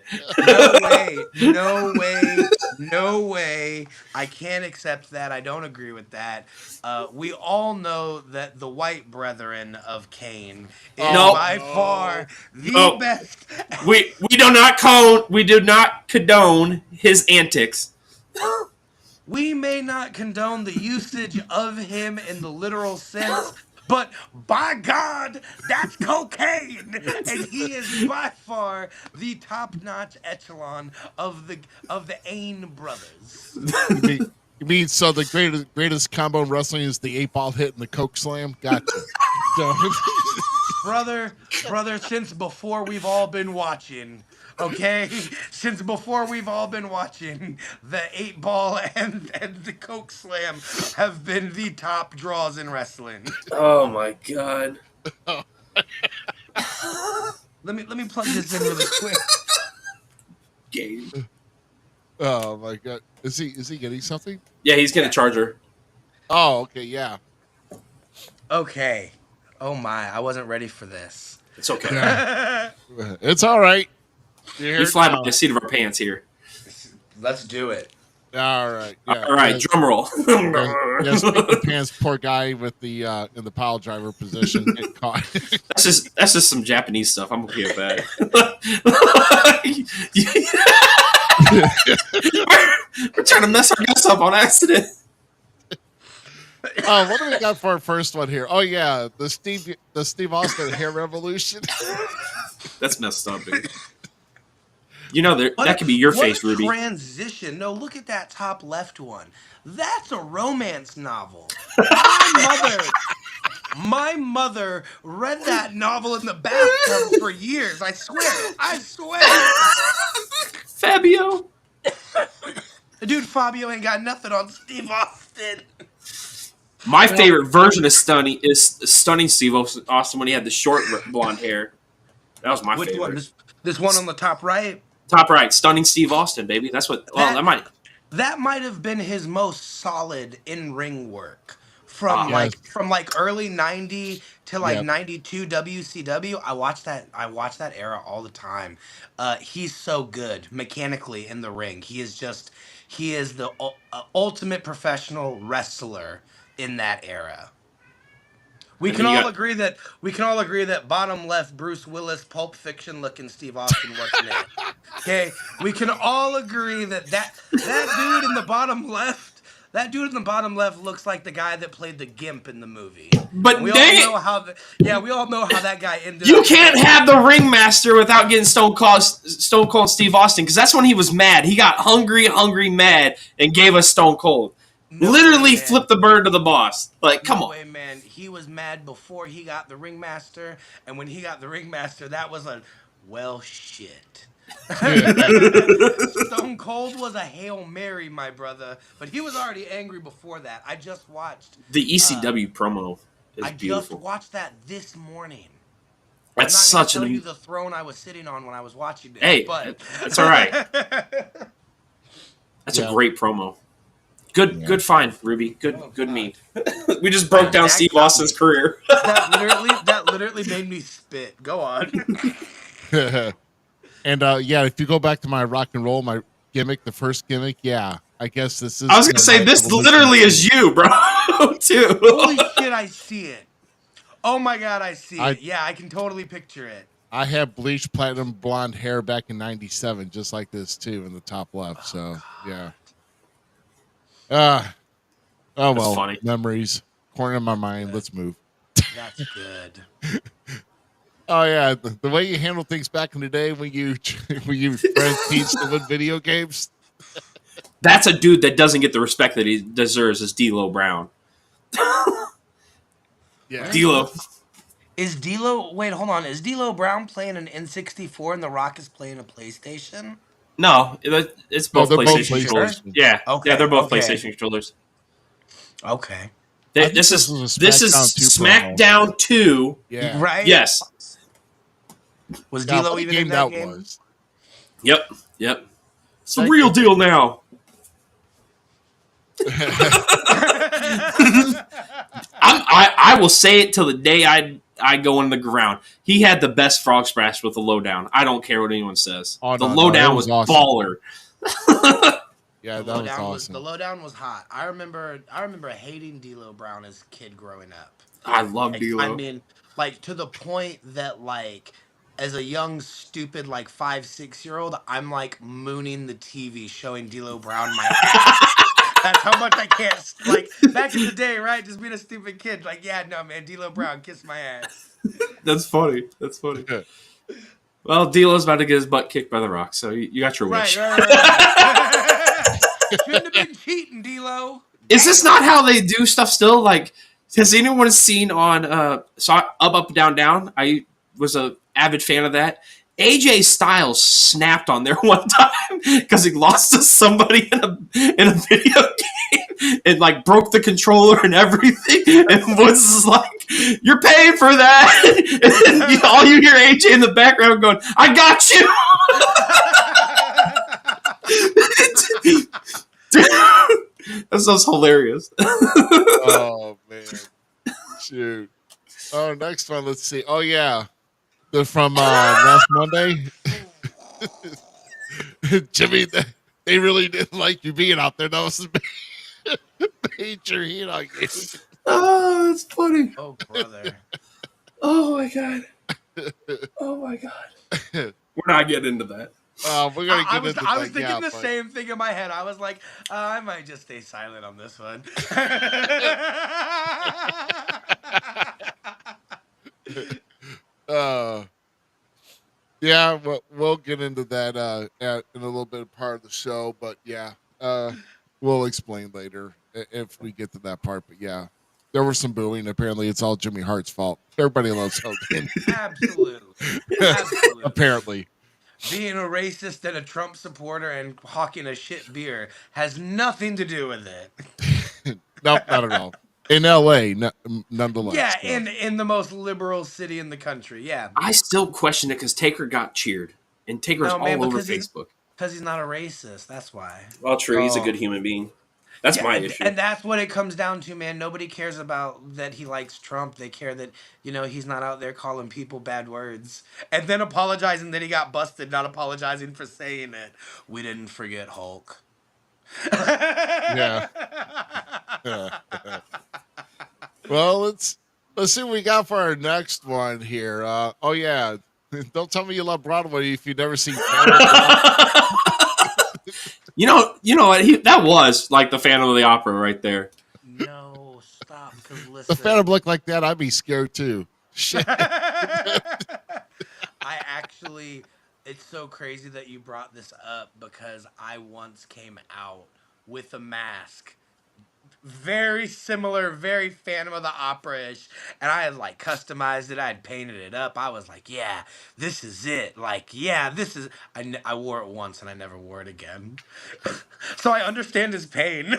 No way. I can't accept that. I don't agree with that. We all know that the white brethren of Kane is by far the best. We do not condone his antics. We may not condone the usage of him in the literal sense, but by God, that's cocaine, and he is by far the top-notch echelon of the Ain brothers. You mean so the greatest combo in wrestling is the 8-ball hit and the coke slam? Gotcha. brother, since before we've all been watching. Okay, since before we've all been watching, the 8-ball and the coke slam have been the top draws in wrestling. Oh my God! Let me plug this in really quick. Game. Oh my God! Is he getting something? Yeah, he's getting a charger. Oh, okay, yeah. Okay. Oh my, I wasn't ready for this. It's okay. Yeah. It's all right. We fly by the seat of our pants here. Let's do it. All right. Yeah. All right. Drum roll. Yes, the pants. Poor guy with the in the pile driver position get caught. That's just some Japanese stuff. I'm okay with that. We're trying to mess our guys up on accident. What do we got for our first one here? Oh yeah, the Steve Austin hair revolution. That's messed up, dude. You know that could be your face, Ruby. Transition. No, look at that top left one. That's a romance novel. My mother read that novel in the bathtub for years. I swear. Fabio. Dude, Fabio ain't got nothing on Steve Austin. My favorite version of Stunning Steve Austin when he had the short blonde hair. That was my favorite. One? This one on the top right? Top right, Stunning Steve Austin, baby. That's what. That might have been his most solid in-ring work from early 90 to 92 WCW. I watched that era all the time. He's so good mechanically in the ring. He is the ultimate professional wrestler in that era. We can all agree that bottom left Bruce Willis, Pulp Fiction looking Steve Austin wasn't it. Okay, we can all agree that dude in the bottom left, looks like the guy that played the Gimp in the movie. But we all know how that guy ended. You can't have the ringmaster without getting Stone Cold Steve Austin, because that's when he was mad. He got hungry, mad, and gave us Stone Cold. Literally flipped the bird to the boss. Like, come on. No way, man. He was mad before he got the ringmaster, and when he got the ringmaster, that was shit. Stone Cold was a Hail Mary, my brother, but he was already angry before that. I just watched the ECW promo. Is beautiful. Just watched that this morning. That's such tell you the throne I was sitting on when I was watching it. Hey, but it's all right. That's a great promo. Good find, Ruby. Good meme. We just broke down Steve Austin's career. that literally made me spit. Go on. And if you go back to my rock and roll, my gimmick, the first gimmick, I guess this is. I was gonna say this literally is you, bro. Too. Holy shit, I see it. Oh my God, I see it. Yeah, I can totally picture it. I had bleached platinum blonde hair back in '97, just like this too, in the top left. So yeah. Oh That's well, funny. memories. Corner in my mind. Let's move. That's good. Oh yeah, the way you handle things back in the day when you friends teach to win video games. That's a dude that doesn't get the respect that he deserves is D'Lo Brown. Yeah, D'Lo. Is D'Lo? Wait, hold on. Is D'Lo Brown playing an N64 and The Rock is playing a PlayStation? No, it's both they're both PlayStation controllers. PlayStation. Yeah, Okay, yeah, they're both okay. PlayStation controllers. Okay. I think This is was a this is SmackDown 2 promo. SmackDown 2. Yeah, Right? Yes. Was God, D'Lo what a even game in that game? was. Yep. It's the That real game- deal now. I will say it till the day I go in the ground. He had the best frog splash with the lowdown. I don't care what anyone says. Oh, The no, lowdown it was was awesome. baller. Yeah, that was awesome. The lowdown was hot. I remember hating D'Lo Brown as a kid growing up. I love D'Lo. I mean, like to the point that like as a young stupid like 5-6-year-old, I'm like mooning the TV showing D'Lo Brown my ass. That's how much I can't like back in the day, right? Just being a stupid kid, like yeah, no man, D'Lo Brown, kiss my ass. That's funny. Well, D'Lo's about to get his butt kicked by The Rock, so you got your wish. Right. Shouldn't have been cheating, D'Lo. Is this not how they do stuff still? Like, has anyone seen on Up, Down, Down? I was a avid fan of that. AJ Styles snapped on there one time because he lost to somebody in a video game and like broke the controller and everything. And Woods is like, "You're paying for that." And all you hear AJ in the background going, "I got you." That sounds hilarious. Oh man, shoot. Oh, next one. Let's see. Oh yeah, they're from last Monday. Jimmy, they really didn't like you being out there. That was a major heat on you. Oh, that's funny. Oh brother. Oh my god. We're not getting into that. We're gonna get I was into that. thinking yeah, the but- same thing in my head. I was like, I might just stay silent on this one. Yeah, we'll get into that in a little bit of part of the show, but yeah, we'll explain later if we get to that part. But yeah, there was some booing. Apparently, it's all Jimmy Hart's fault. Everybody loves Hogan. Absolutely. Apparently, Being a racist and a Trump supporter and hawking a shit beer has nothing to do with it. nope, not at all. In L.A., nonetheless. Yeah, so. in the most liberal city in the country. Yeah. I still question it because Taker got cheered, and Taker's No, man, all over because he's- Facebook. Because he's not a racist. That's why. Well, true. He's a Oh. good human being. That's Yeah, my and, issue. and that's what it comes down to, man. Nobody cares about that he likes Trump. They care that, he's not out there calling people bad words. And then apologizing that he got busted, not apologizing for saying it. We didn't forget Hulk. Yeah. Well, let's see what we got for our next one here. Oh yeah, don't tell me you love Broadway if you've never seen. You know what? That was like the Phantom of the Opera right there. No, stop. Because The listen. Phantom looked like that, I'd be scared too. Shit. It's so crazy that you brought this up because I once came out with a mask. Very similar, very Phantom of the Opera-ish. And I had like customized it. I had painted it up. I was like, yeah, this is it. Like, yeah, this is... I wore it once and I never wore it again. So I understand his pain.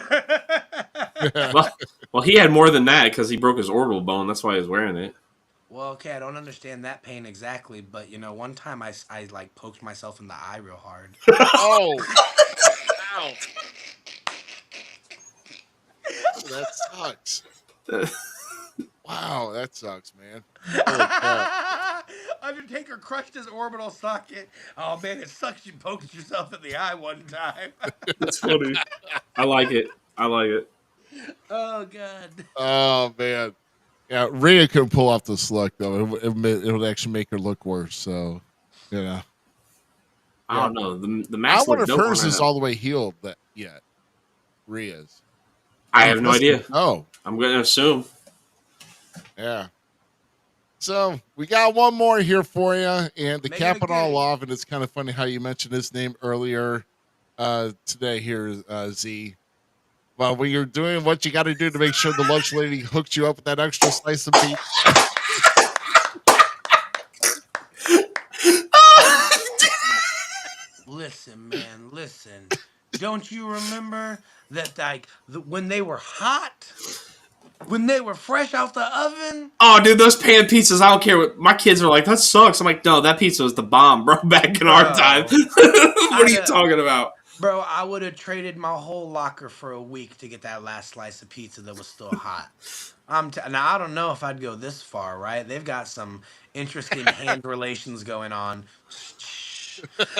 Well, he had more than that because he broke his orbital bone. That's why he was wearing it. Well, okay, I don't understand that pain exactly, but one time I like poked myself in the eye real hard. Oh. Ow. That sucks. Wow, that sucks, man. Holy crap. Undertaker crushed his orbital socket. Oh man, it sucks you poked yourself in the eye one time. That's funny. I like it. Oh god. Oh man. Yeah, Rhea couldn't pull off this look though. It would actually make her look worse. So, you know. I don't know. The I Max wonder looked if dope hers on is her. all the way healed yet. Rhea's. I have no idea. Oh, I'm going to assume. yeah. So we got one more here for you, and to Make cap it it all good. off, and it's kind of funny how you mentioned his name earlier today here, Z. Well, when you're doing what you got to do to make sure the lunch lady hooks you up with that extra slice of beef. Listen, man, listen. Don't you remember that, like, when they were hot? When they were fresh out the oven? Oh, dude, those pan pizzas, I don't care what my kids are like, that sucks. I'm like, no, that pizza was the bomb, bro, back in our time. What are you talking about? Bro, I would have traded my whole locker for a week to get that last slice of pizza that was still hot. Now, I don't know if I'd go this far, right? They've got some interesting hand relations going on.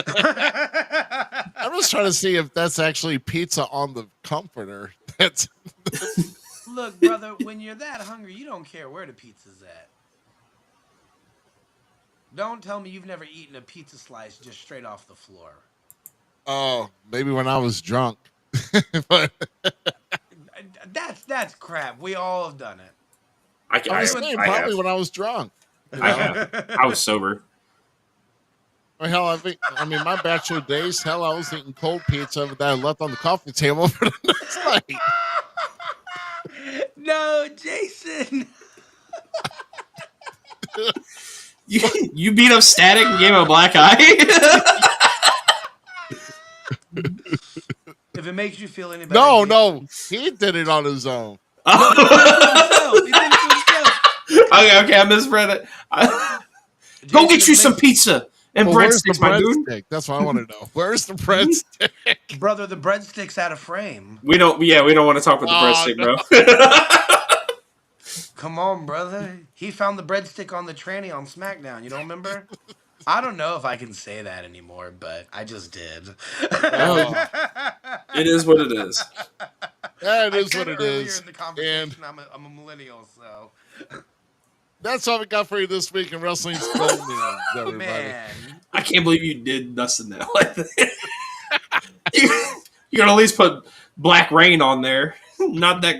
I'm just trying to see if that's actually pizza on the comforter. That's Look, brother, when you're that hungry, you don't care where the pizza's at. Don't tell me you've never eaten a pizza slice just straight off the floor. oh, maybe when I was drunk. But That's crap. We all have done it. I was saying probably when I was drunk. You know? I have. I was sober. Well, hell, I mean, my bachelor days, hell, I was eating cold pizza that I left on the coffee table for the next night. No, Jason. You beat up Static and gave him a black eye? If it makes you feel any better. No, he did it on his own. He did it to himself. Okay, I misread it. Go get you some pizza and breadsticks, my dude. Breadstick? That's what I want to know. Where's the breadstick? Brother, the breadstick's out of frame. We don't want to talk about the breadstick, no. bro. Come on, brother. He found the breadstick on the tranny on SmackDown. You don't remember? I don't know if I can say that anymore, but I just did. Oh. It is what it is. Yeah, it I is said what it earlier is. in the conversation, And I'm a millennial, so. that's all we got for you this week in Wrestling Skull News, everybody. Man. I can't believe you did Dustin that like that. You're gonna at least put Black Rain on there. Not that.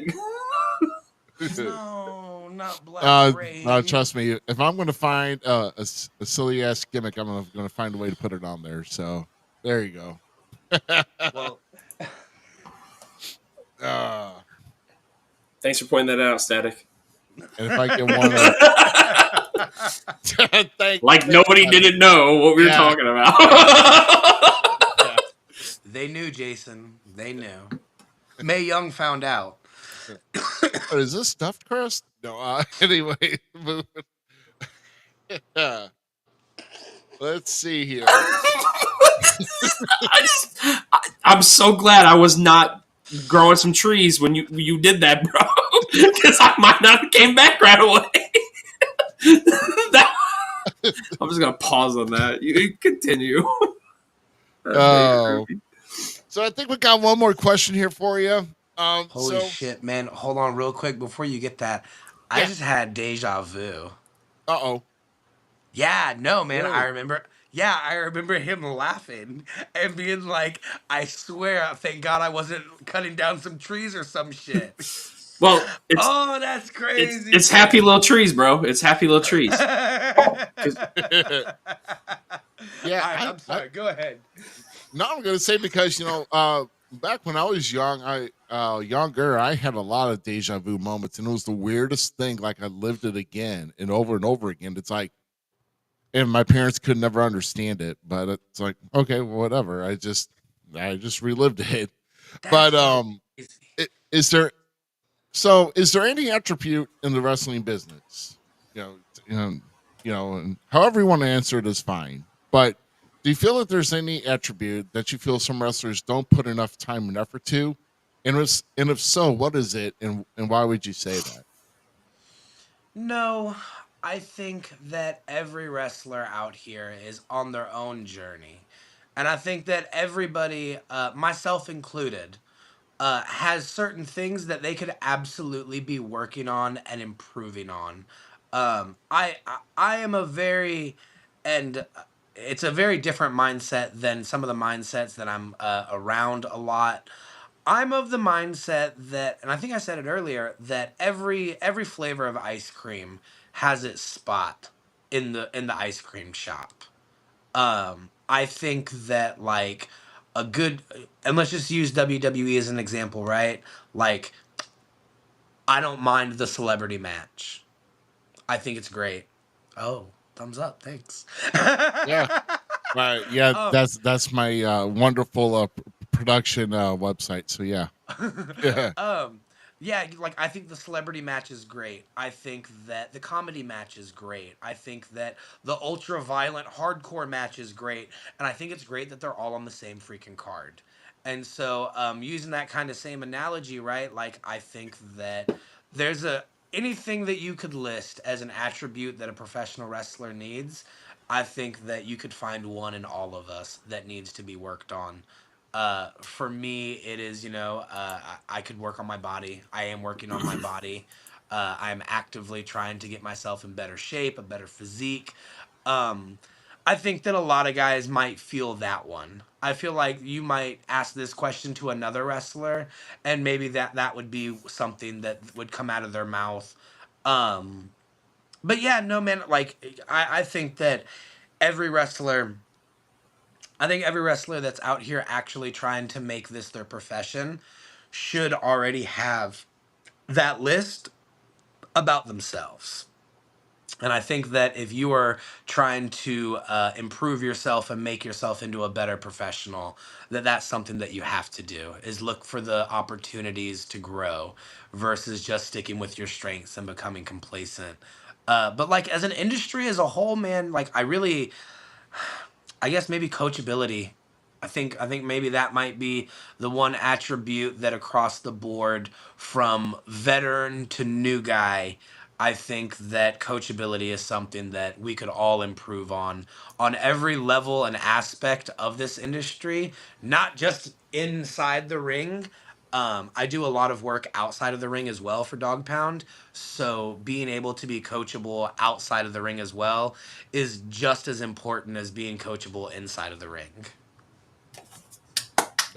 No, not Black Rain. Trust me, if I'm going to find a silly ass gimmick, I'm going to find a way to put it on there. So there you go. Well, Thanks for pointing that out, Static. And if I get one, like nobody didn't know what we were talking about. They knew, Jason. They knew. Mae Young found out. Is this stuffed crust? No. Anyway, moving. Let's see here. I'm so glad I was not growing some trees when you did that, bro. Because I might not have came back right away. I'm just gonna pause on that. You continue. Oh. So I think we got one more question here for you. Holy shit, man. Hold on real quick before you get that. I just had deja vu. Uh-oh. Yeah, no, man. Really? I remember him laughing and being like, I swear, thank God I wasn't cutting down some trees or some shit. Well, that's crazy. It's happy little trees, bro. It's happy little trees. Yeah, I'm sorry. Go ahead. No, I'm going to say because, back when I was young, younger, I had a lot of deja vu moments, and it was the weirdest thing. Like I lived it again and over again. It's like, and my parents could never understand it, but it's like, okay, well, whatever. I just relived it. Is there any attribute in the wrestling business, and however you want to answer it is fine, but do you feel that there's any attribute that you feel some wrestlers don't put enough time and effort to? And if so, what is it, and why would you say that? No, I think that every wrestler out here is on their own journey. And I think that everybody, myself included, has certain things that they could absolutely be working on and improving on. I am a very, and it's a very different mindset than some of the mindsets that I'm around a lot. I'm of the mindset that, and I think I said it earlier, that every flavor of ice cream has its spot in the ice cream shop. I think that like a good, and let's just use WWE as an example, right? Like, I don't mind the celebrity match. I think it's great. Oh, thumbs up, thanks. Yeah. Right. Yeah, um, that's my wonderful production website. So yeah. Yeah. um, yeah, like I think the celebrity match is great. I think that the comedy match is great. I think that the ultra violent hardcore match is great, and I think it's great that they're all on the same freaking card. And so, using that kind of same analogy, right? Like I think that there's a anything that you could list as an attribute that a professional wrestler needs. I think that you could find one in all of us that needs to be worked on. For me, it is, I could work on my body. I am working on my body. I'm actively trying to get myself in better shape, a better physique. Um, I think that a lot of guys might feel that one. I feel like you might ask this question to another wrestler, and maybe that would be something that would come out of their mouth. Um, but yeah, no, man, like, I think that every wrestler I think every wrestler that's out here actually trying to make this their profession should already have that list about themselves. And I think that if you are trying to improve yourself and make yourself into a better professional, that's something that you have to do is look for the opportunities to grow versus just sticking with your strengths and becoming complacent. But like as an industry as a whole, man, like I guess maybe coachability. I think maybe that might be the one attribute that across the board from veteran to new guy, I think that coachability is something that we could all improve on every level and aspect of this industry, not just inside the ring. I do a lot of work outside of the ring as well for Dog Pound. So being able to be coachable outside of the ring as well is just as important as being coachable inside of the ring.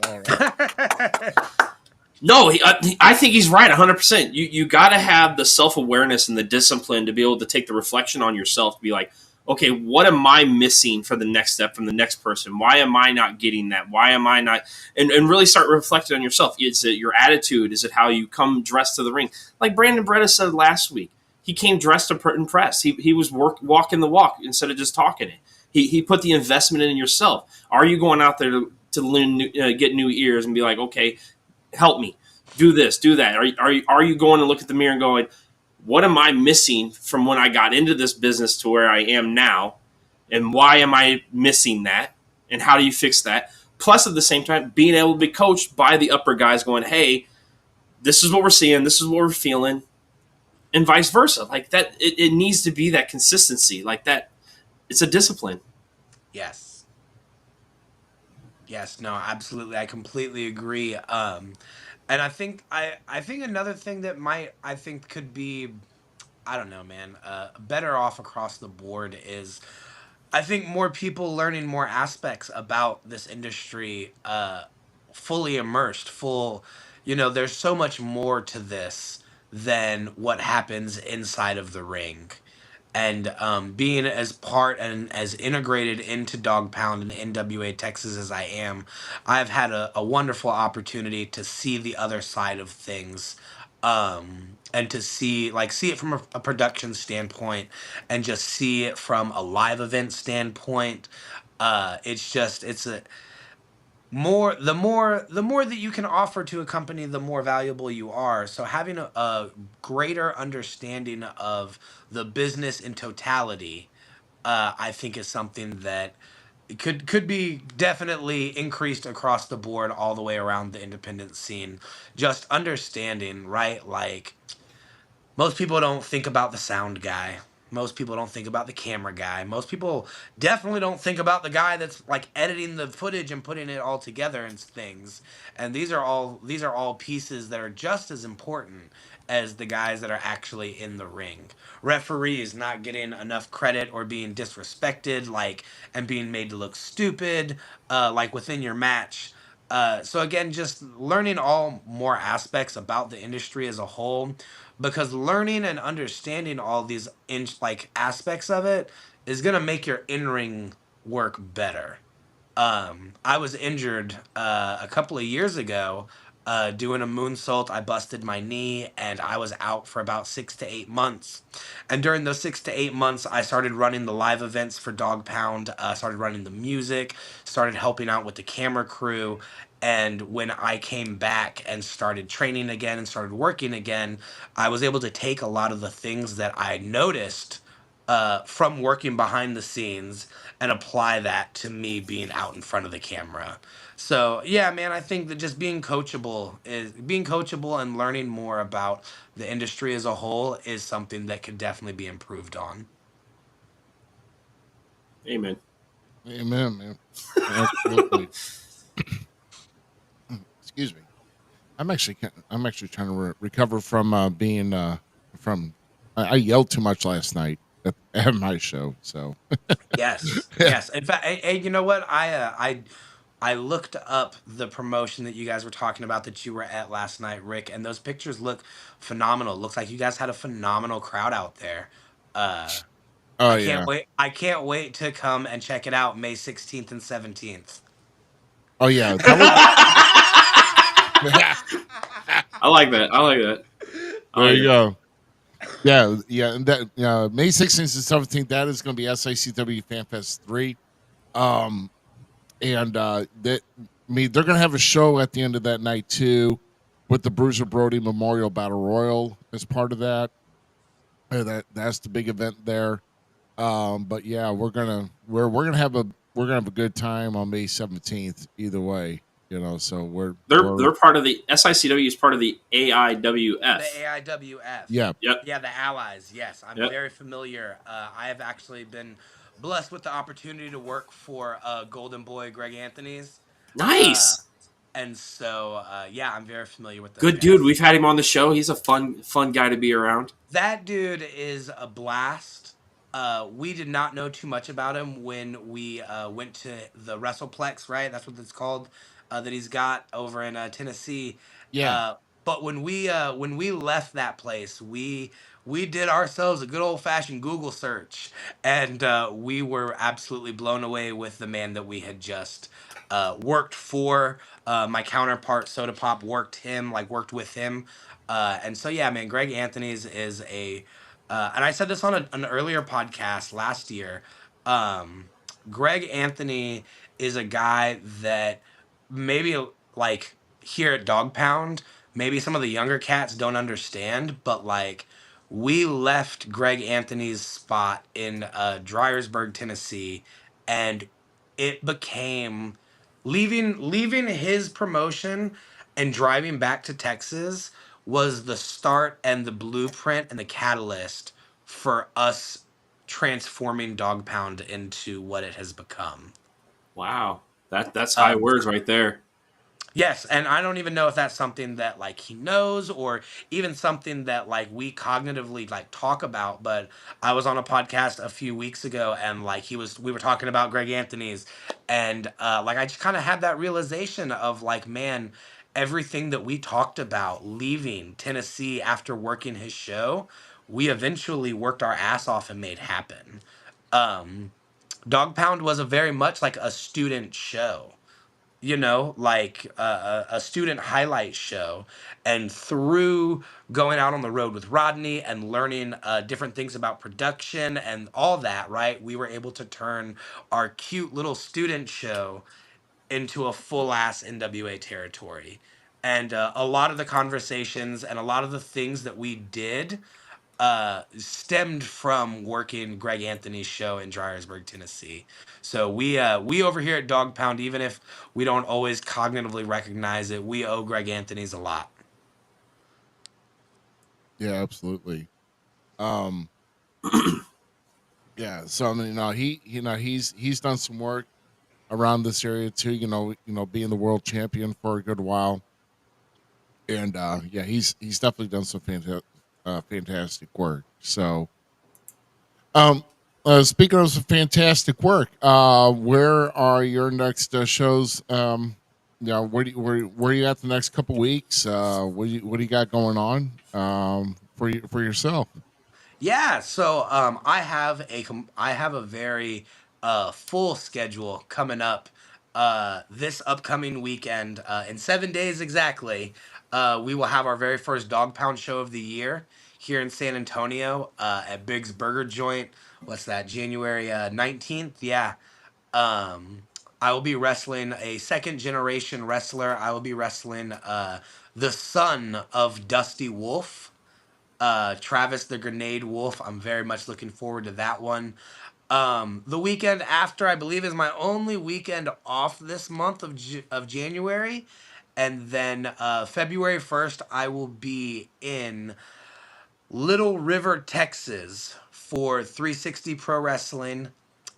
All right. No, I think he's right 100%. You got to have the self-awareness and the discipline to be able to take the reflection on yourself to be like, okay, what am I missing for the next step from the next person? Why am I not getting that? Why am I not? And really start reflecting on yourself. Is it your attitude? Is it how you come dressed to the ring? Like Brandon Bretta said last week, he came dressed to impress. He was walking the walk instead of just talking it. He put the investment in yourself. Are you going out there to learn, get new ears and be like, okay, help me do this, do that? Are you going to look at the mirror and going, what am I missing from when I got into this business to where I am now? And why am I missing that? And how do you fix that? Plus, at the same time, being able to be coached by the upper guys going, hey, this is what we're seeing. This is what we're feeling. And vice versa. Like that, it needs to be that consistency. Like that, it's a discipline. Yes. Yes, no, absolutely. I completely agree. And I think another thing that I think could be, I don't know, man, better off across the board is I think more people learning more aspects about this industry, fully immersed, there's so much more to this than what happens inside of the ring. And being as part and as integrated into Dog Pound and NWA Texas as I am, I've had a wonderful opportunity to see the other side of things, and to see it from a production standpoint, and just see it from a live event standpoint. It's a the more that you can offer to a company, the more valuable you are. So having a greater understanding of the business in totality, I think is something that could be definitely increased across the board all the way around the independent scene. Just understanding, right? Like most people don't think about the sound guy. Most people don't think about the camera guy. Most people definitely don't think about the guy that's like editing the footage and putting it all together and things. And these are all pieces that are just as important as the guys that are actually in the ring. Referees not getting enough credit or being disrespected, like, and being made to look stupid, like within your match. So again, just learning all more aspects about the industry as a whole, because learning and understanding all these like aspects of it is gonna make your in-ring work better. I was injured a couple of years ago doing a moonsault. I busted my knee and I was out for about 6 to 8 months. And during those 6 to 8 months, I started running the live events for Dog Pound, started running the music, started helping out with the camera crew. And when I came back and started training again and started working again, I was able to take a lot of the things that I noticed from working behind the scenes and apply that to me being out in front of the camera. So yeah, man, I think that just being coachable and learning more about the industry as a whole is something that could definitely be improved on. Amen. Amen, man. Absolutely. Excuse me. I'm actually trying to recover from being from. I yelled too much last night at my show. So Yes, yes. In fact, hey, you know what? I looked up the promotion that you guys were talking about that you were at last night, Rick, and those pictures look phenomenal. Looks like you guys had a phenomenal crowd out there. Uh, oh I can't yeah, wait. I can't wait to come and check it out May 16th and 17th. oh yeah. That was. I like that. I like that. There you go. Yeah, yeah, and that May 16th and 17th. That is going to be SICW FanFest 3. And they're going to have a show at the end of that night too, with the Bruiser Brody Memorial Battle Royal as part of that. That's the big event there. But yeah, we're gonna have a good time on May 17th. Either way, so They're part of the SICW is part of the AIWF. The AIWF. yeah. Yep. Yeah, the Allies. Yes, I'm Yep. very familiar. I have actually been blessed with the opportunity to work for Golden Boy Greg Anthony's. Nice. And so, yeah, I'm very familiar with those Good guys. dude. We've had him on the show. He's a fun guy to be around. That dude is a blast. We did not know too much about him when we went to the WrestlePlex, right? That's what it's called, that he's got over in Tennessee. Yeah. But when we left that place, we did ourselves a good old fashioned Google search, and we were absolutely blown away with the man that we had just worked for. My counterpart Soda Pop worked with him. And so yeah, man, Greg Anthony's is and I said this on an earlier podcast last year. Greg Anthony is a guy that maybe like here at Dog Pound, maybe some of the younger cats don't understand, but like we left Greg Anthony's spot in Dryersburg, Tennessee, and it became leaving his promotion and driving back to Texas was the start and the blueprint and the catalyst for us transforming Dog Pound into what it has become. Wow. That's high words right there. Yes, and I don't even know if that's something that like he knows or even something that like we cognitively like talk about, but I was on a podcast a few weeks ago and like we were talking about Greg Anthony's and like I just kind of had that realization of like, man, everything that we talked about leaving Tennessee after working his show, we eventually worked our ass off and made happen. Dog Pound was a very much like a student show, like a student highlight show. And through going out on the road with Rodney and learning different things about production and all that, right, we were able to turn our cute little student show into a full ass NWA territory. And a lot of the conversations and a lot of the things that we did stemmed from working Greg Anthony's show in Dryersburg, Tennessee. So we over here at Dog Pound, even if we don't always cognitively recognize it, we owe Greg Anthony's a lot. Yeah, absolutely. Yeah. So I mean, he's done some work around this area too. Being the world champion for a good while, and yeah, he's definitely done some fantastic work. So, um, speaking of some fantastic work, where are your next shows? Where you at the next couple weeks? What do you got going on for yourself? Yeah, so I have a very full schedule coming up this upcoming weekend. In 7 days exactly, we will have our very first Dog Pound show of the year here in San Antonio at Big's Burger Joint. What's that? January 19th. Yeah. Um, I will be wrestling a second generation wrestler. I will be wrestling the son of Dusty Wolf, Travis the Grenade Wolf. I'm very much looking forward to that one. The weekend after, I believe, is my only weekend off this month of January. And then February 1st, I will be in Little River, Texas for 360 Pro Wrestling.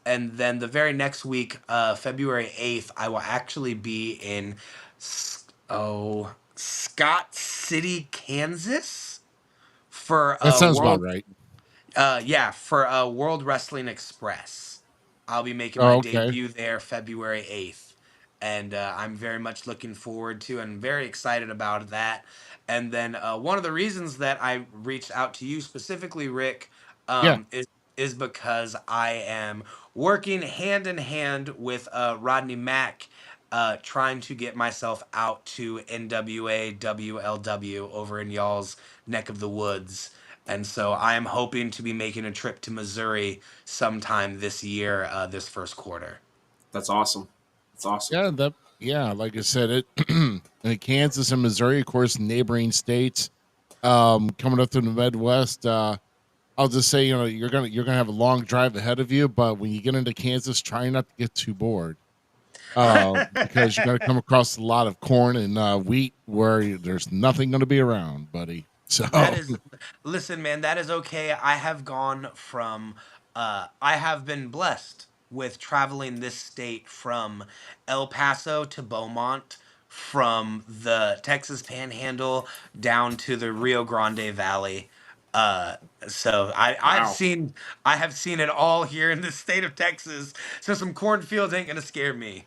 And then the very next week, February 8th, I will actually be in Scott City, Kansas for That sounds about right. for World Wrestling Express. I'll be making Oh, my okay. debut there February 8th. And I'm very much looking forward to and very excited about that. And then one of the reasons that I reached out to you specifically, Rick, Yeah. is because I am working hand in hand with Rodney Mack, trying to get myself out to NWA WLW over in y'all's neck of the woods. And so I am hoping to be making a trip to Missouri sometime this year, this first quarter. That's awesome. That's awesome. Yeah, like I said, Kansas and Missouri, of course, neighboring states. Coming up through the Midwest, I'll just say, you're gonna have a long drive ahead of you, but when you get into Kansas, try not to get too bored. Because you're gonna come across a lot of corn and wheat where there's nothing gonna be around, buddy. So That is, listen, man, that is okay. I have been blessed with traveling this state from El Paso to Beaumont, from the Texas Panhandle down to the Rio Grande Valley. Uh, so Wow. I have seen it all here in the state of Texas. So some cornfields ain't gonna scare me.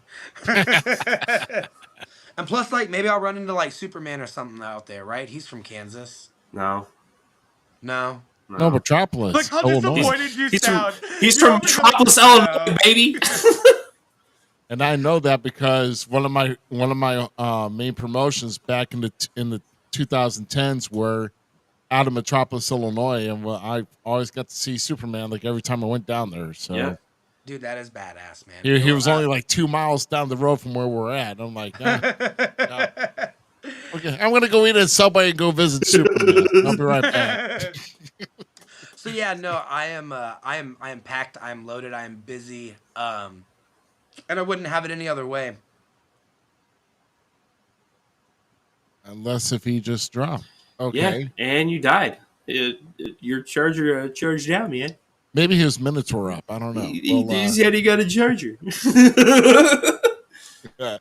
And plus, like, maybe I'll run into like Superman or something out there, right? He's from Kansas. No, No. no, no. Look Metropolis, how Illinois, disappointed you He's from sound. he's You're from over here like, Metropolis, Illinois, no. baby. and I know that because one of my main promotions back in the 2010s were out of Metropolis, Illinois, and I always got to see Superman like every time I went down there. Yeah. So Dude, that is badass, man. he was only like 2 miles down the road from where we're at. I'm like, no. Okay, I'm gonna go eat at Subway and go visit Superman. I'll be right back. So yeah, no, I am packed, I am loaded, I am busy. And I wouldn't have it any other way. Unless if he just dropped. Yeah, Okay. and you died. Your charger charged out, man. Maybe his minutes were up. I don't know. He said he got a charger. Yeah.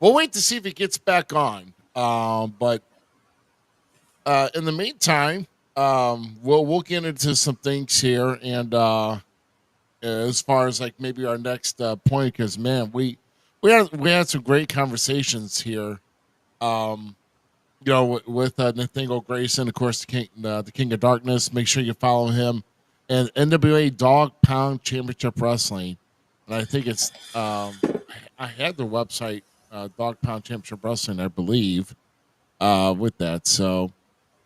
We'll wait to see if he gets back on. But in the meantime, we'll get into some things here, and as far as like maybe our next point, because man, we had some great conversations here. Um, with Nathaniel Greysin, of course, the King of Darkness. Make sure you follow him, and NWA Dog Pound Championship Wrestling. And I think it's I had their website, Dog Pound Championship Wrestling, I believe, with that. So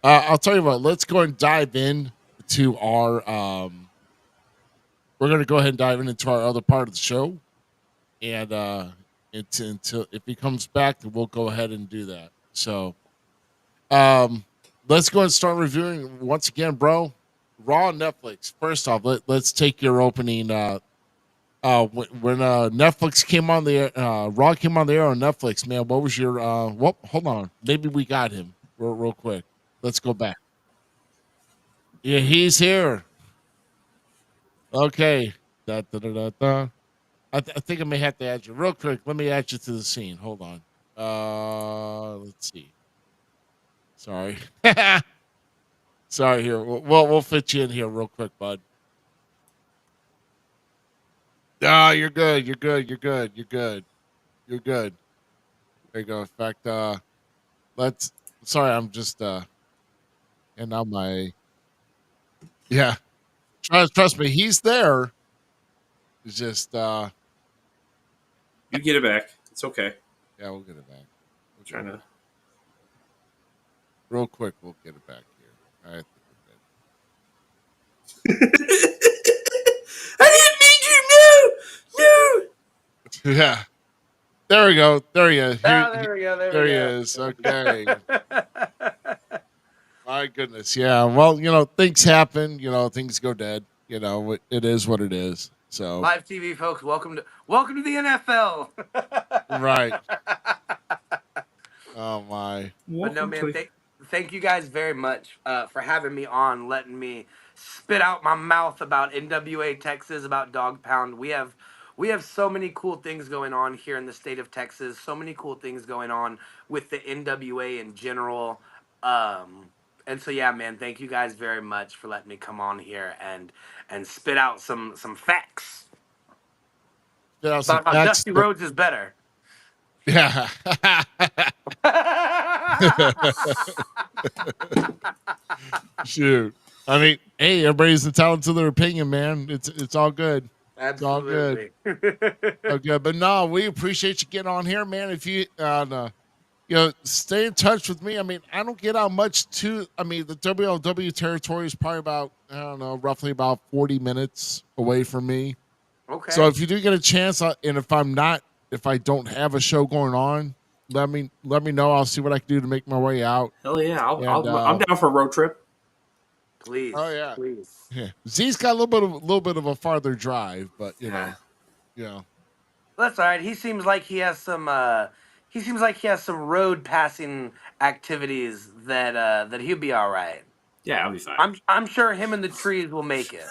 I'll tell you what. Let's go and dive in to our. We're going to go ahead and dive into our other part of the show, and until if he comes back, then we'll go ahead and do that. So. Let's go and start reviewing once again, bro. Raw on Netflix. First off, let's take your opening. When Netflix came on the air, Raw came on the air on Netflix, man. What was your? Well, hold on. Maybe we got him real quick. Let's go back. Yeah, he's here. Okay. Da, da, da, da, da. I think I may have to add you real quick. Let me add you to the scene. Hold on. Let's see. Sorry. Sorry. Here, we'll fit you in here real quick, bud. Ah, you're good. You're good. You're good. You're good. You're good. There you go. In fact, let's. Sorry, I'm just and now my yeah. Trust me, he's there. It's just You get it back. It's okay. yeah, we'll get it back. I'm trying to. Real quick, we'll get it back here. I think I didn't mean you. No. yeah. There we go. There he is. There we go. There he is. Okay. My goodness. Yeah. Well, things happen. Things go dead. It is what it is. So Live TV, folks. Welcome to the NFL. right. Oh my. But no, man. Thank you guys very much for having me on, letting me spit out my mouth about NWA Texas, about Dog Pound. We have so many cool things going on here in the state of Texas. So many cool things going on with the NWA in general. And so yeah, man, thank you guys very much for letting me come on here and spit out some facts about how Dusty Rhodes is better. Yeah. Shoot. I mean, hey, everybody's entitled to their opinion, man. It's all good. Absolutely. It's all good. Okay, but no, we appreciate you getting on here, man. If you stay in touch with me. I mean, I don't get out much the WLW territory is probably about, I don't know, roughly about 40 minutes away from me. Okay. So if you do get a chance, and if I don't have a show going on, let me know. I'll see what I can do to make my way out. Hell yeah, I'm down for a road trip. Please. Oh yeah. Please. Yeah. Z's got a little bit of a farther drive, but you know. That's all right. He seems like he has some road passing activities that he'll be all right. Yeah, I'll be fine. I'm sure him and the trees will make it.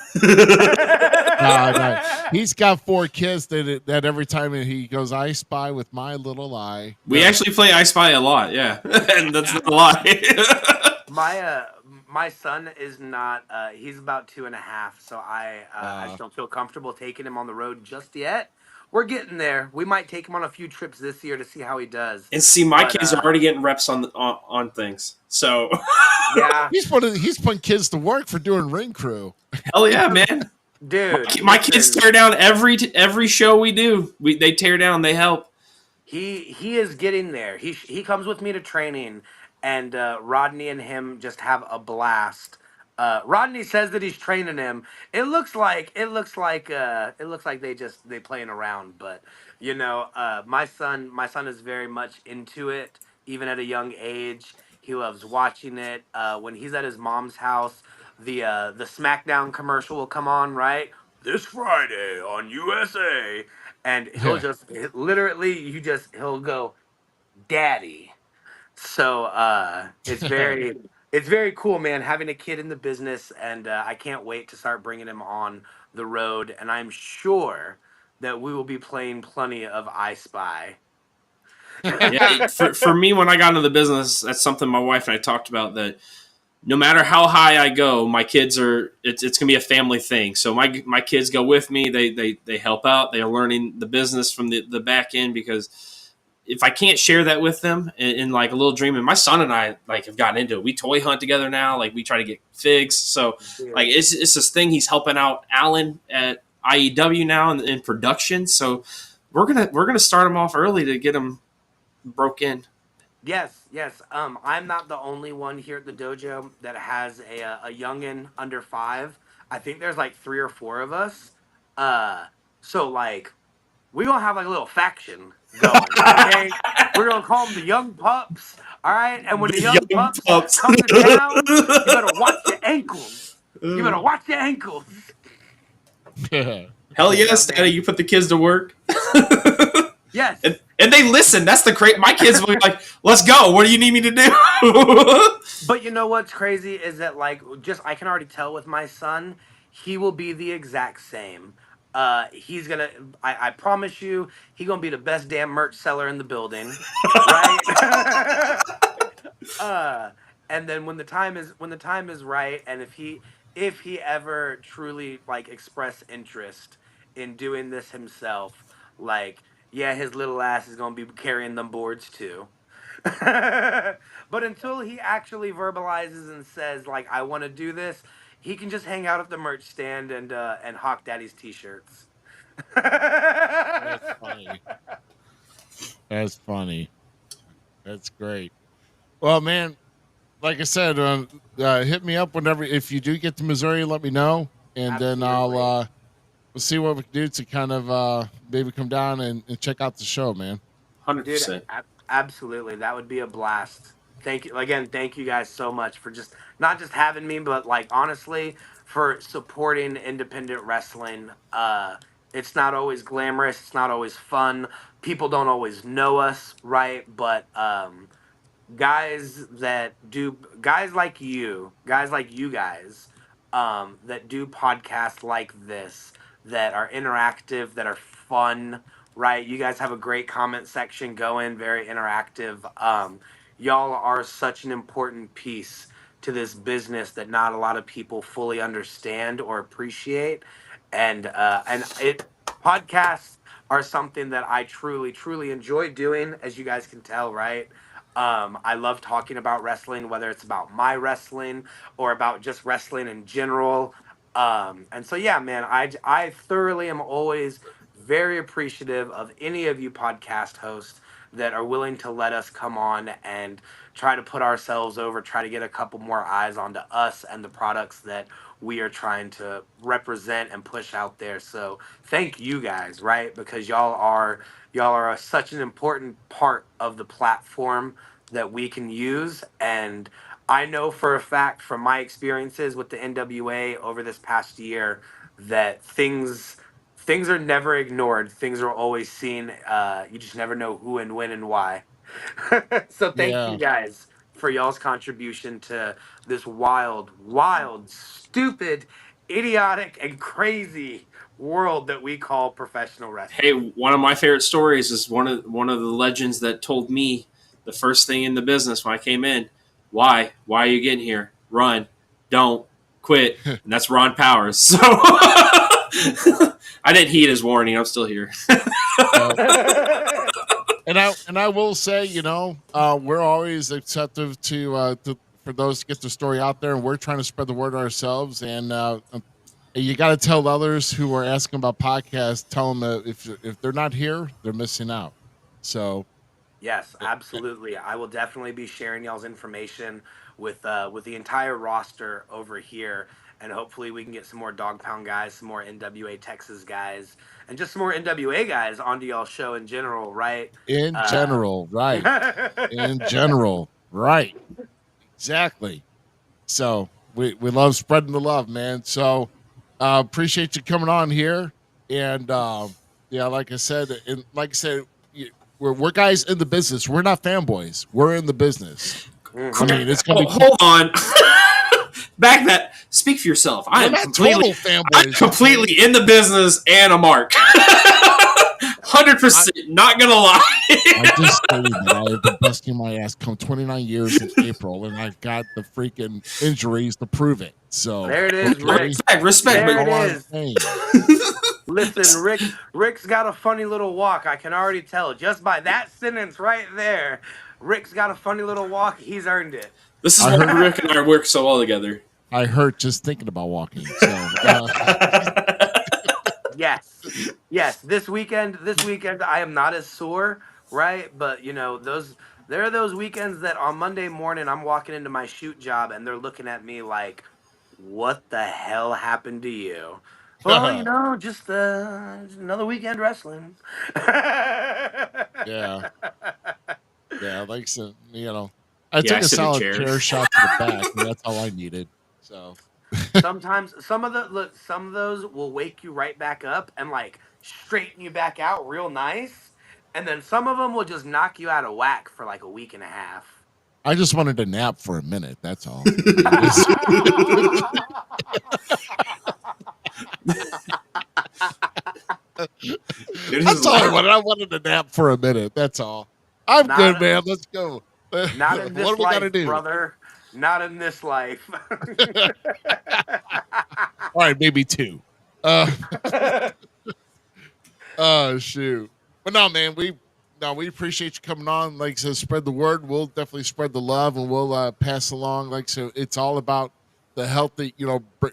No. He's got 4 kids that every time he goes, I spy with my little eye. We actually play I Spy a lot, yeah. And that's not a lie. My son is not he's about 2.5, so I just don't feel comfortable taking him on the road just yet. We're getting there. We might take him on a few trips this year to see how he does. And see, my kids are already getting reps on things. So yeah, he's putting kids to work for doing ring crew. Hell yeah, man, dude! My kids tear down every show we do. They tear down. They help. He is getting there. He comes with me to training, and Rodney and him just have a blast. Rodney says that he's training him. It looks like they playing around, but my son is very much into it, even at a young age. He loves watching it. When he's at his mom's house, the SmackDown commercial will come on, right? This Friday on USA, and he'll he'll go, Daddy. So it's very cool, man, having a kid in the business, and I can't wait to start bringing him on the road. And I'm sure that we will be playing plenty of I Spy. Yeah, for me, when I got into the business, that's something my wife and I talked about, that no matter how high I go, my kids it's gonna be a family thing. So my kids go with me. They help out. They are learning the business from the back end, because if I can't share that with them in like a little dream, and my son and I have gotten into it. We toy hunt together now. We try to get figs. So it's this thing. He's helping out Alan at IEW now in production. So we're gonna start him off early to get him broke in. Yes. I'm not the only one here at the dojo that has a youngin under 5. I think there's 3 or 4 of us. So we're gonna have a little faction going. Okay, we're gonna call them the young pups. All right, and when the young pups come to town, you better watch your ankles. You better watch your ankles. Hell yes, Daddy! You put the kids to work. Yes. And they listen. That's the crazy. My kids will be like, "Let's go. What do you need me to do?" But you know what's crazy is that I can already tell with my son, he will be the exact same. He's gonna. I promise you, he's gonna be the best damn merch seller in the building, right? uh, and then when the time is right, and if he ever truly like express interest in doing this himself, like yeah, his little ass is gonna be carrying them boards too. But until he actually verbalizes and says like I want to do this, he can just hang out at the merch stand and hawk Daddy's t-shirts. That's funny. That's funny. That's great. Well, man, like I said, hit me up whenever if you do get to Missouri. Let me know, and then Absolutely. we'll see what we can do to kind of maybe come down and check out the show, man. 100%. Dude, absolutely. That would be a blast. Thank you again. Thank you guys so much for just not just having me, but like honestly for supporting independent wrestling. It's not always glamorous. It's not always fun. People don't always know us, right? But guys like you guys that do podcasts like this that are interactive, that are fun, right? You guys have a great comment section going, very interactive. Y'all are such an important piece to this business that not a lot of people fully understand or appreciate, and it podcasts are something that I truly truly enjoy doing, as you guys can tell, right? I love talking about wrestling, whether it's about my wrestling or about just wrestling in general. And so, yeah, man, I thoroughly am always very appreciative of any of you podcast hosts that are willing to let us come on and try to put ourselves over, try to get a couple more eyes onto us and the products that we are trying to represent and push out there. So thank you guys, right? Because y'all are such an important part of the platform that we can use. And I know for a fact from my experiences with the NWA over this past year that things are never ignored. Things are always seen. You just never know who and when and why. So thank you Yeah, guys for y'all's contribution to this wild, wild, stupid, idiotic, and crazy world that we call professional Hey, wrestling. one of my favorite stories is one of the legends that told me the first thing in the business when I came in. Why are you getting here? Run, don't quit, and that's Ron Powers. So I didn't heed his warning. I'm still here. yeah. And I will say, we're always acceptive to for those to get the story out there, and we're trying to spread the word ourselves. And you got to tell others who are asking about podcasts, tell them if they're not here, they're missing out. So Yes, absolutely. I will definitely be sharing y'all's information with the entire roster over here, and hopefully we can get some more Dog Pound guys, some more NWA Texas guys, and just some more NWA guys onto y'all's show in general, right? in Uh, general, right? In general, right? Exactly. So we love spreading the love, man. So appreciate you coming on here, and yeah, like I said, we're guys in the business. We're not fanboys. We're in the business. I mean, it's gonna be Hold on. Back that. Speak for yourself. I we're am not completely, total I'm fanboys. completely in the business and a mark. 100%. Not gonna lie. I just stated that I have been busting my ass come 29 years in April, and I've got the freaking injuries to prove it. So there it is, okay, Rick. Respect, There but it all I'm is. saying. Listen, Rick's got a funny little walk. I can already tell just by that sentence right there. Rick's got a funny little walk. He's earned it. this is I why heard Rick and I work so well together. I hurt just thinking about walking. So Yes. This weekend, I am not as sore, right? But there are those weekends that on Monday morning I'm walking into my shoot job and they're looking at me like, "What the hell happened to you?" Well, just another weekend wrestling. yeah, yeah, like so, I Yeah, I took a sit in solid chair chairs. shot to the back, and that's all I needed. So Sometimes some of those will wake you right back up and like straighten you back out real nice, and then some of them will just knock you out of whack for like a week and a half. I just wanted to nap for a minute. That's all. I mean, That's all I wanted. I wanted a nap for a minute. That's all. I'm Not good, a- man. Let's go. Not in this What do we got to life, do? brother. Not in this life. All right, maybe 2. Uh, oh shoot. But no, man, we appreciate you coming on. Like I said, spread the word. We'll definitely spread the love, and we'll pass along. Like so, it's all about the healthy.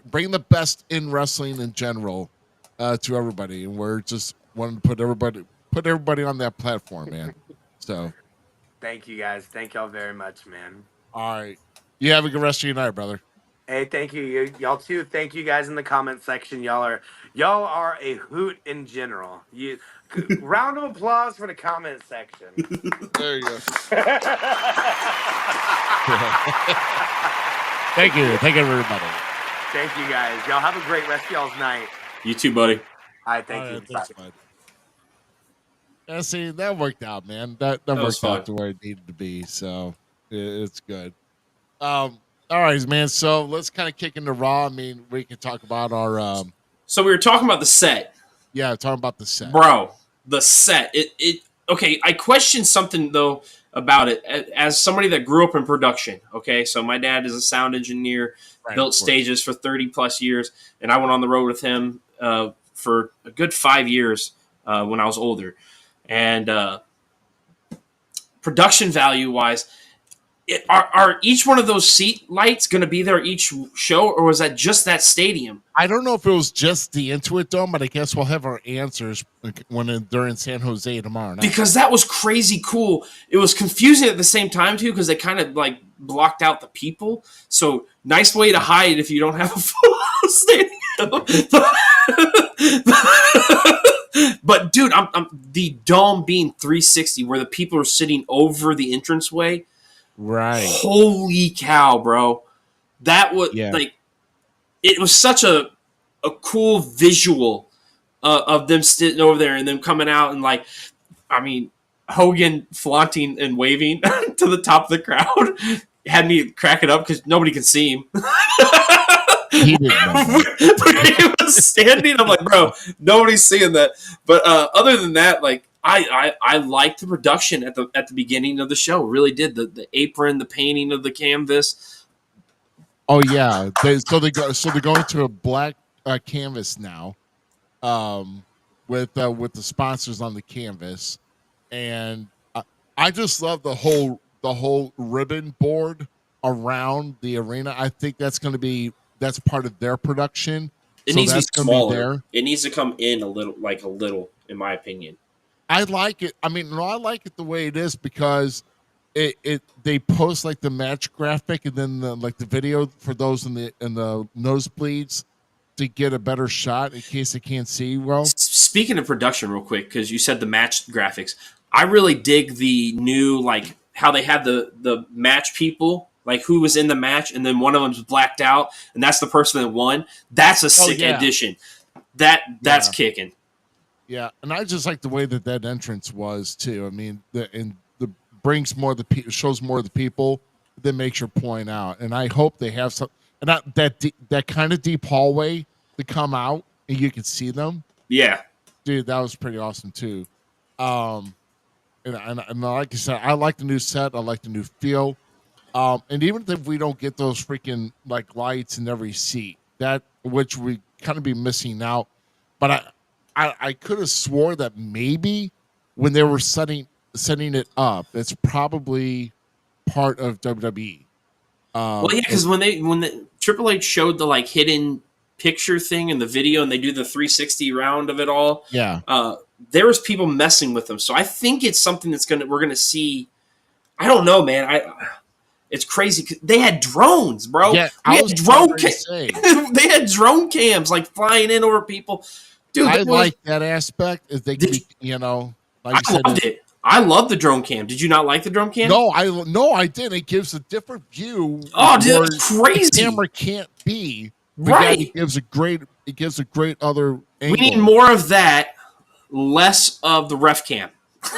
Bring the best in wrestling in general to everybody, and we're just wanting to put everybody on that platform, man. So, Thank you guys. Thank y'all very much, man. all right, you have a good rest of your night, brother. Hey, thank you. Y'all too. Thank you guys in the comment section. Y'all are a hoot in general. Round of applause for the comment section. There you go. Thank you, everybody. Thank you guys. Y'all have a great rest of y'all's night. You too, buddy. All right, thank you. Thanks, Bye. bud. Yeah, see, that worked out, man. That was worked out fun. to where it needed to be. So it's good. All right, man. So let's kind of kick into Raw. I mean, we can talk about our So we were talking about the set, talking about the set. bro. The set. It. Okay, I questioned something though about it as somebody that grew up in production. Okay, so my dad is a sound engineer, Right, built of course. stages for 30 plus years, and I went on the road with him for a good 5 years when I was older. And production value wise, are each one of those seat lights going to be there each show, or was that just that stadium? I don't know if it was just the Intuit Dome, but I guess we'll have our answers when they're in San Jose tomorrow night. Because that was crazy cool. It was confusing at the same time too, because they kind of like blocked out the people. So nice way to hide if you don't have a full stadium. But dude, I'm the dome being 360, where the people are sitting over the entranceway. Right. Holy cow, bro! That was like, it was such a cool visual of them sitting over there and them coming out and like, I mean, Hogan flaunting and waving to the top of the crowd had me cracking up because nobody can see him. He didn't know that. He was standing. I'm like, bro, nobody's seeing that. But other than that, like, I liked the production at the beginning of the show. Really did the apron, the painting of the canvas. Oh yeah, they're going to a black canvas now, with the sponsors on the canvas, and I just love the whole ribbon board around the arena. I think that's part of their production. It needs to be smaller. It needs to come in a little, in my opinion. I like it. I mean, no, I like it the way it is because they post like the match graphic and then the video for those in the nosebleeds to get a better shot in case they can't see well. Speaking of production, real quick, because you said the match graphics, I really dig the new like how they had the match people, like who was in the match, and then one of them's blacked out, and that's the person that won. That's a sick addition. That's kicking. Yeah, and I just like the way that entrance was too. I mean, brings more shows more of the people, then makes your point out. And I hope they have some, and that kind of deep hallway to come out and you can see them. Yeah, dude, that was pretty awesome too. And like I said, I like the new set. I like the new feel. And even if we don't get those freaking like lights in every seat, that which we kind of be missing out, but I could have swore that maybe when they were setting it up, it's probably part of WWE. Well, yeah, because when the Triple H showed the like hidden picture thing in the video, and they do the 360 round of it all. Yeah, there was people messing with them, so I think it's something we're gonna see. I don't know, man. It's crazy. They had drones, bro. Yeah, they had drone cams like flying in over people. Dude, I like that aspect. If they could be, like I loved it. I love the drone cam. Did you not like the drone cam? No, I did. It gives a different view. Oh, dude, that's crazy. The camera can't be right. It gives a great other angle. We need more of that, less of the ref cam. X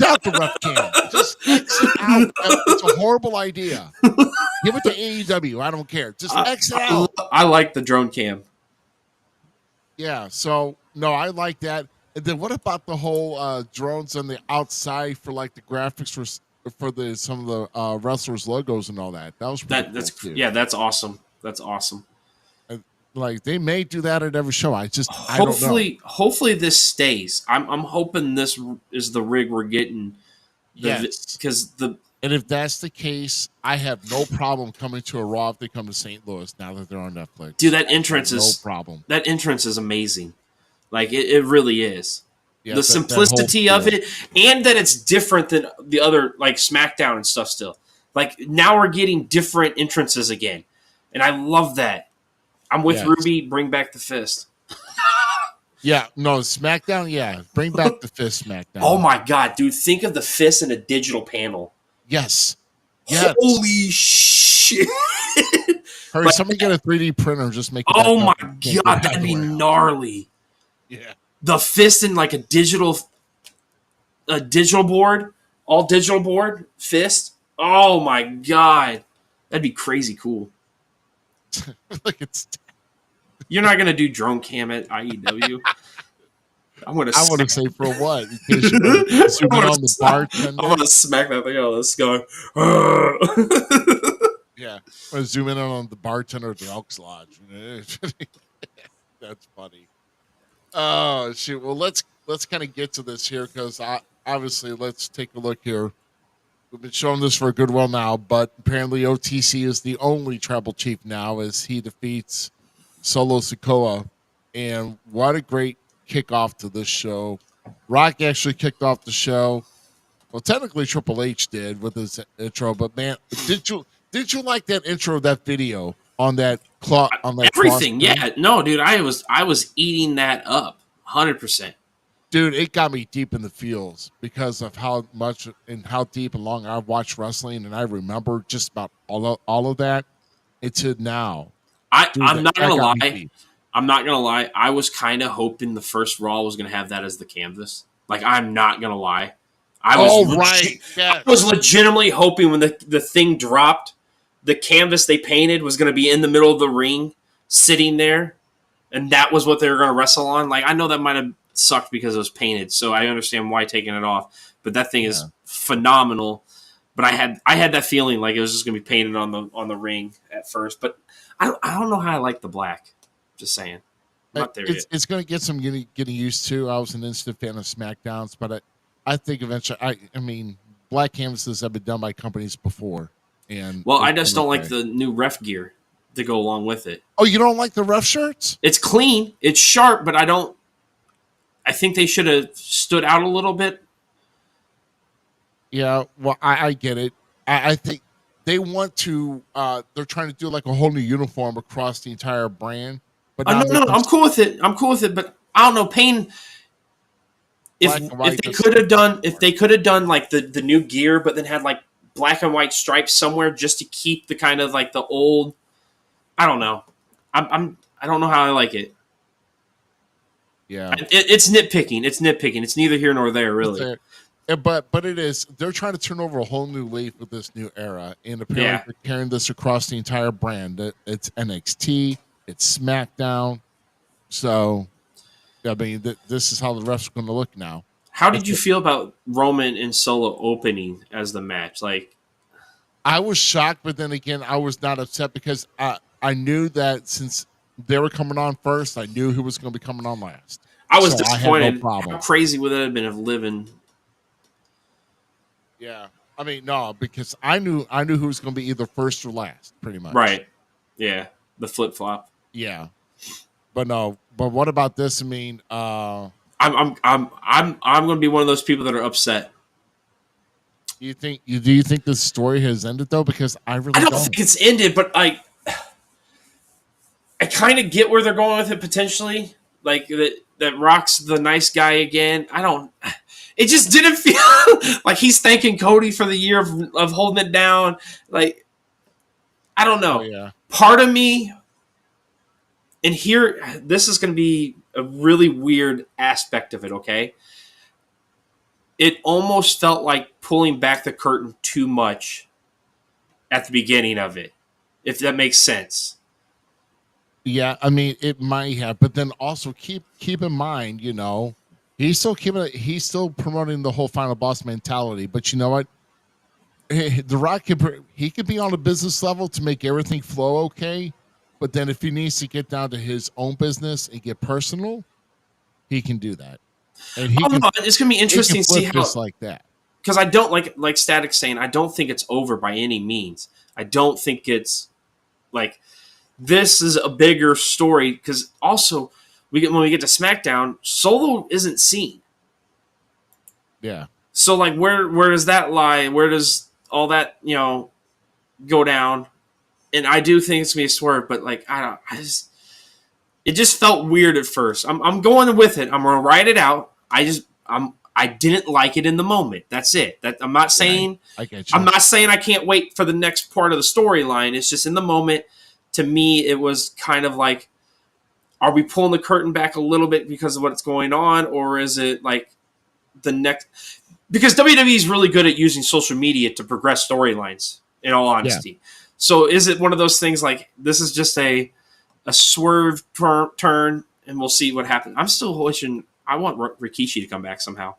out the ref cam. Just X it out. It's a horrible idea. Give it to AEW. I don't care. Just X it out. I like the drone cam. Yeah. So no, I like that. And then what about the whole drones on the outside for like the graphics for the some of the wrestlers' logos and all that? That was pretty That's cool too. yeah, that's awesome. That's awesome. And, like they may do that at every show. I don't know. Hopefully this stays. I'm hoping this is the rig we're getting. Yes, because and if that's the case, I have no problem coming to a Raw if they come to St. Louis now that they're on Netflix. Dude, that entrance no is problem. That entrance is amazing. Like it really is. Yeah, the simplicity of it, and that it's different than the other like SmackDown and stuff. Still, like now we're getting different entrances again, and I love that. I'm with Ruby. Bring back the fist. Yeah, no SmackDown. Yeah, bring back the fist SmackDown. Oh my god, dude! Think of the fist in a digital panel. Yes. Holy shit! Hurry, like, somebody get a 3D printer and just make it. Oh my god, that'd be gnarly. Yeah. The fist in like a digital board, all digital board fist. Oh my god, that'd be crazy cool. Look, it's. You're not gonna do drone cam at IEW. I want to say for what? In case you zoom in on the bartender. I want to smack that thing out. Let's go. Yeah, I want to zoom in on the bartender at the Elks Lodge. That's funny. Oh shoot! Well, let's kind of get to this here because obviously let's take a look here. We've been showing this for a good while now, but apparently OTC is the only tribal chief now as he defeats Solo Sikoa, and what a great kickoff to this show. Rock actually kicked off the show. Well, technically Triple H did with his intro, but man, did you like that intro of that video on that clock on that everything? Yeah, no, dude, I was eating that up 100%. Dude, it got me deep in the feels because of how much and how deep and long I've watched wrestling, and I remember just about all of that until now. I'm not gonna lie. I'm not gonna lie. I was kind of hoping the first Raw was gonna have that as the canvas. Like, I'm not gonna lie. I was legitimately hoping when the thing dropped, the canvas they painted was gonna be in the middle of the ring, sitting there, and that was what they were gonna wrestle on. Like, I know that might have sucked because it was painted, so I understand why taking it off. But that thing is phenomenal. But I had that feeling like it was just gonna be painted on the ring at first. But I don't know how I like the black. Just saying. I'm not there yet. It's going to get some getting used to. I was an instant fan of SmackDowns, but I think eventually, I mean, black canvases have been done by companies before. And I just don't like the new ref gear to go along with it. Oh, you don't like the ref shirts? It's clean. It's sharp, but I think they should have stood out a little bit. Yeah, well, I get it. I think they want to, they're trying to do like a whole new uniform across the entire brand. But no, I'm cool with it. But I don't know, Payne. If they could have done like the new gear, but then had like black and white stripes somewhere just to keep the kind of like the old. I don't know. I don't know how I like it. Yeah, it's nitpicking. It's neither here nor there, really. But it is. They're trying to turn over a whole new leaf with this new era, and apparently they're carrying this across the entire brand. It's NXT. It's SmackDown. So, I mean, this is how the refs are going to look now. How did you feel about Roman and Solo opening as the match? Like, I was shocked, but then again, I was not upset because I knew that since they were coming on first, I knew who was going to be coming on last. I was disappointed. I had no problem. How crazy would that have been if living? Yeah, I mean, no, because I knew who was going to be either first or last, pretty much. Right. Yeah, the flip flop. Yeah, but no. But what about this? I mean, I'm going to be one of those people that are upset. Do you think the story has ended though? Because I don't think it's ended, but I kind of get where they're going with it potentially. Like that Rock's the nice guy again. It just didn't feel like he's thanking Cody for the year of holding it down. Like, I don't know. Oh, yeah. Part of me. And here, this is going to be a really weird aspect of it, okay? It almost felt like pulling back the curtain too much at the beginning of it, if that makes sense. Yeah, I mean, it might have. But then also keep in mind, He's still keeping it. He's still promoting the whole final boss mentality. But you know what? The Rock he could be on a business level to make everything flow okay. But then if he needs to get down to his own business and get personal, he can do that. And it's gonna be interesting to see how just like that. Because I don't like Static saying, I don't think it's over by any means. I don't think it's like this is a bigger story. Because also when we get to SmackDown, Solo isn't seen. Yeah. So like where does that lie? Where does all that go down? And I do think it's gonna be a swerve, but like it just felt weird at first. I'm going with it. I'm gonna write it out. I didn't like it in the moment. That's it. I'm not saying I get you. I'm not saying I can't wait for the next part of the storyline. It's just in the moment. To me, it was kind of like, are we pulling the curtain back a little bit because of what's going on, or is it like the next? Because WWE is really good at using social media to progress storylines. In all honesty. Yeah. So is it one of those things like this is just a swerve turn and we'll see what happens? I'm still wishing I want Rikishi to come back somehow.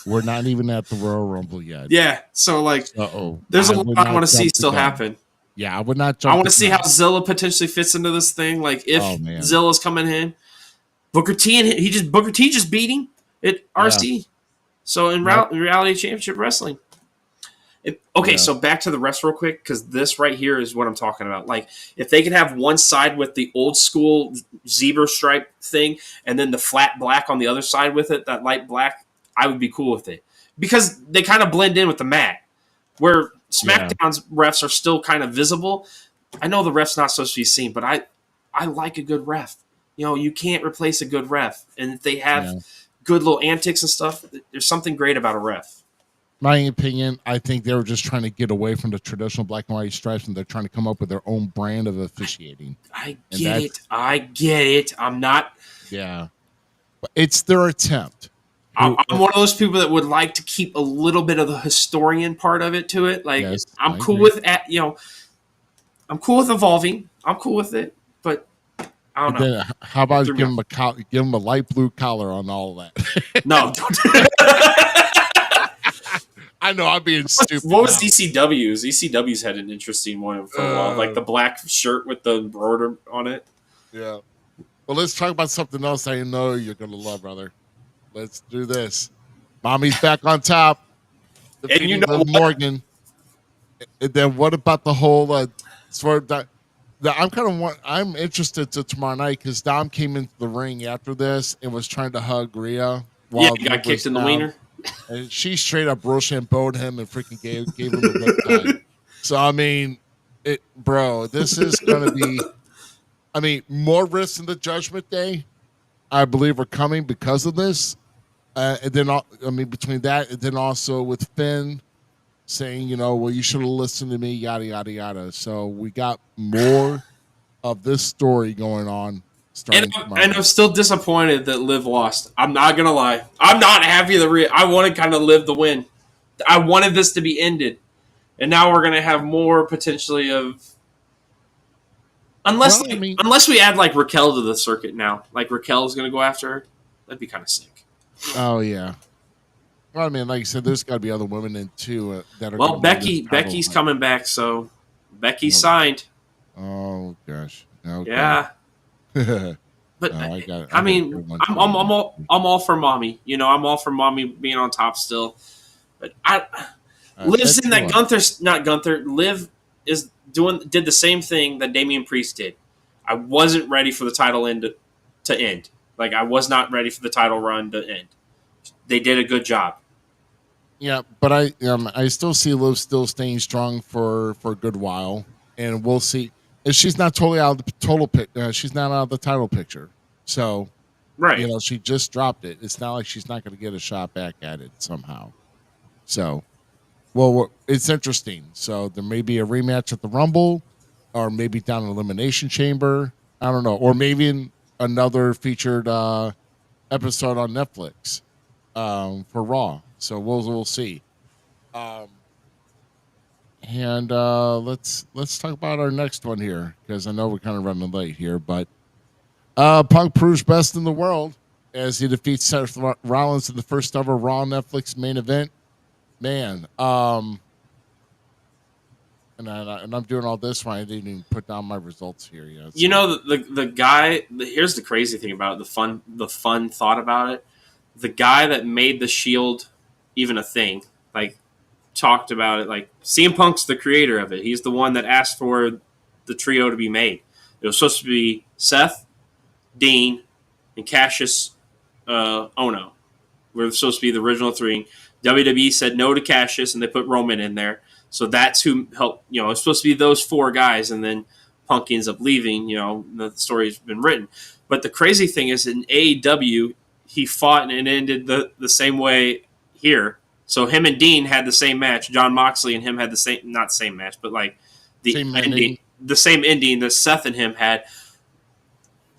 We're not even at the Royal Rumble yet. Yeah, so like there's a lot I want to see still happen. Yeah, I would not jump. I want to see how Zilla potentially fits into this thing. Like if Zilla's coming in, Booker T and Booker T just beating at RC. Yeah. So in Reality Championship Wrestling. So back to the rest real quick, because this right here is what I'm talking about. Like, if they could have one side with the old school zebra stripe thing and then the flat black on the other side with it, that light black, I would be cool with it. Because they kind of blend in with the mat. Where SmackDown's refs are still kind of visible. I know the ref's not supposed to be seen, but I like a good ref. You can't replace a good ref. And if they have good little antics and stuff, there's something great about a ref. My opinion, I think they were just trying to get away from the traditional black and white stripes, and they're trying to come up with their own brand of officiating. I get it. I'm not. Yeah, but it's their attempt. I'm one of those people that would like to keep a little bit of the historian part of it to it. Like I'm cool with I'm cool with evolving. I'm cool with it, but I don't know. Then, how about give them a light blue collar on all of that? No, don't do that. I know I'm being stupid. What was ECW's? ECW's had an interesting one for a while, like the black shirt with the embroider on it. Yeah. Well, let's talk about something else I know you're gonna love, brother. Let's do this. Mommy's back on top. And you know Liv Morgan. And then what about the whole sort of I'm interested to tomorrow night because Dom came into the ring after this and was trying to hug Rhea. Yeah, he got kicked in the wiener. And she straight up Rochambeau'd him and freaking gave him a good time. So, I mean, this is going to be, more risks in the Judgment Day, I believe, are coming because of this. And then, between that, and then also with Finn saying, you should have listened to me, yada, yada, yada. So, we got more of this story going on. And I'm still disappointed that Liv lost. I'm not going to lie. I'm not happy that I wanted kind of Liv to win. I wanted this to be ended. And now we're going to have more potentially of... Unless we add like Raquel to the circuit now. Like Raquel is going to go after her. That'd be kind of sick. Oh, yeah. Well, like you said, there's got to be other women in too that are... Well, Becky's coming back, so Becky's signed. Oh, gosh. Okay. Yeah. But I'm all for mommy. I'm all for mommy being on top still. But Liv's in that Liv did the same thing that Damian Priest did. I wasn't ready for the title to end. Like I was not ready for the title run to end. They did a good job. Yeah, but I still see Liv still staying strong for a good while, and we'll see. She's not totally out of the total she's not out of the title picture. So, right. She just dropped it. It's not like she's not going to get a shot back at it somehow. So, well, it's interesting. So there may be a rematch at the Rumble, or maybe down in Elimination Chamber. I don't know, or maybe in another featured episode on Netflix for Raw. So we'll see. And let's talk about our next one here because I know we're kind of running late here, but Punk proves best in the world as he defeats Seth Rollins in the first ever Raw Netflix main event. Man, and I'm doing all this when I didn't even put down my results here yet. So. You know, the guy. Here's the crazy thing about it, the fun thought about it. The guy that made the Shield even a thing, like talked about it. Like CM Punk's the creator of it. He's the one that asked for the trio to be made. It was supposed to be Seth, Dean, and Cassius Ono. We're supposed to be the original three. WWE said no to Cassius, and they put Roman in there. So that's who helped. You know, it's supposed to be those four guys, and then Punk ends up leaving. You know, the story's been written. But the crazy thing is, in AEW, he fought and it ended the same way here. So him and Dean had the same match. John Moxley and him had the same, not the same match, but like the same ending that Seth and him had.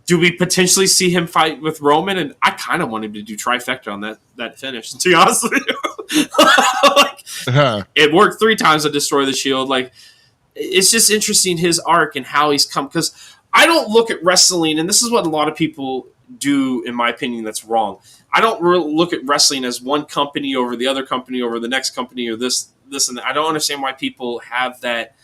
Do we potentially see him fight with Roman? And I kind of want him to do trifecta on that finish, to be honest with you. Like, it worked 3 times to destroy the Shield. Like, it's just interesting, his arc and how he's come. Because I don't look at wrestling, and this is what a lot of people do, in my opinion, that's wrong. I don't really look at wrestling as one company over the other company over the next company or this and that. I don't understand why people have that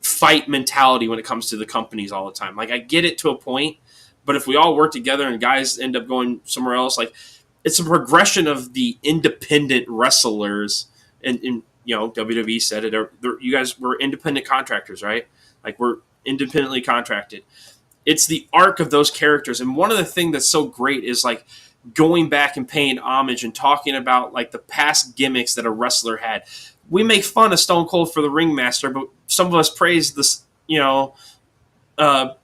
fight mentality when it comes to the companies all the time. Like, I get it to a point, but if we all work together and guys end up going somewhere else, like, it's a progression of the independent wrestlers. And you know, WWE said it. You guys were independent contractors, right? Like, we're independently contracted. It's the arc of those characters. And one of the things that's so great is, like, going back and paying homage and talking about, like, the past gimmicks that a wrestler had. We make fun of Stone Cold for the ringmaster, but some of us praise this, you know,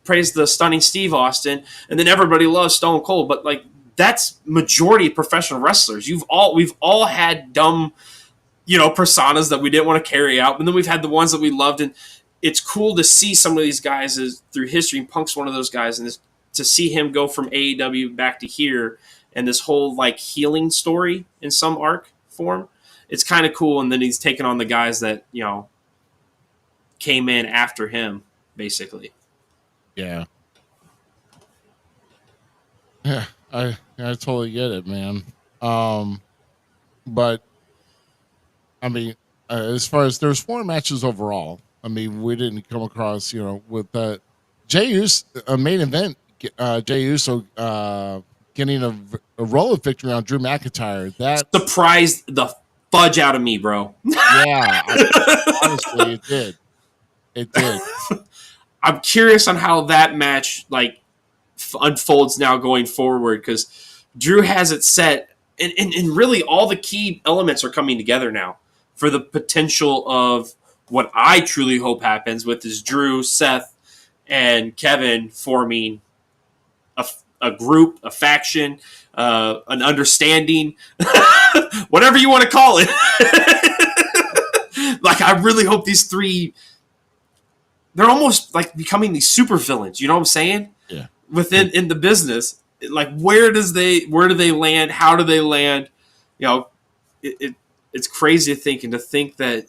praise the stunning Steve Austin, and then everybody loves Stone Cold. But, like, that's majority of professional wrestlers. We've all had dumb, you know, personas that we didn't want to carry out, and then we've had the ones that we loved. And it's cool to see some of these guys through history. And Punk's one of those guys, and to see him go from AEW back to here, and this whole, like, healing story in some arc form. It's kind of cool, and then he's taking on the guys that, you know, came in after him, basically. Yeah. Yeah, I totally get it, man. But I mean, as far as there's 4 matches overall, I mean, we didn't come across, you know, with Jey Uso, a main event, Jey Uso getting a roll of victory on Drew McIntyre. That surprised the fudge out of me, bro. Yeah, honestly, it did. It did. I'm curious on how that match, like, unfolds now going forward, because Drew has it set, and really all the key elements are coming together now for the potential of what I truly hope happens with is Drew, Seth, and Kevin forming a group, a faction, an understanding, whatever you want to call it. Like, I really hope these 3, they're almost like becoming these super villains. You know what I'm saying? Yeah. In the business, like, where do they land? How do they land? You know, it's crazy to think that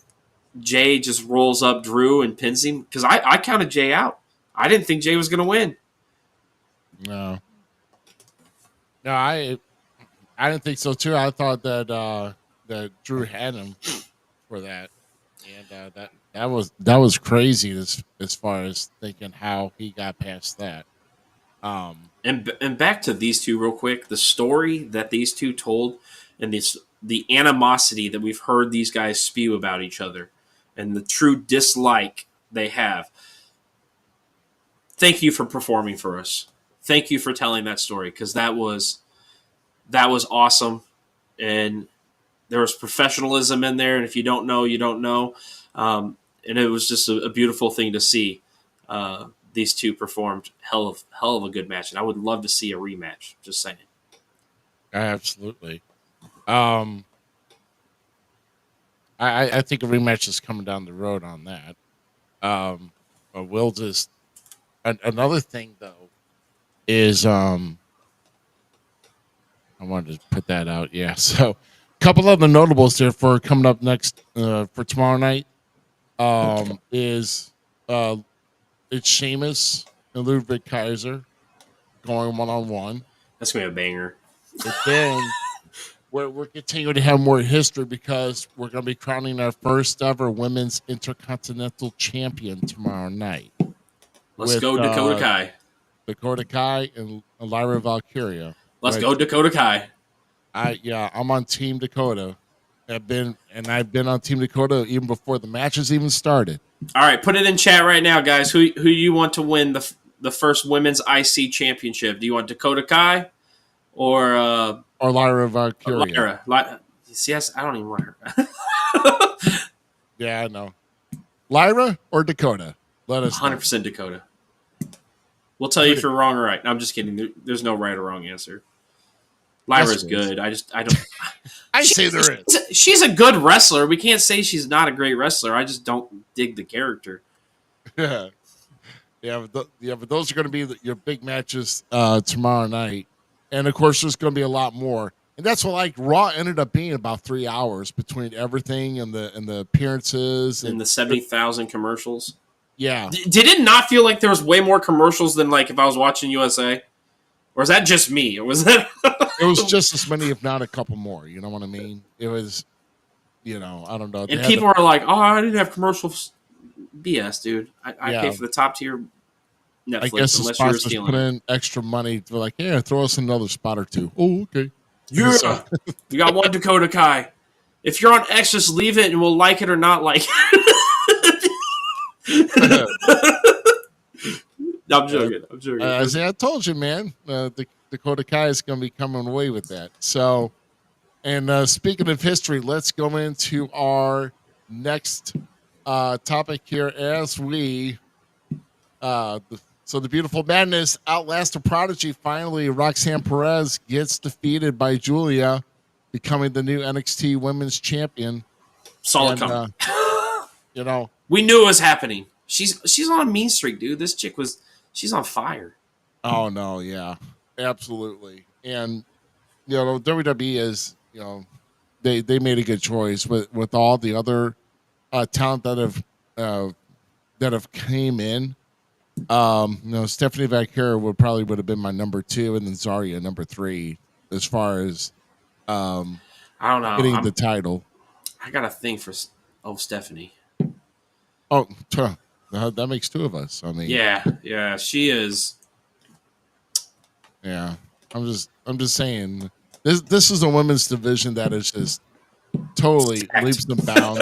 Jay just rolls up Drew and pins him, because I counted Jay out. I didn't think Jay was going to win. No, I didn't think so too. I thought that Drew had him for that, and that was crazy as far as thinking how he got past that. And back to these two real quick. The story that these two told, and the animosity that we've heard these guys spew about each other, and the true dislike they have. Thank you for performing for us. Thank you for telling that story, because that was awesome, and there was professionalism in there. And if you don't know, you don't know. And it was just a beautiful thing to see. These two performed hell of a good match, and I would love to see a rematch. Just saying. Absolutely. I think a rematch is coming down the road on that. But we'll just another thing though is I wanted to put that out. Yeah, so a couple of the notables there for coming up next for tomorrow night is it's Sheamus and Ludwig Kaiser going 1-on-1. That's gonna be a banger. But then we're continuing to have more history because we're going to be crowning our first ever women's intercontinental champion tomorrow night. Let's with, go Dakota Kai. Dakota Kai and Lyra Valkyria. Let's go Dakota Kai. I'm on Team Dakota. I've been on Team Dakota even before the matches even started. All right, put it in chat right now, guys. Who you want to win the first women's IC championship? Do you want Dakota Kai or Lyra Valkyria? Lyra. Yes, I don't even want her. Yeah, I know. Lyra or Dakota? Let us 100% Dakota. We'll tell you if you're wrong or right. No, I'm just kidding. There's no right or wrong answer. Lyra's good. I don't. I say there is. She's a good wrestler. We can't say she's not a great wrestler. I just don't dig the character. Yeah, but those are going to be your big matches tomorrow night, and of course, there's going to be a lot more. And that's what Raw ended up being about 3 hours between everything and the appearances and the 70,000 commercials. Yeah. Did it not feel like there was way more commercials than if I was watching USA? Or is that just me? Or was that? It was just as many, if not a couple more. You know what I mean? It was, I don't know. And people are like, "Oh, I didn't have commercials." BS, dude. I pay for the top tier Netflix. I guess the unless you're sponsors stealing put in extra money. They're like, "Yeah, throw us another spot or two." Oh, okay. Yeah. We got one Dakota Kai. If you're on X, just leave it, and we'll like it or not like it. No, I'm joking. I told you, man. The Dakota Kai is going to be coming away with that. So, and speaking of history, let's go into our next topic here as we. So the Beautiful Madness Outlast the Prodigy. Finally, Roxanne Perez gets defeated by Julia, becoming the new NXT Women's Champion. Solid coming. We knew it was happening. She's on a mean streak, dude. This chick she's on fire. Oh no, yeah, absolutely. And WWE is they made a good choice with all the other talent that have came in. Stephanie Vaquera would have been my number 2, and then Zarya number 3 as far as I don't know getting the title. I got a thing for Stephanie. Oh, that makes 2 of us. I mean, yeah, she is. Yeah, I'm just saying this is a women's division that is just totally Stacked. leaps and bounds.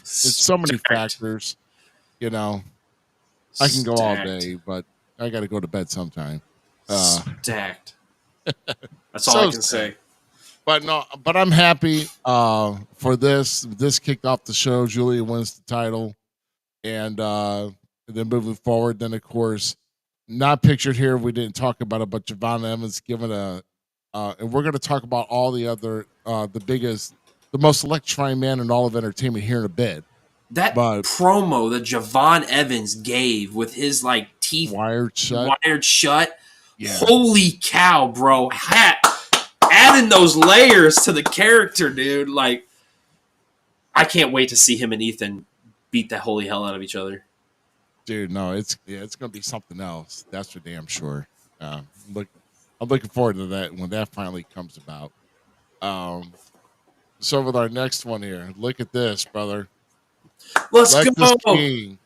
So many factors. I can go all day, but I got to go to bed sometime. Stacked. That's all I can say. But I'm happy for this. This kicked off the show. Julia wins the title, and then moving forward, then of course, not pictured here. We didn't talk about it, but Javon Evans given and we're going to talk about all the other the most electrifying man in all of entertainment here in a bit. That promo that Javon Evans gave with his teeth wired shut. Yeah. Holy cow, bro. Adding those layers to the character, dude. I can't wait to see him and Ethan beat the holy hell out of each other. Dude, no, it's going to be something else. That's for damn sure. I'm looking forward to that when that finally comes about. So with our next one here, look at this, brother. Let's go. King.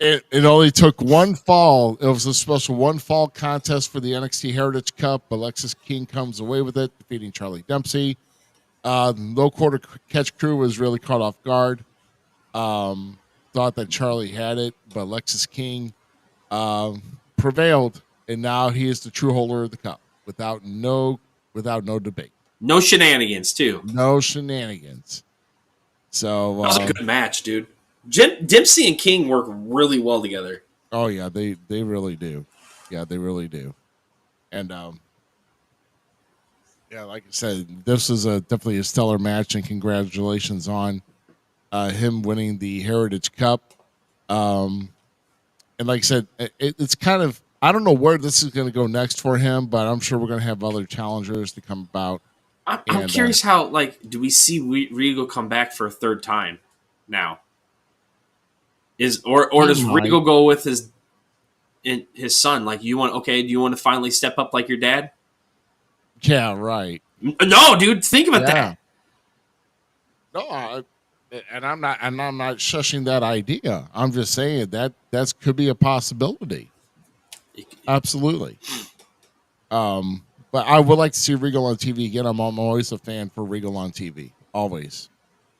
It only took one fall. It was a special one fall contest for the NXT Heritage Cup. Alexis King comes away with it, defeating Charlie Dempsey. No quarter catch crew was really caught off guard. Thought that Charlie had it, but Alexis King prevailed, and now he is the true holder of the cup without no debate. No shenanigans, too. No shenanigans. So that was a good match, dude. Dempsey and King work really well together. Oh yeah, they really do. Yeah, they really do. And like I said, this is definitely a stellar match, and congratulations on him winning the Heritage Cup. And like I said, it's kind of, I don't know where this is going to go next for him, but I'm sure we're going to have other challengers to come about. I'm curious how, do we see Regal come back for a third time now? Does Regal go with his son? Do you want to finally step up like your dad? Yeah, right. No, dude, think about Yeah. that. No, and I'm not shushing that idea. I'm just saying that could be a possibility. Absolutely. But I would like to see Regal on TV again. I'm always a fan for Regal on TV. Always.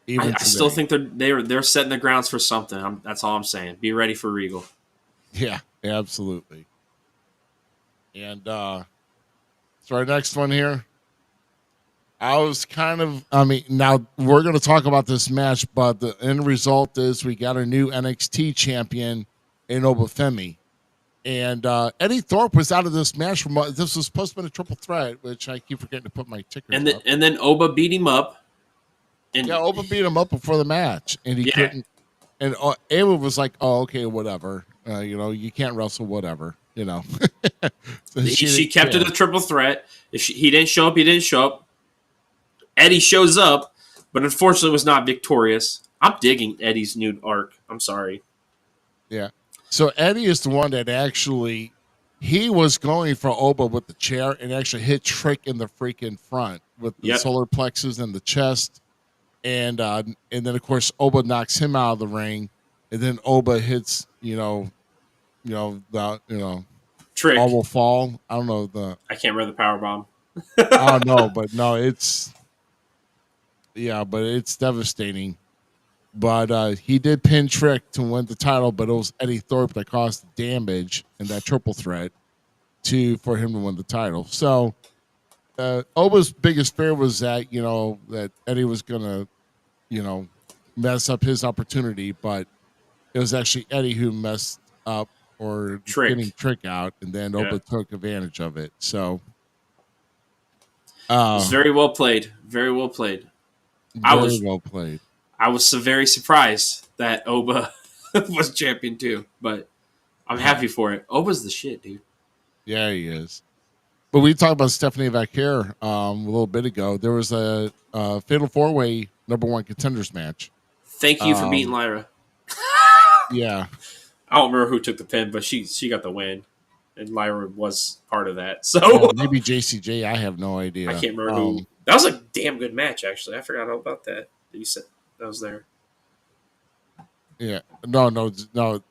Even I still think they're setting the grounds for something. That's all I'm saying. Be ready for Regal. Yeah, absolutely. And so our next one here. Now we're going to talk about this match, but the end result is we got a new NXT champion in Obafemi. And Eddie Thorpe was out of this match. This was supposed to be a triple threat, which I keep forgetting to put my tickers up. And then Oba beat him up. Oba beat him up before the match, and he couldn't. And Ava was like, "Oh, okay, whatever. You can't wrestle, whatever. So she kept it a triple threat. If he didn't show up, he didn't show up. Eddie shows up, but unfortunately was not victorious. I'm digging Eddie's new arc. I'm sorry. Yeah. So Eddie is the one that he was going for Oba with the chair and actually hit Trick in the freaking front with the solar plexus and the chest. And then of course Oba knocks him out of the ring, and then Oba hits, Trick. All will fall. I don't know I can't remember the power bomb. Oh no, but no, it's devastating. But he did pin Trick to win the title, but it was Eddie Thorpe that caused the damage in that triple threat for him to win the title. So Oba's biggest fear was that that Eddie was gonna mess up his opportunity, but it was actually Eddie who messed up or getting Trick out, and then Oba took advantage of it. So it was very well played. Very well played. Well played. I was very surprised that Oba was champion too, but I'm happy for it. Oba's the shit, dude. Yeah, he is. But we talked about Stephanie Vaquer a little bit ago. There was a Fatal 4-Way #1 contenders match. Thank you for beating Lyra. Yeah. I don't remember who took the pin, but she got the win, and Lyra was part of that. So maybe JCJ. I have no idea. I can't remember who. That was a damn good match, actually. I forgot all about that. You said that was there. Yeah. No.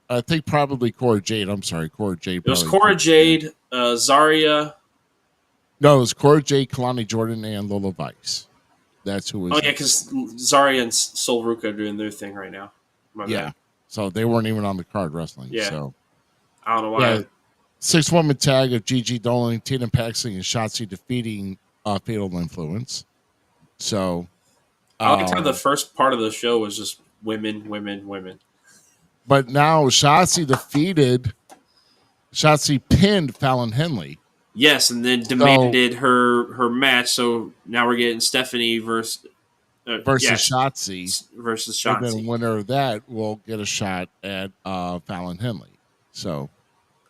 I think probably Cora Jade. I'm sorry, Cora Jade. It was Cora Jade, Zarya. No, it was Cora Jade, Kalani Jordan, and Lola Vice. That's who was. Oh, yeah, because Zarya and Sol Ruka are doing their thing right now. Yeah. So they weren't even on the card wrestling. Yeah. So I don't know why. Yeah, 6-woman tag of Gigi Dolan, Tatum Paxley, and Shotzi defeating Fatal Influence. So I like how the first part of the show was just women. But now Shotzi pinned Fallon Henley. Yes, and then demanded her match. So now we're getting Stephanie versus Shotzi. Versus Shotzi. And then the winner of that will get a shot at Fallon Henley. So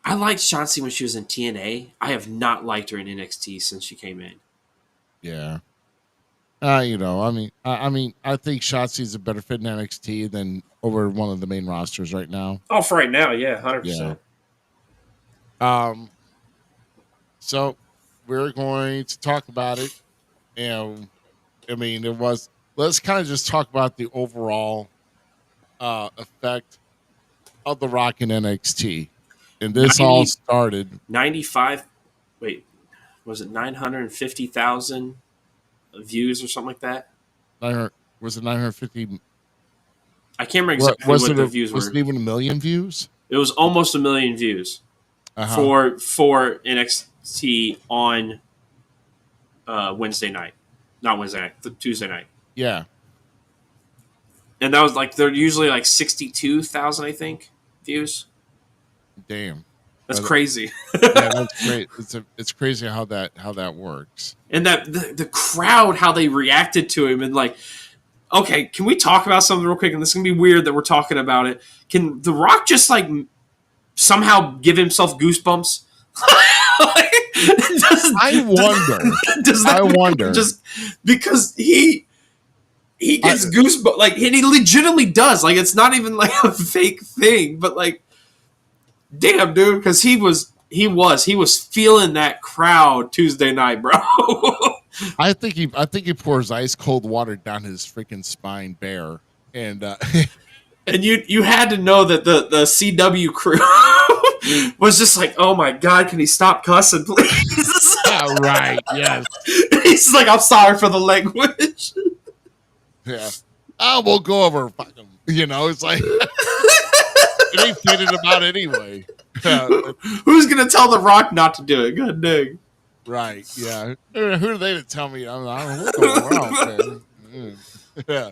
I liked Shotzi when she was in TNA. I have not liked her in NXT since she came in. Yeah. I think Shotzi's a better fit in NXT than over one of the main rosters right now. Oh, for right now, yeah, 100%. Yeah. So we're going to talk about it. Let's kind of just talk about the overall effect of The Rock in NXT. And this all started 95. Wait, was it 950,000 views or something like that? Was it 950? I can't remember exactly what the views were. Was it even 1 million views? It was almost 1 million views for NXT on Wednesday night. Not Wednesday night, the Tuesday night. Yeah. And that was they're usually 62,000, I think, views. Damn. That's crazy. Yeah, that's great. It's crazy how that works. And that the crowd, how they reacted to him, and okay, can we talk about something real quick? And this is gonna be weird that we're talking about it. Can The Rock just somehow give himself goosebumps? I wonder. Just because he gets goosebumps, and he legitimately does. It's not even a fake thing, but damn, dude, because he was He was feeling that crowd Tuesday night, bro. I think he pours ice cold water down his freaking spine bare, and And you had to know that the CW crew was just like, oh my god, can he stop cussing, please? yeah, right, yes, He's like, I'm sorry for the language. yeah. Oh, we'll go over fucking. It's like it ain't fitted about anyway. Who's gonna tell The Rock not to do it? Good dang. Right, yeah. Who are they to tell me? I don't know what's going on. Yeah.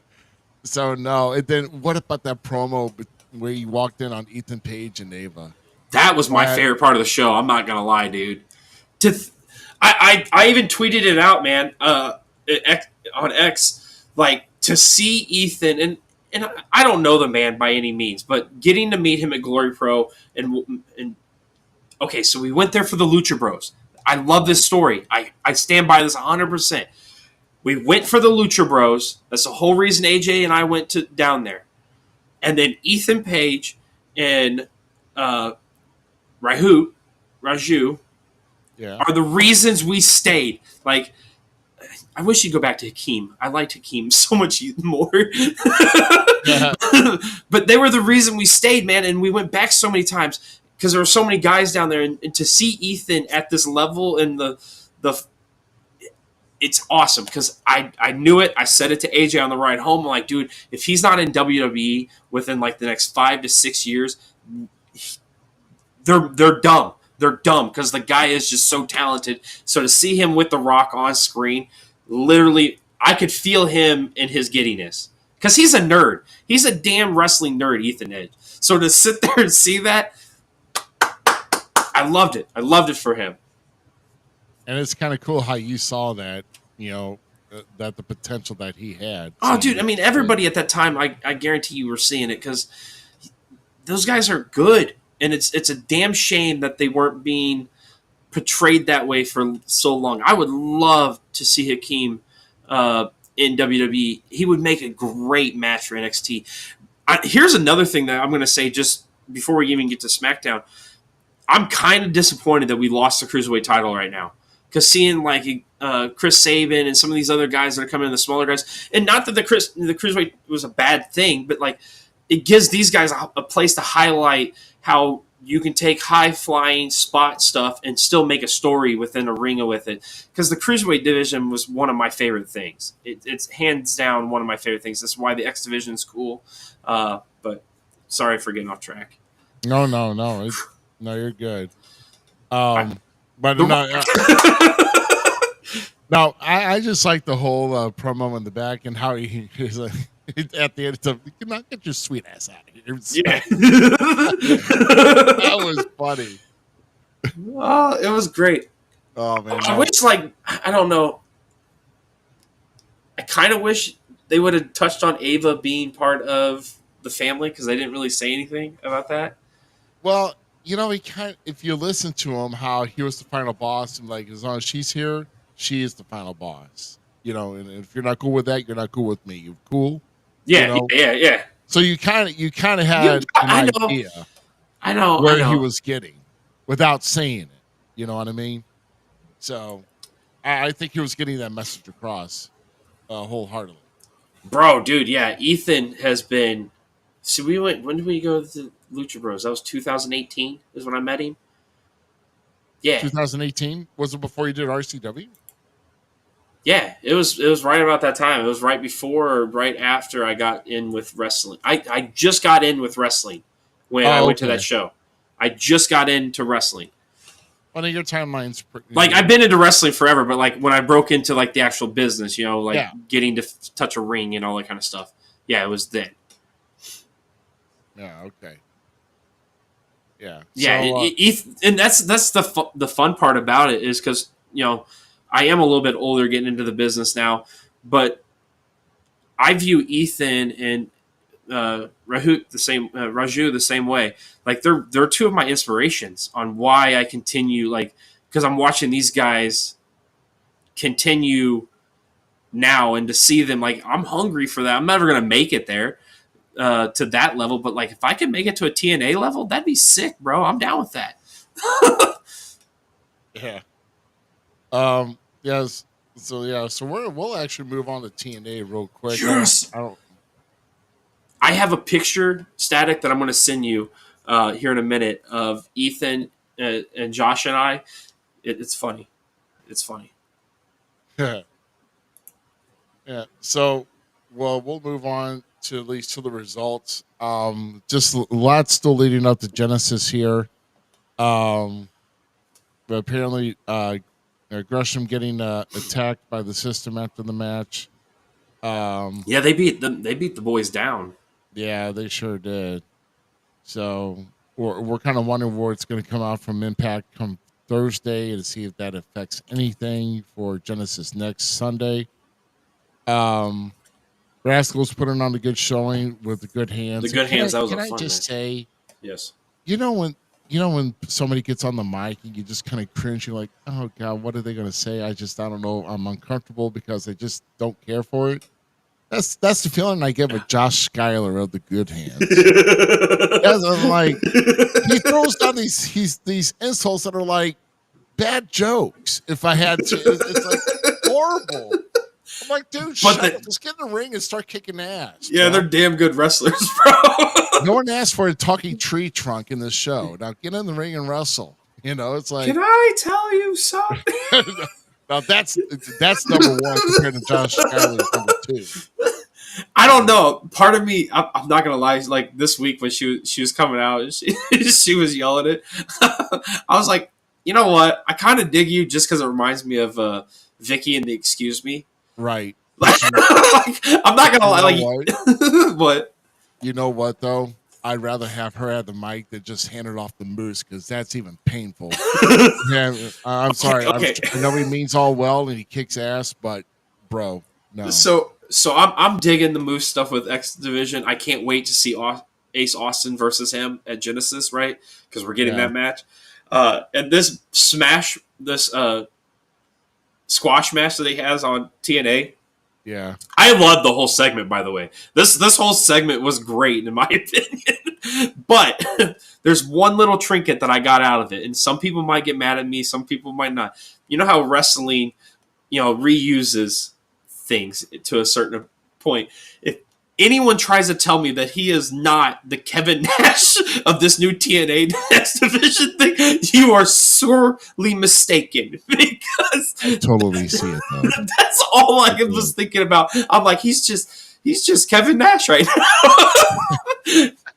So no, and then what about that promo where you walked in on Ethan Page and Ava? That was my favorite part of the show. I'm not gonna lie, dude. I even tweeted it out, man. On X, like to see Ethan and I don't know the man by any means, but getting to meet him at Glory Pro and okay, so we went there for the Lucha Bros. I love this story. I stand by this 100%. We went for the Lucha Bros. That's the whole reason AJ and I went down there. And then Ethan Page and Raju are the reasons we stayed. Like, I wish you'd go back to Hakeem. I liked Hakeem so much more. But they were the reason we stayed, man. And we went back so many times because there were so many guys down there. And to see Ethan at this level and the it's awesome because I knew it. I said it to AJ on the ride home. I'm like, dude, if he's not in WWE within like the next 5 to 6 years, they're dumb. They're dumb because the guy is just so talented. So to see him with The Rock on screen, literally, I could feel him in his giddiness because he's a nerd. He's a damn wrestling nerd, Ethan Edge. So to sit there and see that, I loved it. I loved it for him. And it's kind of cool how you saw that, that the potential that he had. Oh, dude, I mean, everybody at that time, I guarantee you were seeing it because those guys are good. And it's a damn shame that they weren't being portrayed that way for so long. I would love to see Hakeem in WWE. He would make a great match for NXT. Here's another thing that I'm going to say just before we even get to SmackDown. I'm kind of disappointed that we lost the Cruiserweight title right now. Because seeing like Chris Sabin and some of these other guys that are coming in, the smaller guys, and not that the Cruiserweight was a bad thing, but like it gives these guys a place to highlight how you can take high-flying spot stuff and still make a story within a ring with it. Because the Cruiserweight division was one of my favorite things. It's hands down one of my favorite things. That's why the X division is cool. But sorry for getting off track. No, you're good. But no, I just like the whole promo in the back and how he's like at the end of you cannot get your sweet ass out of here. Yeah. That was funny. Oh, it was great. Oh man. I wish I don't know. I kind of wish they would have touched on Ava being part of the family because they didn't really say anything about that. Well, he if you listen to him, how he was the final boss, and like as long as she's here, she is the final boss. And if you're not cool with that, you're not cool with me. You cool? Yeah, yeah. So you kind of had an idea. I know where he was getting, without saying it. You know what I mean? So I think he was getting that message across wholeheartedly. Bro, dude, yeah. Ethan has been. See, we went. When did we go to the Lucha Bros? That was 2018. Is when I met him. Yeah, 2018. Was it before you did RCW? Yeah, it was right about that time. It was right before or right after I got in with wrestling. I just got in with wrestling when I went to that show. I just got into wrestling. Well, your timeline's like I've been into wrestling forever, but like when I broke into like the actual business, getting to touch a ring and all that kind of stuff. Yeah, it was then. Yeah. Okay. Yeah. Yeah, so, and that's the fun part about it is because I am a little bit older, getting into the business now, but I view Ethan and Raju the same way. Like they're two of my inspirations on why I continue. Like because I'm watching these guys continue now, and to see them, like I'm hungry for that. I'm never gonna make it there. to that level, but like if I can make it to a TNA level, that'd be sick, bro. I'm down with that. Yeah. Yes. So yeah. So we'll actually move on to TNA real quick. Yes. I don't. I have a picture static that I'm going to send you here in a minute of Ethan and Josh and I. It's funny. It's funny. Yeah. So, well, we'll move on to at least to the results. Just a lot still leading up to Genesis here. But apparently, Gresham getting attacked by the system after the match. Yeah, they beat them. They beat the boys down. Yeah, they sure did. So we're kind of wondering where it's going to come out from Impact come Thursday to see if that affects anything for Genesis next Sunday. Rascals putting on a good showing with the good hands. The good hands. That was can a I fun just match. say, Yes. when somebody gets on the mic and you just kind of cringe, you're like, oh god, what are they going to say? I don't know. I'm uncomfortable because they just don't care for it. That's the feeling I get with Josh Schuyler of the Good Hands. I'm like, he throws down these insults that are like bad jokes. If I had to, it's like horrible. I'm like, dude, just get in the ring and start kicking ass. Yeah, bro. they're damn good wrestlers, bro. No one asked for a talking tree trunk in this show. Now get in the ring and wrestle. It's like, Can I tell you something? now that's number one compared to Josh Schuyler's number two. I don't know. Part of me, I'm not gonna lie. Like this week when she was coming out, she was yelling it. I was like, you know what? I kind of dig you just because it reminds me of Vicky and the Excuse Me. Right. Like, I'm not gonna lie. Like, what? You know what though? I'd rather have her at the mic than just hand it off the Moose because that's even painful. Yeah, I'm sorry. Okay. I know he means all well and he kicks ass, but bro, no. So I'm digging the Moose stuff with X Division. I can't wait to see Ace Austin versus him at Genesis, right? Because we're getting that match. And this squash match that he has on TNA. Yeah, I loved the whole segment. By the way, this whole segment was great in my opinion. But there's one little trinket that I got out of it, and some people might get mad at me, some people might not. You know how wrestling, reuses things to a certain point. If anyone tries to tell me that he is not the Kevin Nash of this new TNA X Division thing, you are sorely mistaken. Because I totally see it though. That's all I was thinking about. I'm like, he's just Kevin Nash right now.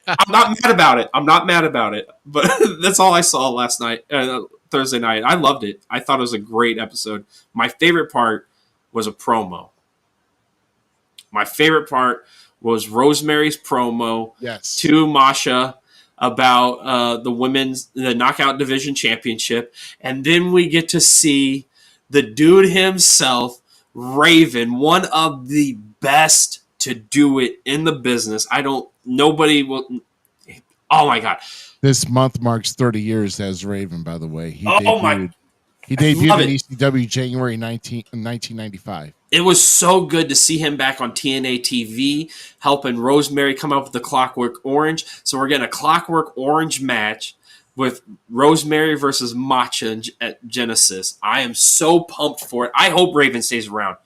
I'm not mad about it. But that's all I saw last night, Thursday night. I loved it. I thought it was a great episode. My favorite part was a promo. My favorite part was Rosemary's promo to Masha about the Knockout Division Championship. And then we get to see the dude himself, Raven, one of the best to do it in the business. Nobody will. Oh my God. This month marks 30 years as Raven, by the way. He debuted in ECW January 1995. It was so good to see him back on TNA TV, helping Rosemary come up with the Clockwork Orange. So we're getting a Clockwork Orange match with Rosemary versus Macha at Genesis. I am so pumped for it. I hope Raven stays around.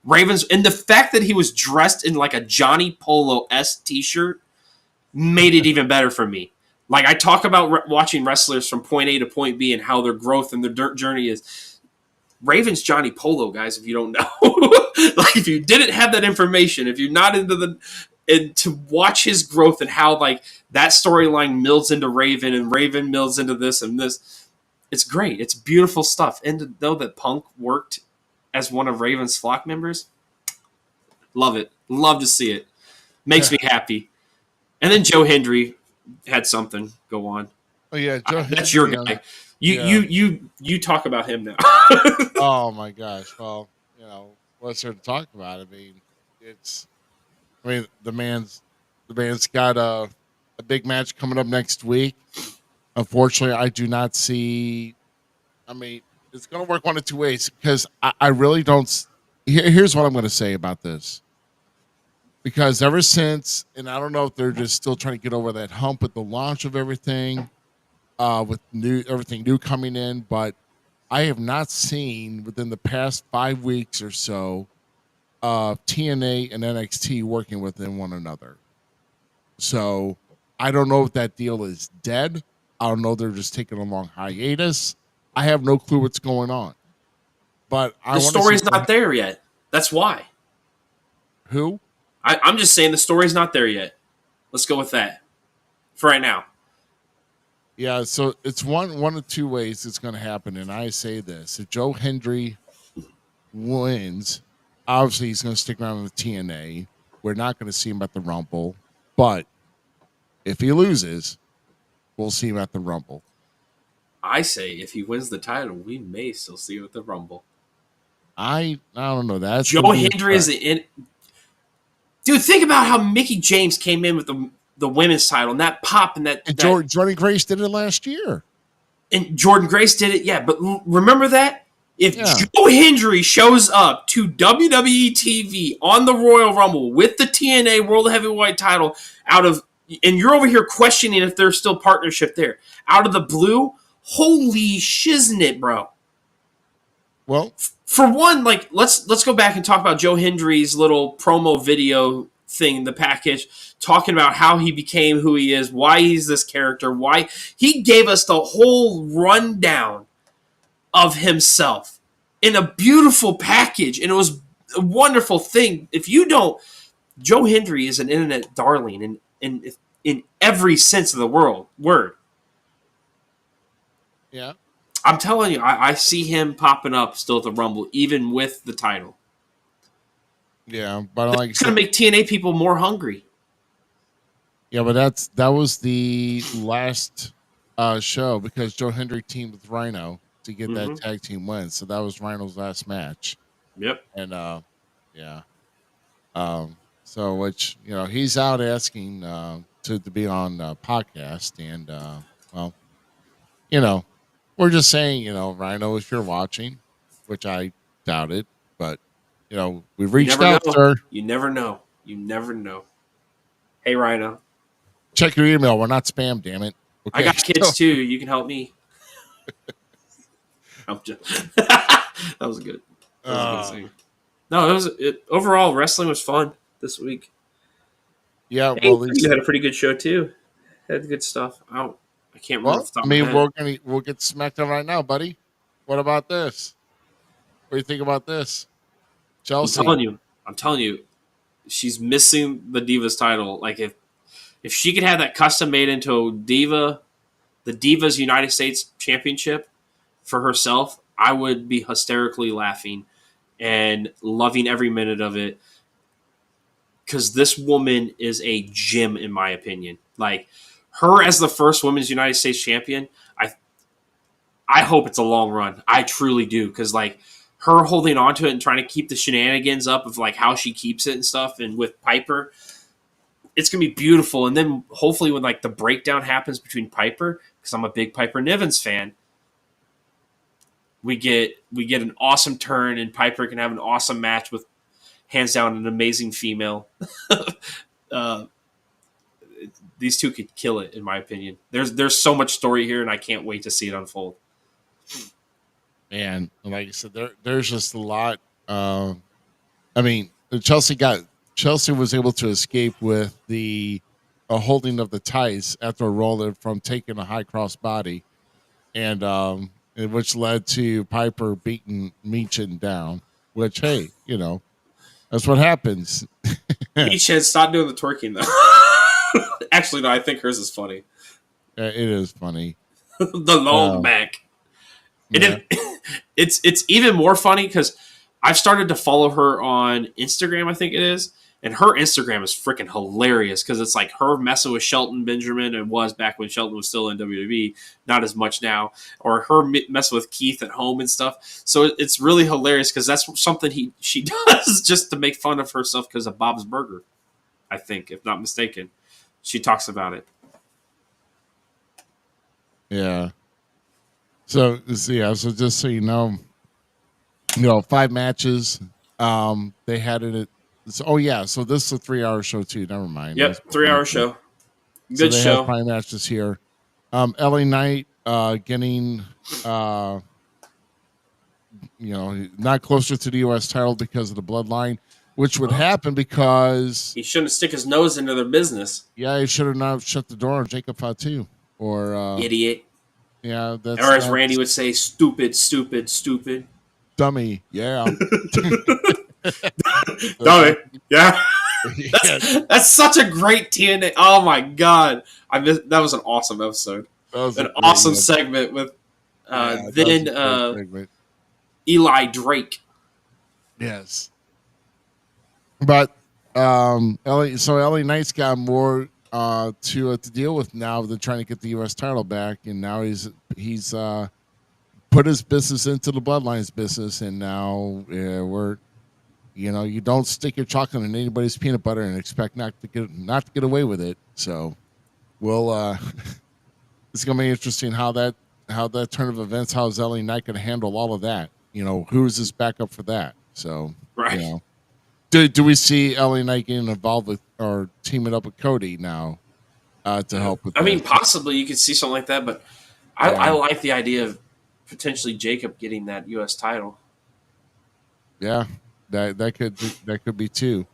And the fact that he was dressed in like a Johnny Polo-esque t-shirt made it even better for me. Like, I talk about watching wrestlers from point A to point B and how their growth and their journey is. Raven's Johnny Polo, guys, if you don't know. Like, if you didn't have that information, if you're not and to watch his growth and how, like, that storyline milds into Raven and Raven milds into this and this, it's great. It's beautiful stuff. And to know that Punk worked as one of Raven's flock members, love it. Love to see it. Makes me happy. And then Joe Hendry had something go on. Oh yeah, Joe Hendry, that's your guy. You talk about him now. Oh my gosh. Well, what's there to talk about? I mean, the man's got a big match coming up next week. Unfortunately, I do not see. I mean, it's going to work one of two ways because I really don't. Here's what I'm going to say about this. because ever since, and I don't know if they're just still trying to get over that hump with the launch of everything, with everything new coming in, but I have not seen within the past 5 weeks or so TNA and NXT working within one another. So I don't know if that deal is dead. I don't know. They're just taking a long hiatus. I have no clue what's going on. But the story's not there yet. That's why. Who? I'm just saying the story's not there yet. Let's go with that for right now. Yeah, so it's one of two ways it's going to happen, and I say this: if Joe Hendry wins, obviously he's going to stick around in the TNA. We're not going to see him at the Rumble, but if he loses, we'll see him at the Rumble. I say if he wins the title, we may still see him at the Rumble. I don't know. That's Joe Hendry is in. Dude, think about how Mickie James came in with the women's title and that pop and that. Jordan Grace did it last year. And Jordan Grace did it, yeah. But remember that? If Joe Hendry shows up to WWE TV on the Royal Rumble with the TNA World Heavyweight title and you're over here questioning if there's still partnership there, out of the blue, holy shiznit, bro. Well, for one, like let's go back and talk about Joe Hendry's little promo video thing, the package, talking about how he became who he is, why he's this character, why he gave us the whole rundown of himself in a beautiful package, and it was a wonderful thing. If you don't, Joe Hendry is an internet darling in every sense of the word. Yeah. I'm telling you, I see him popping up still at the Rumble, even with the title. Yeah, but like it's going to make TNA people more hungry. Yeah, but that was the last show because Joe Hendry teamed with Rhino to get that tag team win. So that was Rhino's last match. Yep. And yeah. So which, he's out asking to be on podcast, and well, we're just saying, Rhino, if you're watching, which I doubt it, but we've reached out, sir. You never know. You never know. Hey, Rhino. Check your email. We're not spam, damn it. Okay. I got kids too. You can help me. I'm just that was good. That was a good scene. No, overall wrestling was fun this week. Yeah, well, you had a pretty good show too. Had good stuff. I can't remember. We'll get SmackDown right now, buddy. What about this? What do you think about this? Chelsea. I'm telling you, she's missing the Divas title. Like if she could have that custom made into the Divas United States Championship for herself, I would be hysterically laughing and loving every minute of it. Because this woman is a gem, in my opinion. Like her as the first women's United States champion, I hope it's a long run. I truly do, because like her holding on to it and trying to keep the shenanigans up of like how she keeps it and stuff, and with Piper, it's gonna be beautiful. And then hopefully when like the breakdown happens between Piper, because I'm a big Piper Nivens fan, we get an awesome turn, and Piper can have an awesome match with hands down an amazing female. These two could kill it, in my opinion. There's so much story here, and I can't wait to see it unfold. And like I said, there's just a lot. I mean, Chelsea was able to escape with the holding of the ties after a roller from taking a high cross body, and which led to Piper beating Meechin down. Which, hey, that's what happens. Meechin, stop doing the twerking though. Actually, no, I think hers is funny. It is funny. The long back. Yeah. It's even more funny because I've started to follow her on Instagram, I think it is, and her Instagram is freaking hilarious because it's like her messing with Shelton Benjamin, and was back when Shelton was still in WWE, not as much now, or her messing with Keith at home and stuff. So it's really hilarious because that's something she does just to make fun of herself because of Bob's Burger, I think, if not mistaken. She talks about it. Yeah. So just so you know, 5 matches. They had it So this is a 3-hour show too. Never mind. Yep, 3-hour show. Good they show. Have 5 matches here. LA Knight getting not closer to the U.S. title because of the bloodline, which would happen because he shouldn't stick his nose into their business. Yeah, he should have not shut the door on Jacob Fatu or idiot. Yeah, that's or as Randy would say, stupid, dummy. Yeah, dummy. Yeah. That's such a great TNA. Oh my god, that was an awesome episode. An awesome segment with Eli Drake. Yes, but LA Knight's got more to deal with now than trying to get the U.S. title back, and now he's put his business into the Bloodlines business, and now we're. You don't stick your chocolate in anybody's peanut butter and expect not to get away with it. So, we'll. It's gonna be interesting how that turn of events. How is LA Knight gonna handle all of that? Who's his backup for that? So, right. Do we see LA Knight getting involved with or teaming up with Cody now to help with? I mean, possibly you could see something like that, but I like the idea of potentially Jacob getting that U.S. title. Yeah. That could be too.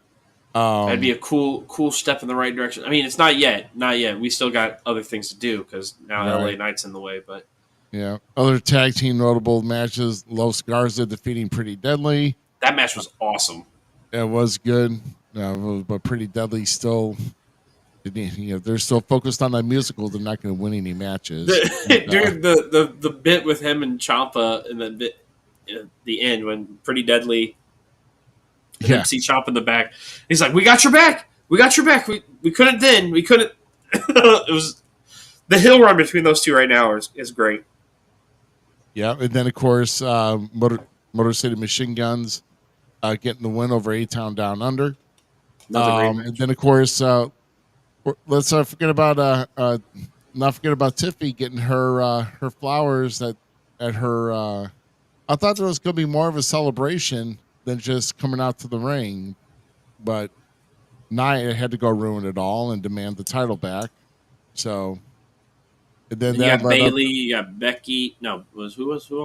That'd be a cool step in the right direction. I mean, it's not yet. We still got other things to do because now LA Knight's in the way. But yeah, other tag team notable matches: Los Garza defeating Pretty Deadly. That match was awesome. It was good, but Pretty Deadly still. They're still focused on that musical. They're not going to win any matches. Dude, the bit with him and Ciampa and the bit at the end when Pretty Deadly. See Chomp in the back. He's like, "We got your back. We got your back. We couldn't then. We couldn't." It was the hill run between those two right now is great. Yeah, and then of course, Motor City Machine Guns getting the win over A-Town Down Under. And then of course, let's not forget about Tiffy getting her flowers at her. I thought there was going to be more of a celebration than just coming out to the ring, but Nia had to go ruin it all and demand the title back. So, and then you got Bailey, you got Becky. No, who? It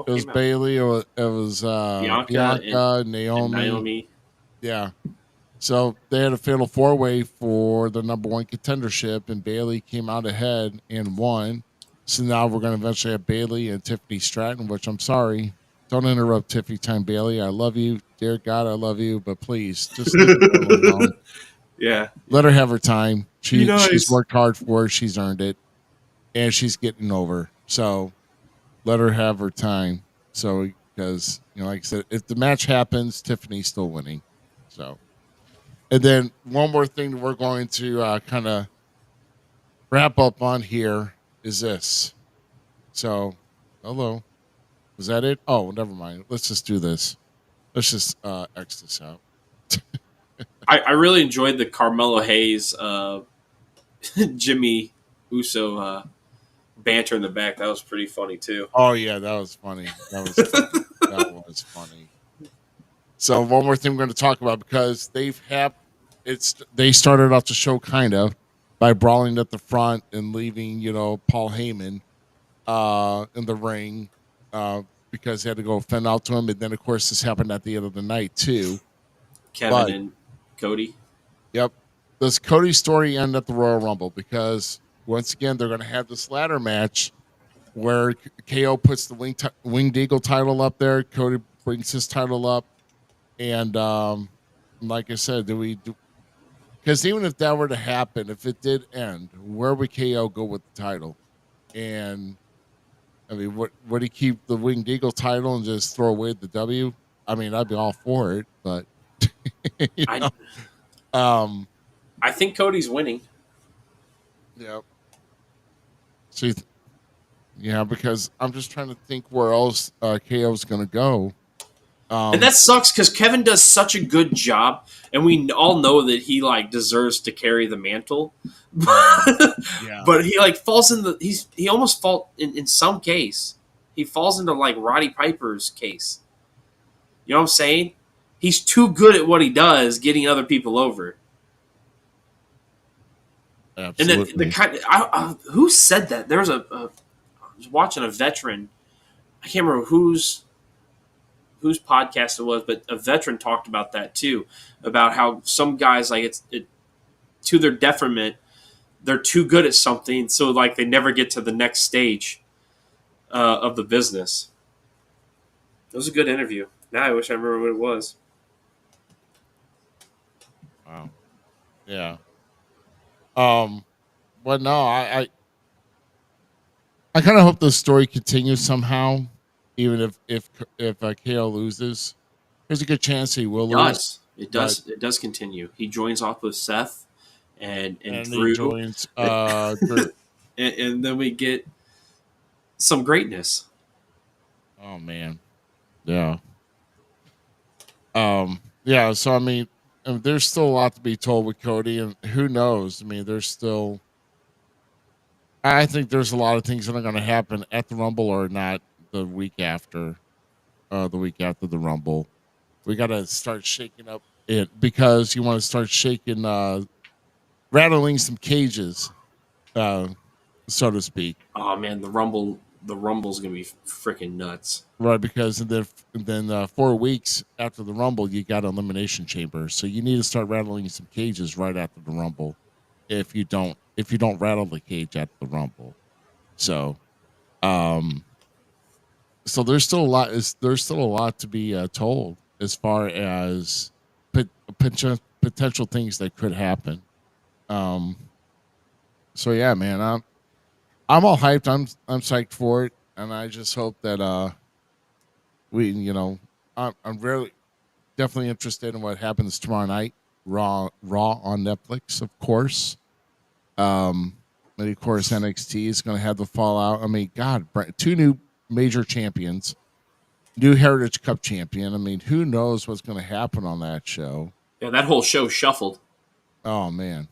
was Bailey. It was Bianca, Naomi. Yeah. So they had a fatal 4-way for the number 1 contendership, and Bailey came out ahead and won. So now we're going to eventually have Bailey and Tiffany Stratton, which I'm sorry. Don't interrupt Tiffany Time Bailey. I love you. Dear God, I love you. But please, just leave her alone. Yeah. Let her have her time. She's worked hard for it. She's earned it. And she's getting over. So let her have her time. So, because, like I said, if the match happens, Tiffany's still winning. So, and then one more thing that we're going to kind of wrap up on here is this. So, hello. Was that it? Oh, never mind. Let's just do this. Let's just X this out. I really enjoyed the Carmelo Hayes, Jimmy Uso banter in the back. That was pretty funny too. Oh yeah, that was funny. That was funny. So one more thing we're going to talk about because they started off the show kind of by brawling at the front and leaving Paul Heyman in the ring. Because they had to go fend out to him. And then, of course, this happened at the end of the night, too. Kevin and Cody. Yep. Does Cody's story end at the Royal Rumble? Because, once again, they're going to have this ladder match where KO puts the Winged Eagle title up there. Cody brings his title up. And, like I said, because even if that were to happen, if it did end, where would KO go with the title? And... I mean, would he keep the Winged Eagle title and just throw away the W? I mean, I'd be all for it, but I think Cody's winning. Yep. So, because I'm just trying to think where else KO's going to go. And that sucks because Kevin does such a good job, and we all know that he deserves to carry the mantle. Yeah. But he falls in he almost in some case he falls into Roddy Piper's case. You know what I'm saying? He's too good at what he does, getting other people over. Absolutely. And then the kind who said that? There was I was watching a veteran. I can't remember whose podcast it was, but a veteran talked about that too, about how some guys like it to their detriment, they're too good at something, so like they never get to the next stage of the business. It was a good interview. Now I wish I remember what it was. Wow. Yeah. But no, I kind of hope the story continues somehow, even if KO loses. There's a good chance he will lose. It does continue. He joins off with Seth and Drew. He joins Drew. and then we get some greatness. Oh man. Yeah. Yeah, so I mean, there's still a lot to be told with Cody, and who knows? I mean, I think there's a lot of things that are going to happen at the Rumble or not the week after the Rumble. We got to start shaking up it because you want to start shaking, rattling some cages, so to speak. Oh man, the Rumble's gonna be freaking nuts. Right, because then 4 weeks after the Rumble, you got Elimination Chamber, so you need to start rattling some cages right after the Rumble. If you don't rattle the cage at the Rumble, so there's still a lot to be told as far as potential things that could happen. So yeah, man, I'm all hyped. I'm psyched for it, and I just hope that I'm really definitely interested in what happens tomorrow night. Raw on Netflix, of course. And of course, NXT is going to have the fallout. I mean, God, 2 new major champions, new Heritage Cup champion. I mean, who knows what's going to happen on that show? Yeah, that whole show shuffled. Oh man.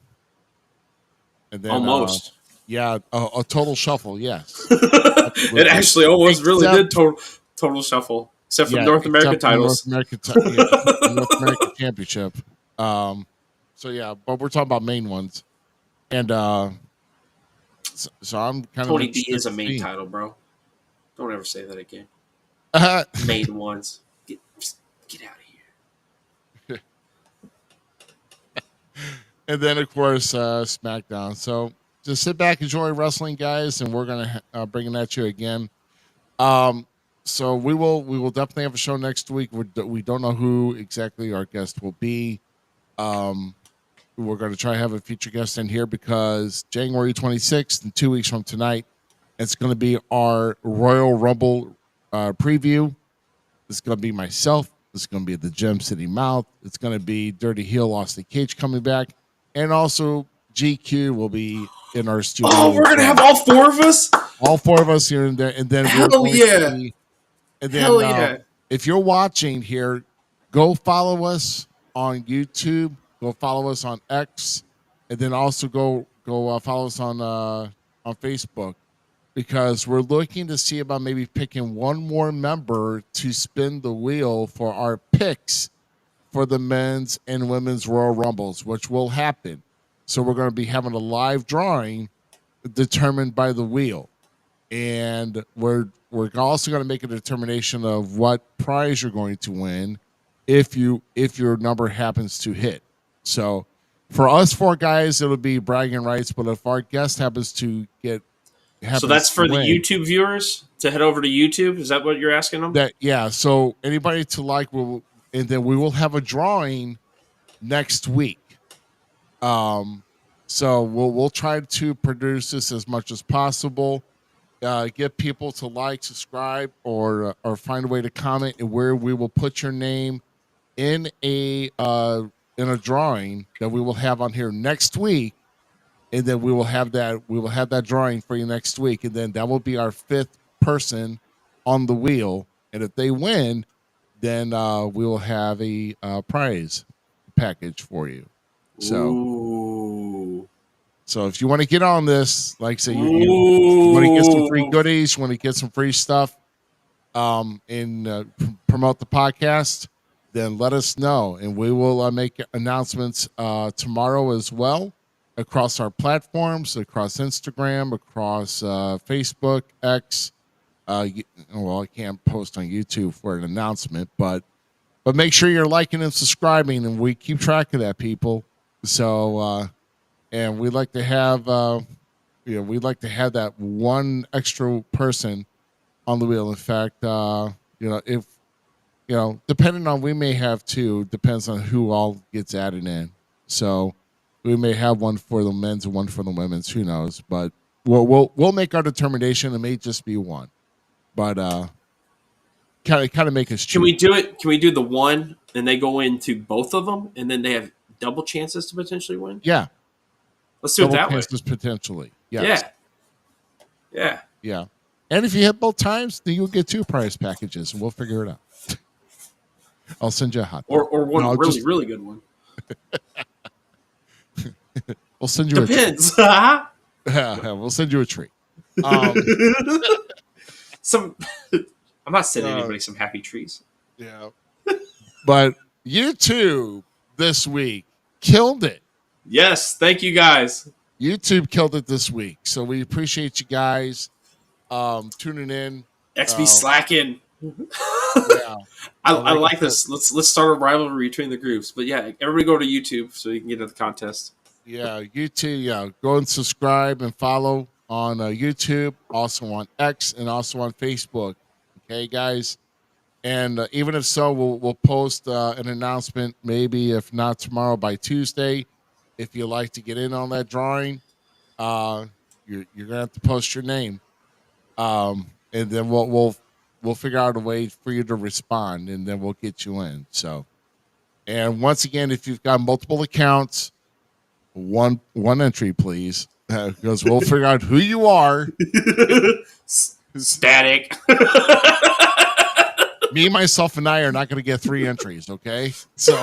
And then, almost. A total shuffle. Yes, it actually almost really did total shuffle, except for North American titles, North American Championship. So yeah, but we're talking about main ones, and so I'm kind Tony of B is a main title, bro. Don't ever say that again. Main ones, get out of here. And then of course SmackDown. So just sit back, enjoy wrestling, guys, and we're gonna bring it at you again. So we will definitely have a show next week. We don't know who exactly our guest will be. We're going to try to have a feature guest in here because January 26th, in 2 weeks from tonight, it's going to be our Royal Rumble preview. It's going to be myself. It's going to be the Gem City Mouth. It's going to be Dirty Heel, Austin Cage coming back, and also GQ will be in our studio. Oh, we're going to have all 4 of us. All 4 of us here and there, and then hell yeah. Hell yeah. If you're watching here, go follow us on YouTube. Go follow us on X, and then also go follow us on Facebook, because we're looking to see about maybe picking one more member to spin the wheel for our picks for the men's and women's Royal Rumbles, which will happen. So we're going to be having a live drawing determined by the wheel, and we're also going to make a determination of what prize you're going to win if your number happens to hit. So for us 4 guys, it'll be bragging rights. But if our guest happens to so that's for the YouTube viewers to head over to YouTube. Is that what you're asking them? Yeah. So anybody to like and then we will have a drawing next week. So we'll try to produce this as much as possible. Get people to like, subscribe, or find a way to comment, and where we will put your name in a drawing that we will have on here next week, and then we will have that drawing for you next week, and then that will be our 5th person on the wheel, and if they win, then we will have a prize package for you. So, ooh. So if you want to get on this, like I say, you want to get some free goodies, you want to get some free stuff, and promote the podcast, then let us know, and we will make announcements tomorrow as well across our platforms, across Instagram, across Facebook, X. Well, I can't post on YouTube for an announcement, but make sure you're liking and subscribing, and we keep track of that, people. So, and we'd like to have, we'd like to have that one extra person on the wheel. In fact, if depending on, we may have two, depends on who all gets added in. So we may have one for the men's and one for the women's. Who knows? But we'll make our determination. It may just be one, but kind of make us choose. Can we do it? Can we do the one and they go into both of them, and then they have double chances to potentially win? Yeah, let's do double it that way. Potentially, yes. Yeah. And if you hit both times, then you'll get 2 prize packages, and we'll figure it out. I'll send you a hot dog. Or one really good one. We'll send you Depends. a treat. We'll send you a treat. I'm not sending anybody some happy trees. Yeah. But YouTube this week killed it. Yes, thank you guys. YouTube killed it this week. So we appreciate you guys tuning in. XB slacking. Yeah. I like this. Let's start a rivalry between the groups. But yeah, everybody go to YouTube so you can get into the contest. Yeah, YouTube. Yeah, go and subscribe and follow on YouTube, also on X, and also on Facebook. Okay, guys. And even if so, we'll post an announcement, maybe if not tomorrow, by Tuesday. If you like to get in on that drawing, you're gonna have to post your name, and then we'll figure out a way for you to respond, and then we'll get you in. So, and once again, if you've got multiple accounts, one entry, please, because we'll figure out who you are. Static. Me, myself, and I are not going to get 3 entries. Okay, so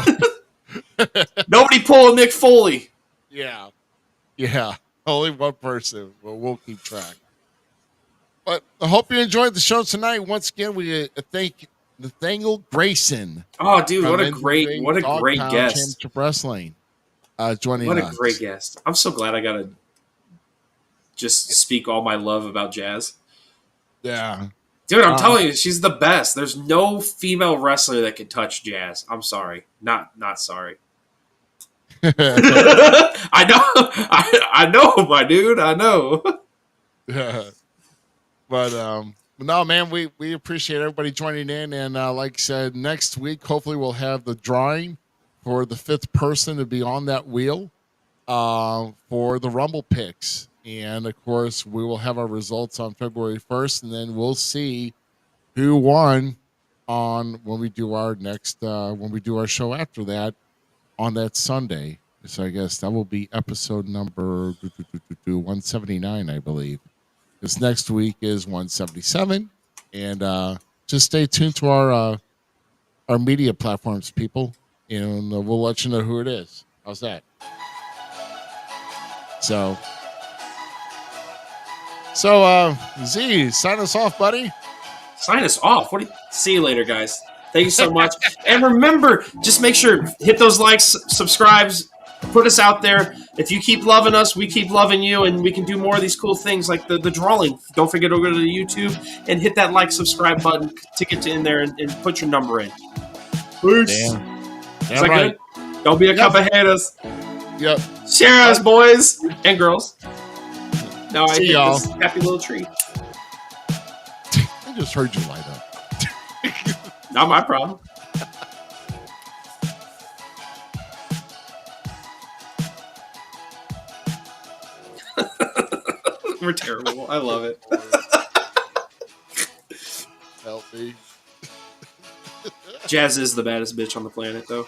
nobody pull a Mick Foley. Yeah, only one person. Well, we'll keep track. But I hope you enjoyed the show tonight. Once again, we thank Nathaniel Greysin. Oh, dude, what a Dogg great Pound guest! Championship Wrestling, joining us. What a great guest! I'm so glad I got to just speak all my love about Jazz. Yeah, dude, I'm telling you, she's the best. There's no female wrestler that can touch Jazz. I'm sorry, not sorry. I know, my dude. I know. But no, man, we appreciate everybody joining in, and like I said, next week hopefully we'll have the drawing for the 5th person to be on that wheel for the Rumble picks, and of course we will have our results on February 1st, and then we'll see who won on when we do our next when we do our show after that on that Sunday. So I guess that will be episode number 179, I believe. This next week is 177, and just stay tuned to our media platforms, people, and we'll let you know who it is. How's that? So Z, sign us off, buddy. Sign us off. See you later, guys. Thank you so much. And remember, just make sure hit those likes, subscribes. Put us out there. If you keep loving us, we keep loving you, and we can do more of these cool things like the drawing. Don't forget to go to the YouTube and hit that like, subscribe button to get in there and put your number in. Peace. Damn Is that right. good? Don't be a cup of haters. Yep. Share us, boys and girls. Now I See hit y'all. this happy little tree. I just heard you light up. Not my problem. We're terrible. I love it. Help me. Jazz is the baddest bitch on the planet, though.